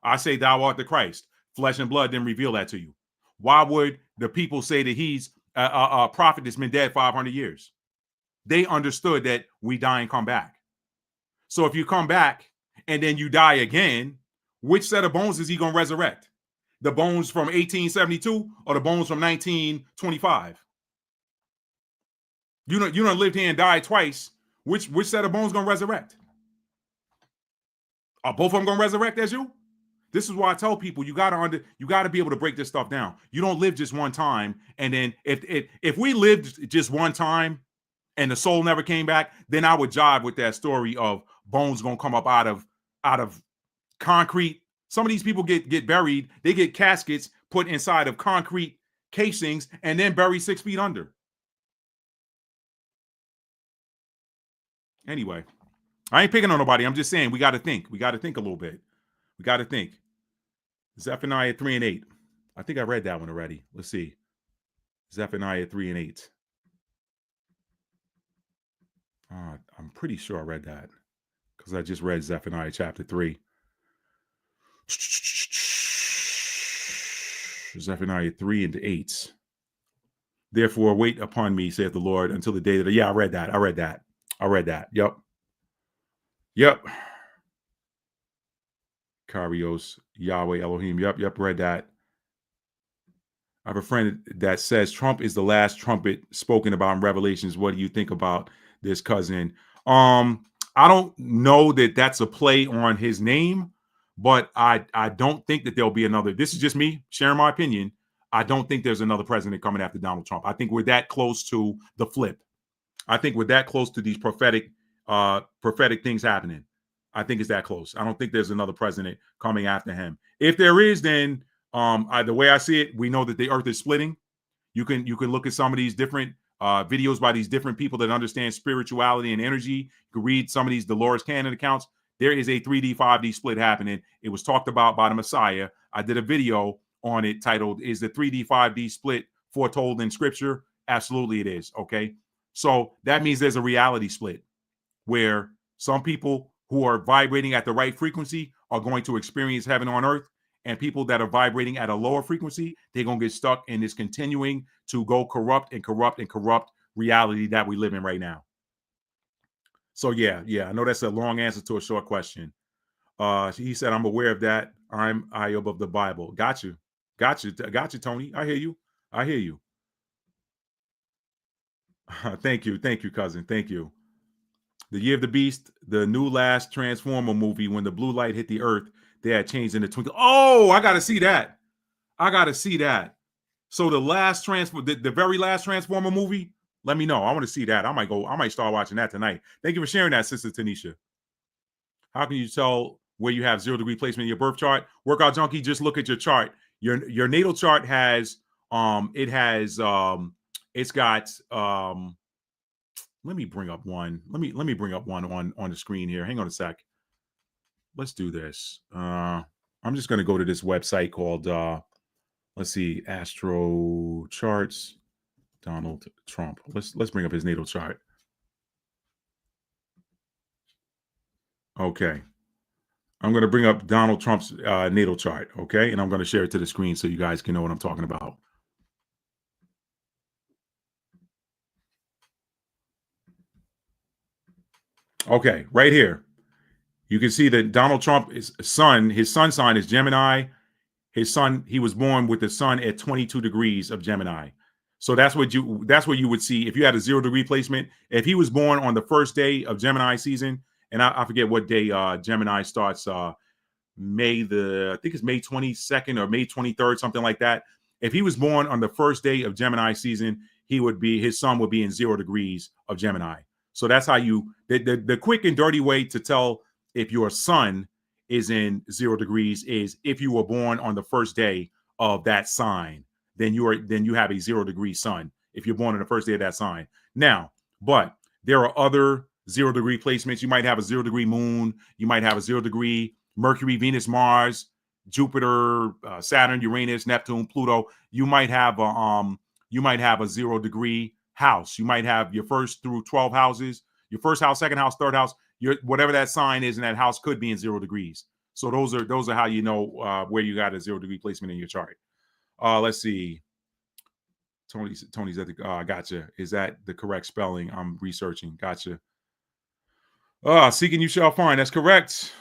[SPEAKER 1] I say thou art the Christ. Flesh and blood didn't reveal that to you. Why would the people say that he's a prophet that's been dead 500 years? They understood that we die and come back. So if you come back and then you die again, which set of bones is he going to resurrect? The bones from 1872 or the bones from 1925? You don't lived here and died twice. Which set of bones going to resurrect? Are both of them going to resurrect as you? This is why I tell people you got to be able to break this stuff down. You don't live just one time, and then if we lived just one time and the soul never came back, then I would jive with that story of bones going to come up out of concrete. Some of these people get buried. They get caskets put inside of concrete casings and then buried 6 feet under. Anyway, I ain't picking on nobody. I'm just saying we got to think. We got to think a little bit. We got to think. Zephaniah 3 and 8. I think I read that one already. Let's see. Zephaniah 3 and 8. I'm pretty sure I read that because I just read Zephaniah chapter 3. Zephaniah 3 and 8. Therefore, wait upon me, saith the Lord, until the day that. Yeah, I read that. Yep. Karios, Yahweh Elohim. Yep, read that. I have a friend that says Trump is the last trumpet spoken about in Revelations. What do you think about this, cousin? I don't know that that's a play on his name, but I don't think that there'll be another. This is just me sharing my opinion. I don't think there's another president coming after Donald Trump. I think we're that close to the flip. I think we're that close to these prophetic things happening. I think it's that close. I don't think there's another president coming after him. If there is, then the way I see it, we know that the earth is splitting. You can look at some of these different videos by these different people that understand spirituality and energy. You can read some of these Dolores Cannon accounts. There is a 3D, 5D split happening. It was talked about by the Messiah. I did a video on it titled, "Is the 3D, 5D split foretold in Scripture?" Absolutely it is, okay? So that means there's a reality split where some people who are vibrating at the right frequency are going to experience heaven on earth, and people that are vibrating at a lower frequency, they're going to get stuck in this continuing to go corrupt reality that we live in right now. So yeah, I know that's a long answer to a short question. He said, I'm aware of that. I'm Iob of the Bible. Got you, Tony. I hear you. Thank you, cousin. Thank you. The Year of the Beast, the new last Transformer movie, when the blue light hit the earth, they had changed in the twinkle. Oh, I got to see that. So the very last Transformer movie, let me know. I want to see that. I might start watching that tonight. Thank you for sharing that, Sister Tanisha. How can you tell where you have 0 degree placement in your birth chart? Workout Junkie, just look at your chart. Your natal chart has, it's got, let me bring up one. Let me bring up one on the screen here. Hang on a sec. Let's do this. I'm just going to go to this website called, let's see, Astro Charts, Donald Trump. Let's bring up his natal chart. Okay. I'm going to bring up Donald Trump's natal chart, okay? And I'm going to share it to the screen so you guys can know what I'm talking about. Okay, right here. You can see that Donald Trump his sun sign is Gemini. He was born with the sun at 22 degrees of Gemini. So that's what you would see if you had a 0 degree placement. If he was born on the first day of Gemini season, and I forget what day Gemini starts, I think it's May 22nd or May 23rd, something like that. If he was born on the first day of Gemini season, his sun would be in 0 degrees of Gemini. So that's how the quick and dirty way to tell if your sun is in 0 degrees is if you were born on the first day of that sign, then you have a 0 degree sun if you're born on the first day of that sign. Now, but there are other 0 degree placements. You might have a 0 degree moon. You might have a 0 degree Mercury, Venus, Mars, Jupiter, Saturn, Uranus, Neptune, Pluto. You might have a 0 degree house. You might have your first through 12 houses, your first house, second house, third house, whatever that sign is in that house could be in 0 degrees. So those are how you know where you got a 0 degree placement in your chart. Let's see. Tony's at the gotcha. Is that the correct spelling? I'm researching. Gotcha. Seeking you shall find. That's correct.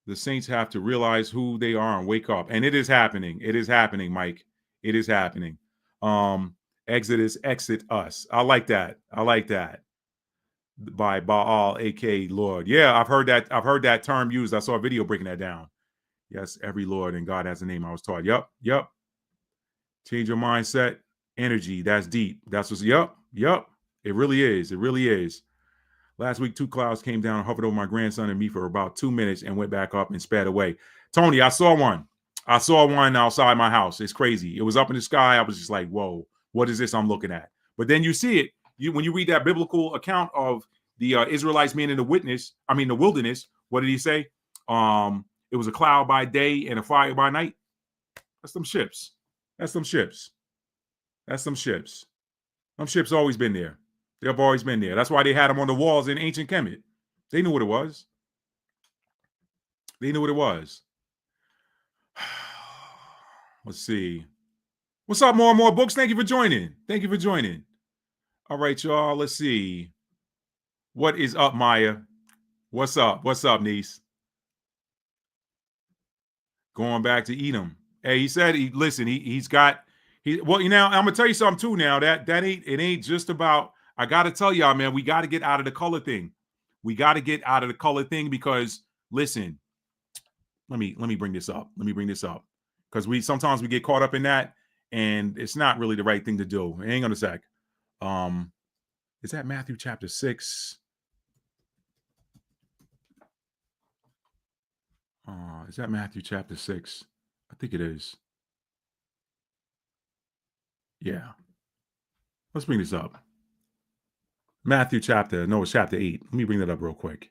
[SPEAKER 1] The saints have to realize who they are and wake up. And it is happening. It is happening, Mike. It is happening. Exodus, exit us. I like that. By Baal, aka Lord. Yeah, I've heard that term used. I saw a video breaking that down. Yes, every Lord and God has a name. I was taught. Yep. Change your mindset. Energy. That's deep. That's what's yep. It really is. Last week, 2 clouds came down, hovered over my grandson and me for about 2 minutes and went back up and sped away. Tony, I saw one outside my house. It's crazy. It was up in the sky. I was just like, whoa, what is this I'm looking at? But then you see it. When you read that biblical account of the Israelites being in the wilderness, what did he say? It was a cloud by day and a fire by night. That's them ships. Them ships always been there. They've always been there. That's why they had them on the walls in ancient Kemet. They knew what it was. Let's see. What's up, more and more books? Thank you for joining. Thank you for joining. All right, y'all. Let's see. What is up, Maya? What's up? What's up, niece? Going back to Edom. Hey, he said he's got well, you know, I'm gonna tell you something too now. That ain't just about, I gotta tell y'all, man, we gotta get out of the color thing. We gotta get out of the color thing because listen, let me bring this up. Let me bring this up. Because we sometimes we get caught up in that, and it's not really the right thing to do. Hang on a sec. Is that Matthew chapter 6? Is that Matthew chapter 6? I think it is. Yeah. Let's bring this up. It's chapter 8. Let me bring that up real quick.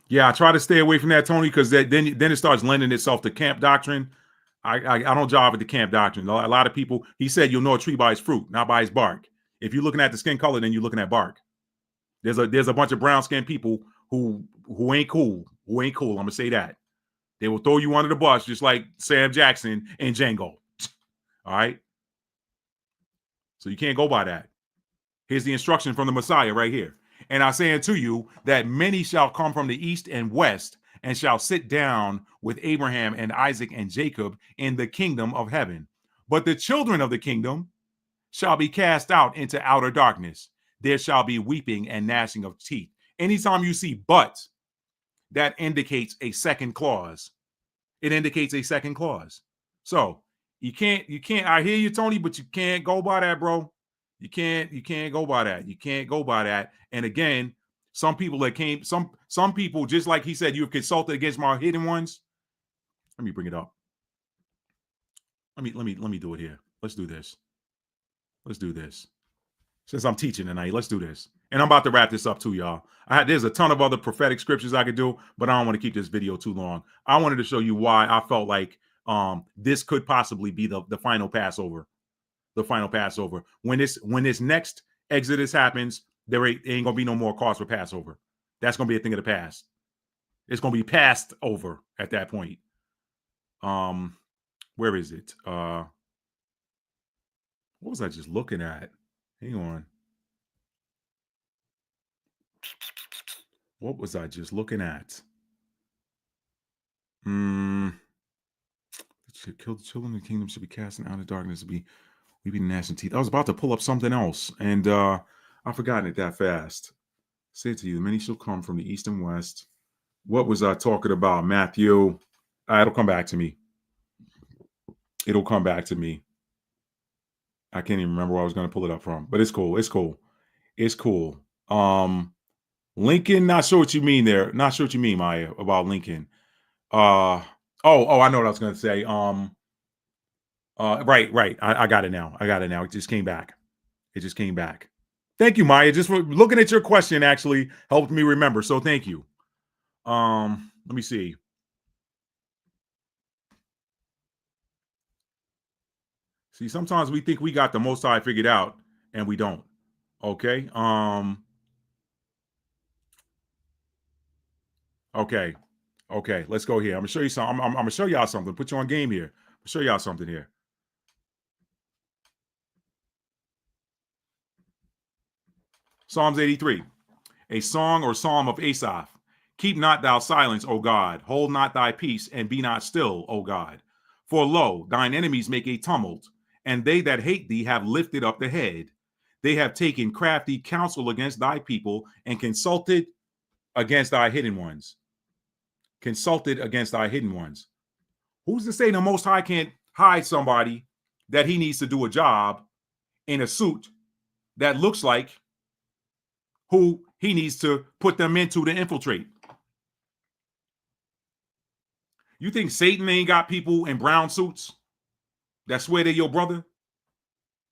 [SPEAKER 1] Yeah, I try to stay away from that, Tony, because then it starts lending itself to camp doctrine. I don't jive with the camp doctrine. A lot of people, he said you'll know a tree by its fruit, not by its bark. If you're looking at the skin color, then you're looking at bark. There's a bunch of brown skinned people who ain't cool. I'm gonna say that. They will throw you under the bus just like Sam Jackson and Django. All right. So you can't go by that. Here's the instruction from the Messiah right here. And I say unto you that many shall come from the east and west and shall sit down with Abraham and Isaac and Jacob in the kingdom of heaven. But the children of the kingdom shall be cast out into outer darkness. There shall be weeping and gnashing of teeth. Anytime you see but, that indicates a second clause. It indicates a second clause. So you can't, I hear you, Tony, but you can't go by that, bro. You can't go by that. You can't go by that. And again, some people that came, some people, just like he said, you have consulted against my hidden ones. Let me bring it up. Let me do it here. Let's do this. Let's do this. Since I'm teaching tonight, let's do this. And I'm about to wrap this up too, y'all. There's a ton of other prophetic scriptures I could do, but I don't want to keep this video too long. I wanted to show you why I felt like this could possibly be the final Passover. The final Passover. When this next Exodus happens, there ain't gonna be no more cause for Passover. That's gonna be a thing of the past. It's gonna be passed over at that point. Where is it? What was I just looking at? Hang on. What was I just looking at? Kill the children of the kingdom should be cast out of darkness to be weeping gnashing teeth. I was about to pull up something else, and I've forgotten it that fast. Say it to you, many shall come from the east and west. What was I talking about? Matthew. It'll come back to me. It'll come back to me. I can't even remember where I was going to pull it up from, but it's cool. It's cool. It's cool. Lincoln, not sure what you mean there. Not sure what you mean, Maya, about Lincoln. I know what I was going to say. Right. I got it now. It just came back. Thank you, Maya. Just for looking at your question actually helped me remember. So thank you. Let me see. See, sometimes we think we got the Most High figured out, and we don't. Okay. Okay. Let's go here. I'm gonna show you something. I'm gonna show y'all something. Put you on game here. I'll show y'all something here. Psalms 83, a song or psalm of Asaph. Keep not thou silence, O God. Hold not thy peace, and be not still, O God. For lo, thine enemies make a tumult, and they that hate thee have lifted up the head. They have taken crafty counsel against thy people, and consulted against thy hidden ones. Who's to say the Most High can't hide somebody that he needs to do a job in a suit that looks like who he needs to put them into to infiltrate? You think Satan ain't got people in brown suits that swear they're your brother,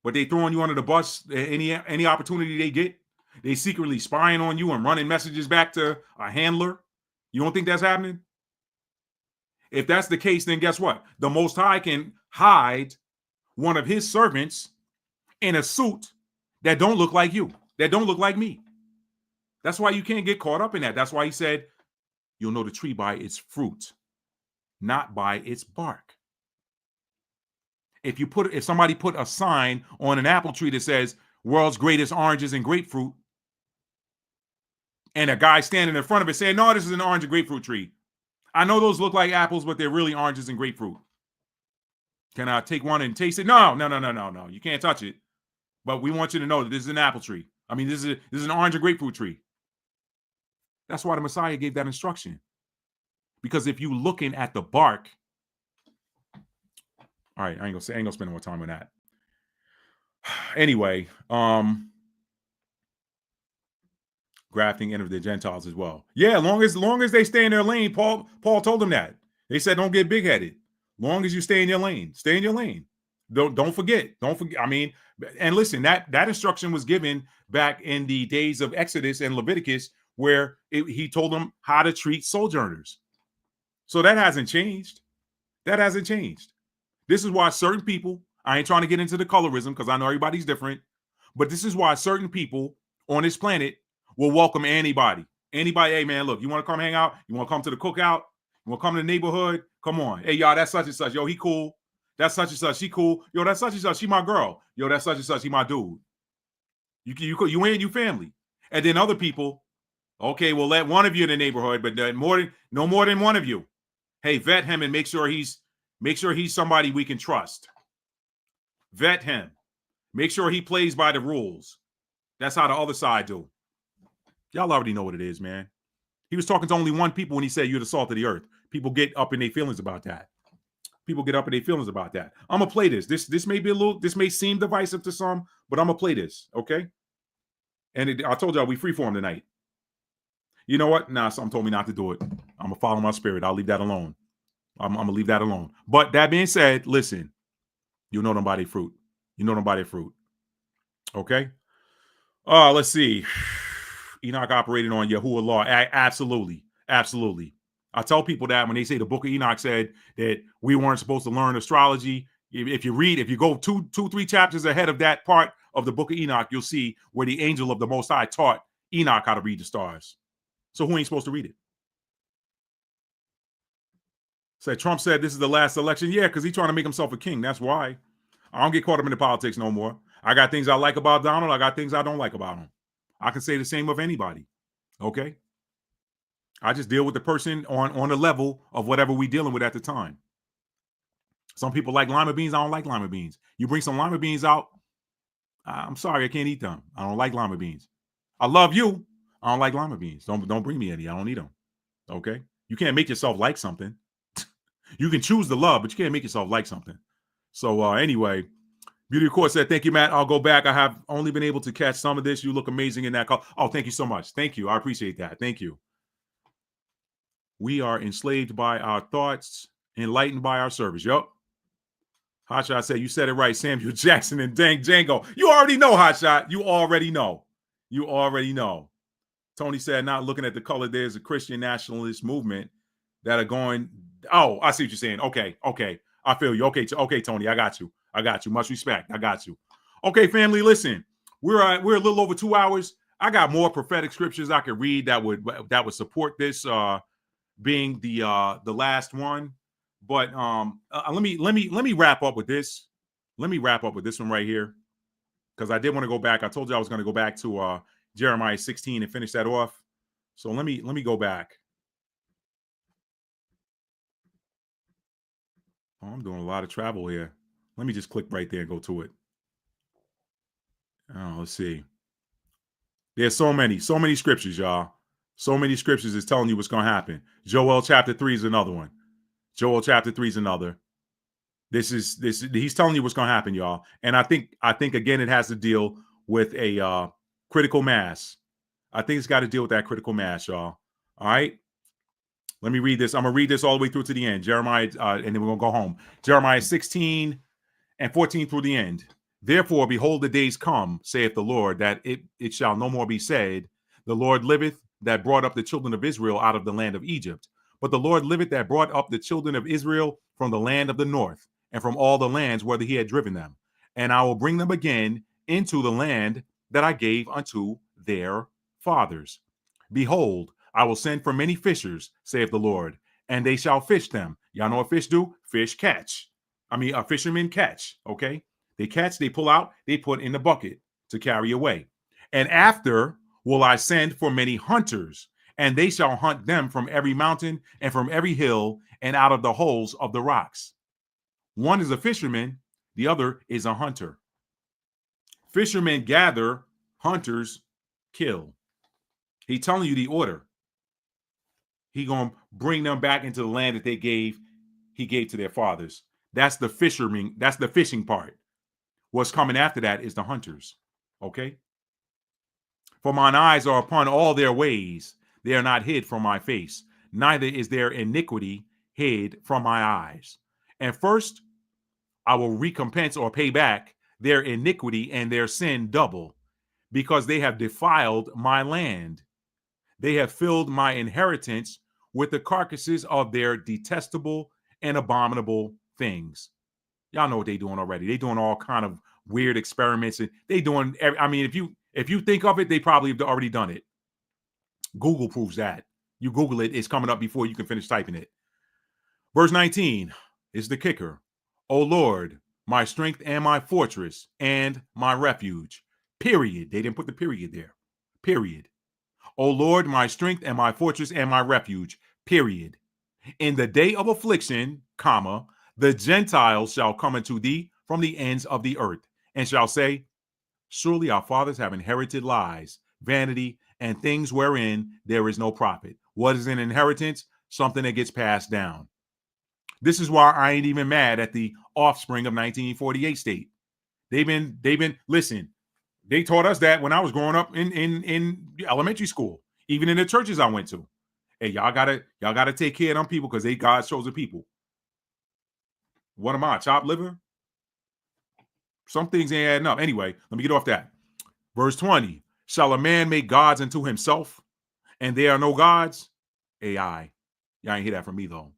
[SPEAKER 1] but they throwing you under the bus any opportunity they get? They secretly spying on you and running messages back to a handler. You don't think that's happening? If that's the case, then guess what? The Most High can hide one of his servants in a suit that don't look like you, that don't look like me. That's why you can't get caught up in that. That's why he said, you'll know the tree by its fruit. not by its bark. If somebody put a sign on an apple tree that says world's greatest oranges and grapefruit, and a guy standing in front of it saying, no, this is an orange and grapefruit tree. I know those look like apples, but they're really oranges and grapefruit. Can I take one and taste it? No. You can't touch it. But we want you to know that this is an apple tree. I mean, this is an orange and grapefruit tree. That's why the Messiah gave that instruction. Because if you looking at the bark, all right, I ain't gonna spend more time on that. Anyway, grafting entered the Gentiles as well. Yeah, long as they stay in their lane. Paul told them that. They said, don't get big headed. Long as you stay in your lane, stay in your lane. Don't forget. I mean, and listen, that instruction was given back in the days of Exodus and Leviticus, where he told them how to treat sojourners. So that hasn't changed. That hasn't changed. This is why certain people, I ain't trying to get into the colorism because I know everybody's different, but this is why certain people on this planet will welcome anybody. Anybody, hey man, look, you want to come hang out? You want to come to the cookout? You want to come to the neighborhood? Come on. Hey, y'all, that's such and such. Yo, he cool. That's such and such. She cool. Yo, that's such and such. She my girl. Yo, that's such and such. He my dude. You and you family. And then other people, okay, we'll let one of you in the neighborhood, but no more than one of you. Hey, vet him and make sure he's somebody we can trust. Vet him. Make sure he plays by the rules. That's how the other side do. Y'all already know what it is, man. He was talking to only one people when he said you're the salt of the earth. People get up in their feelings about that. I'm gonna play this. This may seem divisive to some, but I'm gonna play this, okay? And I told y'all we freeform tonight. You know what? Nah, something told me not to do it. I'm gonna follow my spirit. I'll leave that alone. I'm gonna leave that alone. But that being said, listen, you know them by their fruit. Okay. Let's see. Enoch operated on Yahuwah law. Absolutely. I tell people that when they say the book of Enoch said that we weren't supposed to learn astrology. If you go 2-3 chapters ahead of that part of the book of Enoch, you'll see where the angel of the Most High taught Enoch how to read the stars. So who ain't supposed to read it? Said Trump said this is the last election. Yeah, because he's trying to make himself a king. That's why. I don't get caught up in the politics no more. I got things I like about Donald. I got things I don't like about him. I can say the same of anybody. Okay. I just deal with the person on the level of whatever we dealing with at the time. Some people like lima beans. I don't like lima beans. You bring some lima beans out, I'm sorry, I can't eat them. I don't like lima beans. I love you. I don't like lima beans. Don't bring me any. I don't eat them. Okay. You can't make yourself like something. You can choose to love, but you can't make yourself like something. So anyway, Beauty of Course said, thank you, Matt. I'll go back. I have only been able to catch some of this. You look amazing in that call. Oh, thank you so much. Thank you. I appreciate that. Thank you. We are enslaved by our thoughts, enlightened by our service. Yup. Hotshot said, you said it right. Samuel Jackson and Dang Django. You already know, Hotshot. You already know. Tony said, not looking at the color, there's a Christian nationalist movement that are going. Oh, I see what you're saying. Okay. I feel you. Okay, Tony, I got you. Much respect. I got you. Okay, family, listen. We're a little over 2 hours. I got more prophetic scriptures I could read that would support this being the last one. But let me wrap up with this. Let me wrap up with this one right here, because I did want to go back. I told you I was going to go back to Jeremiah 16 and finish that off. So let me go back. Oh, I'm doing a lot of travel here. Let me just click right there and go to it. Oh, let's see. There's so many scriptures, y'all. So many scriptures is telling you what's going to happen. Joel chapter 3 is another one. He's telling you what's going to happen, y'all. And I think again, it has to deal with a critical mass. I think it's got to deal with that critical mass, y'all. All right. Let me read this. I'm going to read this all the way through to the end. Jeremiah, and then we're going to go home. Jeremiah 16 and 14 through the end. Therefore, behold, the days come, saith the Lord, that it shall no more be said, the Lord liveth that brought up the children of Israel out of the land of Egypt. But the Lord liveth that brought up the children of Israel from the land of the north, and from all the lands whither he had driven them. And I will bring them again into the land that I gave unto their fathers. Behold, I will send for many fishers, saith the Lord, and they shall fish them, Y'all know what fish do? Fish catch. Fishermen catch, okay? They catch, they pull out, they put in the bucket to carry away. And after will I send for many hunters, and they shall hunt them from every mountain and from every hill and out of the holes of the rocks. One is a fisherman, the other is a hunter. Fishermen gather, hunters kill. He's telling you the order. He gonna bring them back into the land that he gave to their fathers. That's the fishermen, that's the fishing part. What's coming after that is the hunters. Okay? For mine eyes are upon all their ways, they are not hid from my face, neither is their iniquity hid from my eyes. And first I will recompense or pay back their iniquity and their sin double, because they have defiled my land. They have filled my inheritance with the carcasses of their detestable and abominable things. Y'all know what they're doing already. They're doing all kind of weird experiments. And they doing, if you think of it, they probably have already done it. Google proves that. You Google it, it's coming up before you can finish typing it. Verse 19 is the kicker. O Lord, my strength and my fortress and my refuge. Period. They didn't put the period there. Period. O Lord, my strength and my fortress and my refuge. Period. In the day of affliction, comma, the Gentiles shall come unto thee from the ends of the earth, and shall say, surely our fathers have inherited lies, vanity, and things wherein there is no profit. What is an inheritance? Something that gets passed down. This is why I ain't even mad at the offspring of 1948 state. They've been listen. They taught us that when I was growing up in elementary school, even in the churches I went to. Hey, y'all gotta take care of them people because they God's chosen people. What am I, chopped liver? Some things ain't adding up. Anyway, let me get off that. Verse 20, shall a man make gods unto himself, and there are no gods? AI. Y'all ain't hear that from me, though.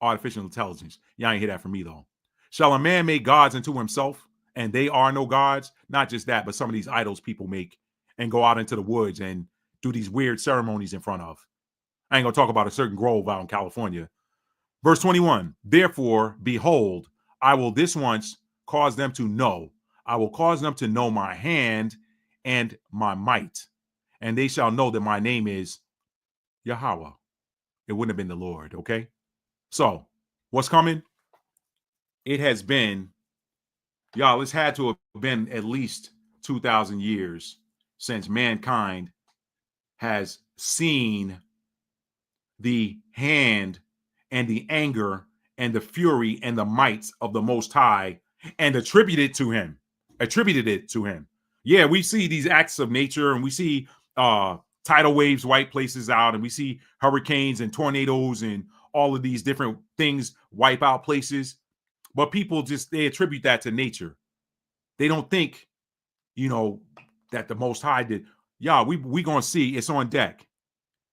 [SPEAKER 1] Artificial intelligence. Y'all ain't hear that from me, though. Shall a man make gods unto himself, and they are no gods? Not just that, but some of these idols people make and go out into the woods and do these weird ceremonies in front of. I ain't going to talk about a certain grove out in California. Verse 21, therefore, behold, I will this once cause them to know. I will cause them to know my hand and my might. And they shall know that my name is Yahweh. It wouldn't have been the Lord, okay? So, what's coming? It has been, y'all, it's had to have been at least 2,000 years since mankind has seen the hand and the anger and the fury and the might of the Most High and attributed it to him. Yeah, we see these acts of nature and we see tidal waves wipe places out, and we see hurricanes and tornadoes and all of these different things wipe out places. But people they attribute that to nature. They don't think, that the Most High did. Yeah, we gonna see it's on deck.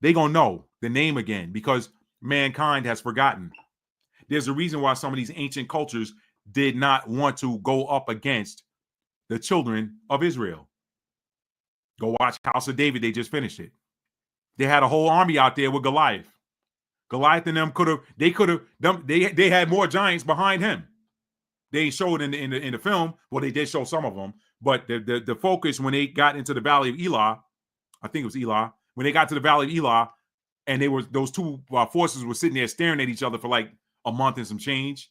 [SPEAKER 1] They gonna know the name again because mankind has forgotten. There's a reason why some of these ancient cultures did not want to go up against the children of Israel. Go watch House of David. They just finished it. They had a whole army out there with Goliath. Goliath and them they had more giants behind him. They showed in the film. Well, they did show some of them, but the focus when they got into the Valley of Elah, I think it was Elah, when they got to the Valley of Elah, and those two forces were sitting there staring at each other for like a month and some change.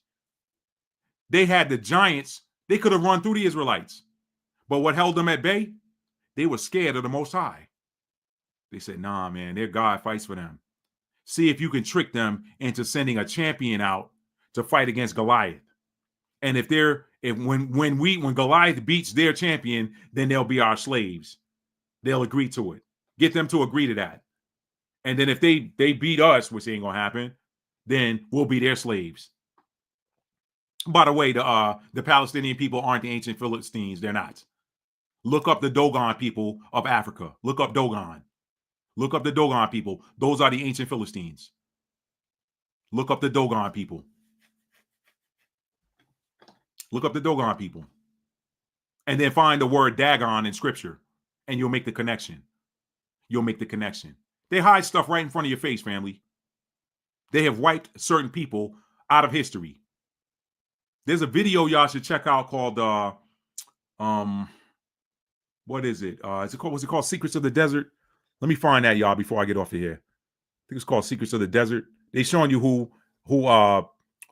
[SPEAKER 1] They had the giants. They could have run through the Israelites, but what held them at bay? They were scared of the Most High. They said, "Nah, man, their God fights for them. See if you can trick them into sending a champion out to fight against Goliath. And when Goliath beats their champion, then they'll be our slaves. They'll agree to it. Get them to agree to that. And then if they beat us, which ain't gonna happen, then we'll be their slaves." By the way, the Palestinian people aren't the ancient Philistines. They're not. Look up the Dogon people of Africa. Look up Dogon. Look up the Dogon people. Those are the ancient Philistines. Look up the Dogon people. Look up the Dogon people. And then find the word Dagon in scripture. And you'll make the connection. You'll make the connection. They hide stuff right in front of your face, family. They have wiped certain people out of history. There's a video y'all should check out called what is it? Was it called Secrets of the Desert? Let me find that, y'all, before I get off of here. I think it's called Secrets of the Desert. They showing you who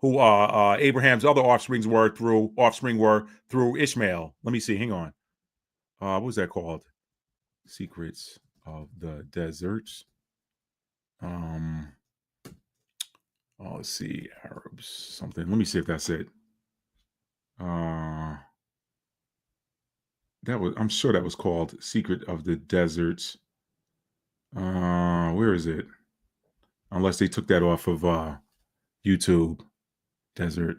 [SPEAKER 1] Abraham's other offspring were through Ishmael. Let me see. Hang on. What was that called? Secrets of the Deserts. Let's see. Arabs something. Let me see if that's it. I'm sure that was called Secret of the Deserts. Where is it? Unless they took that off of YouTube. Desert.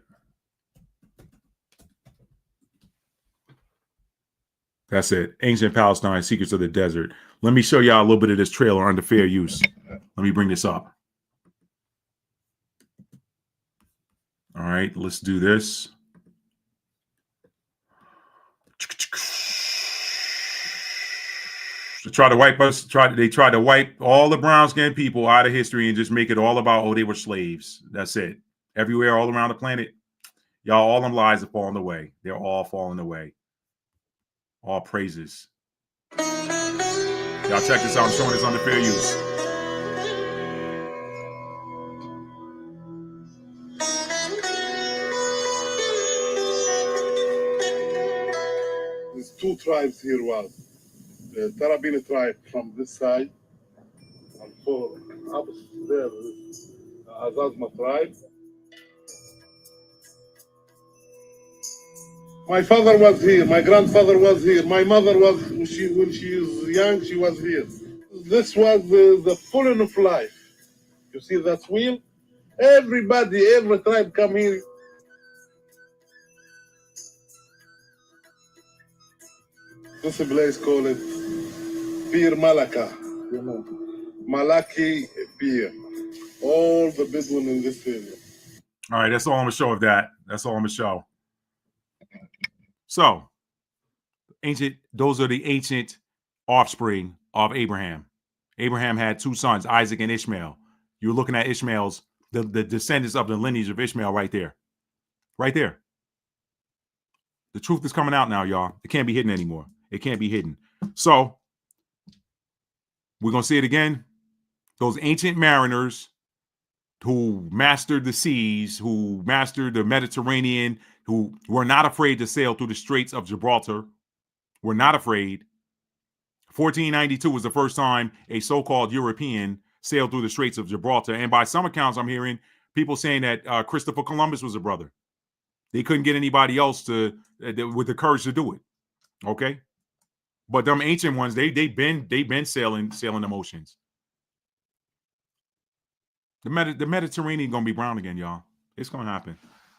[SPEAKER 1] That's it. Ancient Palestine, Secrets of the Desert. Let me show y'all a little bit of this trailer under fair use. Let me bring this up. All right, let's do this. They tried to wipe all the brown skinned people out of history and just make it all about, they were slaves. That's it. Everywhere, all around the planet, y'all, all them lies are falling away. They're all falling away. All praises. Y'all check this out. I'm showing this under fair use.
[SPEAKER 6] There's two tribes here was. The Tarabini tribe from this side, and for up there, Azazma tribe. My father was here, my grandfather was here, my mother was, when she was young, she was here. This was the fulling of life. You see that wheel? Everybody, every tribe come here. This place called it Bir Malaka. Malaki Bir. All the Bedouin in this area.
[SPEAKER 1] All right, that's all I'm going to show of that. That's all I'm going to show. So, those are the ancient offspring of Abraham. Abraham had two sons, Isaac and Ishmael. You're looking at Ishmael's, the descendants of the lineage of Ishmael right there. Right there. The truth is coming out now, y'all. It can't be hidden anymore. It can't be hidden. So, we're going to see it again. Those ancient mariners who mastered the seas, who mastered the Mediterranean, who were not afraid to sail through the Straits of Gibraltar, were not afraid. 1492 was the first time a so-called European sailed through the Straits of Gibraltar. And by some accounts, I'm hearing people saying that Christopher Columbus was a brother. They couldn't get anybody else with the courage to do it. Okay? But them ancient ones, they've been sailing the oceans. The Mediterranean gonna be brown again, y'all. It's gonna happen.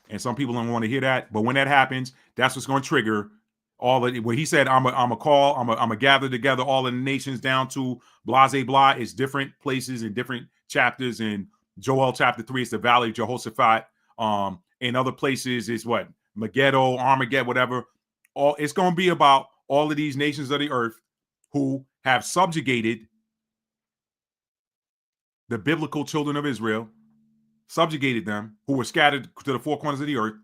[SPEAKER 1] And some people don't want to hear that. But when that happens, that's what's gonna trigger all of it. When he said, I'm a gather together all of the nations down to blase blah. It's different places and different chapters. In Joel chapter 3, it's the Valley of Jehoshaphat. In other places, it's what? Megiddo, Armageddon, whatever. It's gonna be about all of these nations of the earth who have subjugated the biblical children of Israel, subjugated them, who were scattered to the four corners of the earth.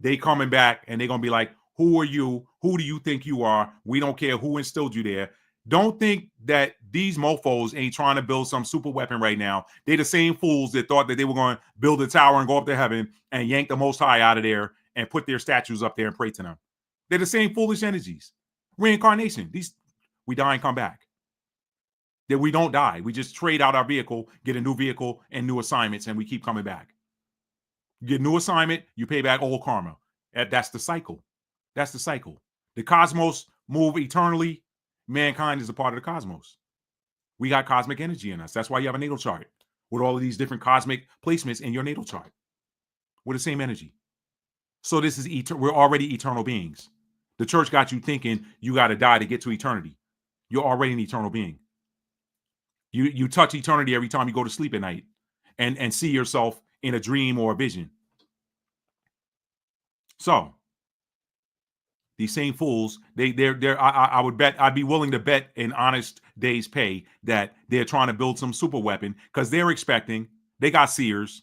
[SPEAKER 1] They coming back and they're going to be like, who are you? Who do you think you are? We don't care who instilled you there. Don't think that these mofos ain't trying to build some super weapon right now. They're the same fools that thought that they were going to build a tower and go up to heaven and yank the Most High out of there and put their statues up there and pray to them. They're the same foolish energies. Reincarnation. We die and come back. That we don't die. We just trade out our vehicle, get a new vehicle and new assignments, and we keep coming back. You get a new assignment, you pay back old karma. That's the cycle. That's the cycle. The cosmos move eternally. Mankind is a part of the cosmos. We got cosmic energy in us. That's why you have a natal chart with all of these different cosmic placements in your natal chart. We're the same energy. So this is we're already eternal beings. The church got you thinking you got to die to get to eternity. You're already an eternal being. You touch eternity every time you go to sleep at night and see yourself in a dream or a vision. So these same fools, I would bet, I'd be willing to bet an honest day's pay that they're trying to build some super weapon because they're expecting, they got seers,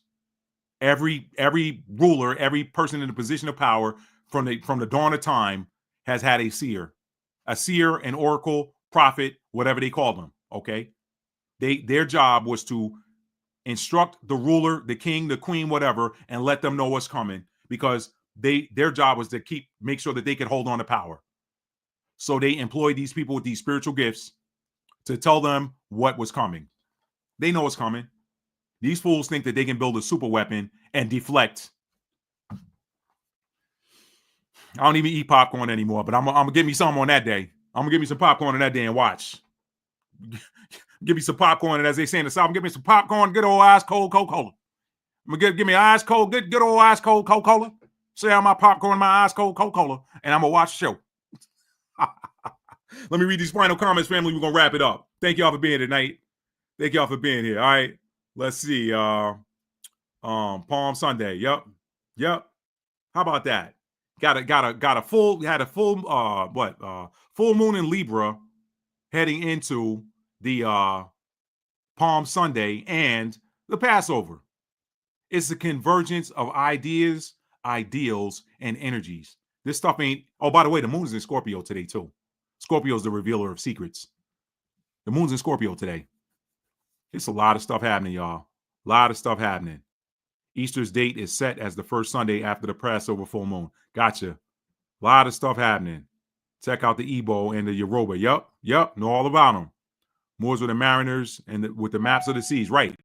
[SPEAKER 1] Every ruler, every person in a position of power from the dawn of time has had a seer, an oracle, prophet, whatever they call them. Okay, their job was to instruct the ruler, the king, the queen, whatever, and let them know what's coming, because their job was to make sure that they could hold on to power. So they employed these people with these spiritual gifts to tell them what was coming. They know what's coming. These fools think that they can build a super weapon and deflect. I don't even eat popcorn anymore, but I'm gonna give me some on that day. I'm gonna give me some popcorn on that day and watch. Give me some popcorn, and as they say in the South, give me some popcorn, good old ice cold Coca-Cola. I'm gonna give me ice cold, good old ice cold Coca-Cola. Say out my popcorn, my ice cold Coca-Cola, and I'm gonna watch the show. Let me read these final comments, family. We're gonna wrap it up. Thank y'all for being here tonight. Thank y'all for being here. All right, let's see. Palm Sunday. Yep. How about that? Got a full full moon in Libra heading into the Palm Sunday and the Passover. It's a convergence of ideas, ideals, and energies. This stuff ain't. Oh, by the way, the moon's in Scorpio today too. Scorpio's the revealer of secrets. The moon's in Scorpio today. It's a lot of stuff happening, y'all. A lot of stuff happening. Easter's date is set as the first Sunday after the Passover full moon. Gotcha. A lot of stuff happening. Check out the Igbo and the Yoruba. Yep. Know all about them. Moors with the mariners and with the maps of the seas. Right.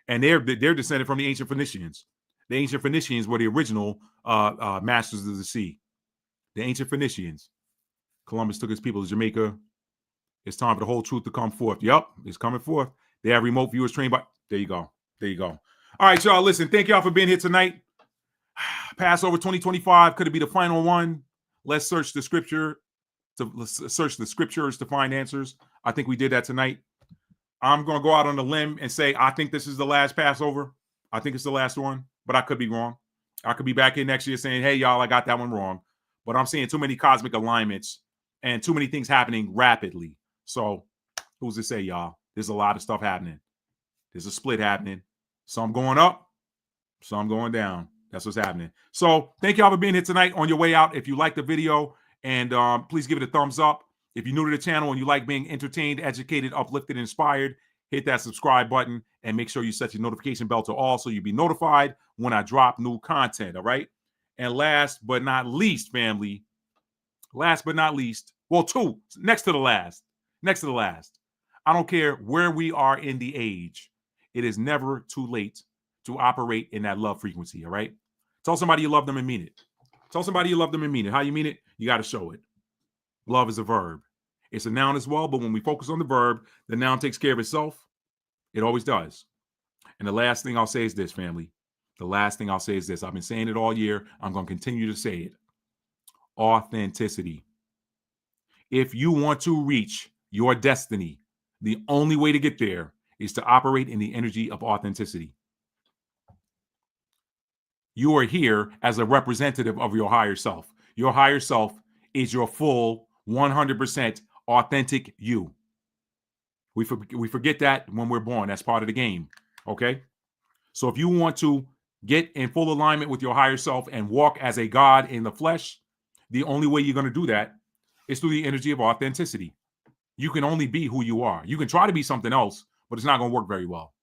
[SPEAKER 1] And they're descended from the ancient Phoenicians. The ancient Phoenicians were the original masters of the sea. The ancient Phoenicians. Columbus took his people to Jamaica. It's time for the whole truth to come forth. Yep, it's coming forth. They have remote viewers trained by. There you go. All right, y'all. Listen, thank y'all for being here tonight. Passover 2025 could it be the final one? Let's search the scriptures to find answers. I think we did that tonight. I'm going to go out on a limb and say I think this is the last Passover. I think it's the last one, but I could be wrong. I could be back in next year saying, hey, y'all, I got that one wrong. But I'm seeing too many cosmic alignments and too many things happening rapidly. So who's to say, y'all? There's a lot of stuff happening. There's a split happening. Some going up, some going down. That's what's happening. So thank y'all for being here tonight. On your way out, if you like the video, and please give it a thumbs up. If you're new to the channel and you like being entertained, educated, uplifted, inspired, hit that subscribe button and make sure you set your notification bell to all so you'll be notified when I drop new content, all right? And last but not least, family, next to the last. I don't care where we are in the age. It is never too late to operate in that love frequency, all right? Tell somebody you love them and mean it. Tell somebody you love them and mean it. How you mean it? You got to show it. Love is a verb. It's a noun as well, but when we focus on the verb, the noun takes care of itself. It always does. And the last thing I'll say is this, family. The last thing I'll say is this. I've been saying it all year. I'm going to continue to say it. Authenticity. If you want to reach your destiny, the only way to get there is to operate in the energy of authenticity. You are here as a representative of your higher self. Your higher self is your full 100% authentic you. We forget that when we're born. That's part of the game. Okay? So if you want to get in full alignment with your higher self and walk as a God in the flesh, the only way you're going to do that is through the energy of authenticity. You can only be who you are. You can try to be something else, but it's not going to work very well.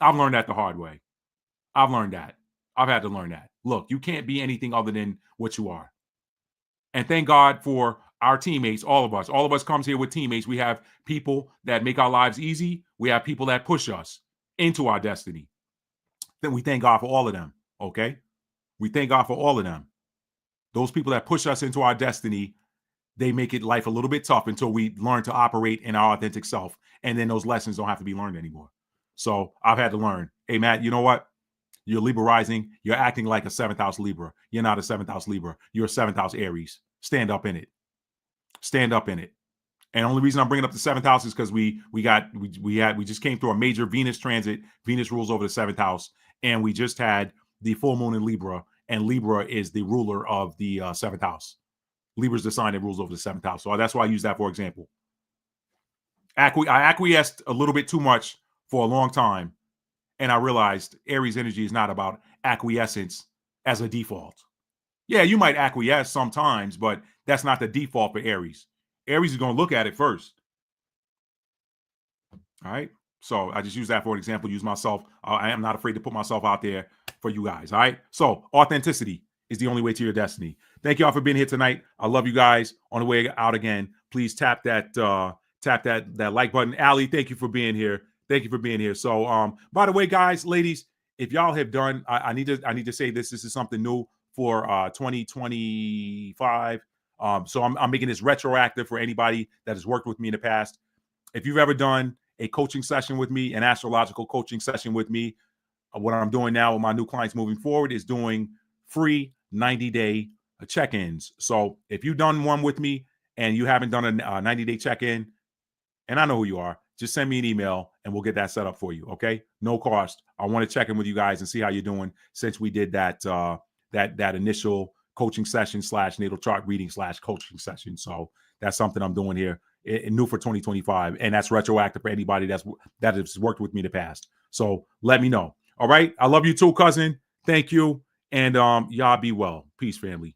[SPEAKER 1] I've learned that the hard way. I've learned that. I've had to learn that. Look, you can't be anything other than what you are. And thank God for our teammates, all of us. All of us comes here with teammates. We have people that make our lives easy. We have people that push us into our destiny. Then we thank God for all of them, okay? We thank God for all of them. Those people that push us into our destiny, they make it life a little bit tough until we learn to operate in our authentic self. And then those lessons don't have to be learned anymore. So I've had to learn. Hey, Matt, you know what? You're Libra rising. You're acting like a 7th house Libra. You're not a 7th house Libra. You're a 7th house Aries. Stand up in it. Stand up in it. And the only reason I'm bringing up the 7th house is because we just came through a major Venus transit. Venus rules over the 7th house. And we just had the full moon in Libra. And Libra is the ruler of the 7th house. Libra's the sign that rules over the 7th house. So that's why I use that for example. I acquiesced a little bit too much for a long time. And I realized Aries energy is not about acquiescence as a default. Yeah, you might acquiesce sometimes, but that's not the default for Aries. Aries is going to look at it first. All right. So I just use that for an example. Use myself. I am not afraid to put myself out there for you guys. All right. So authenticity is the only way to your destiny. Thank you all for being here tonight. I love you guys. On the way out again, please tap that like button. Allie, thank you for being here. Thank you for being here. So by the way, guys, ladies, if y'all have done, I need to say this. This is something new for 2025. So I'm making this retroactive for anybody that has worked with me in the past. If you've ever done a coaching session with me, an astrological coaching session with me, what I'm doing now with my new clients moving forward is doing free 90-day check-ins. So if you've done one with me and you haven't done a 90-day check-in, and I know who you are, just send me an email and we'll get that set up for you. Okay, no cost. I want to check in with you guys and see how you're doing since we did that that initial coaching session / natal chart reading / coaching session. So that's something I'm doing here, new for 2025, and that's retroactive for anybody that has worked with me in the past. So let me know. All right, I love you too, cousin. Thank you, and y'all be well. Peace, family.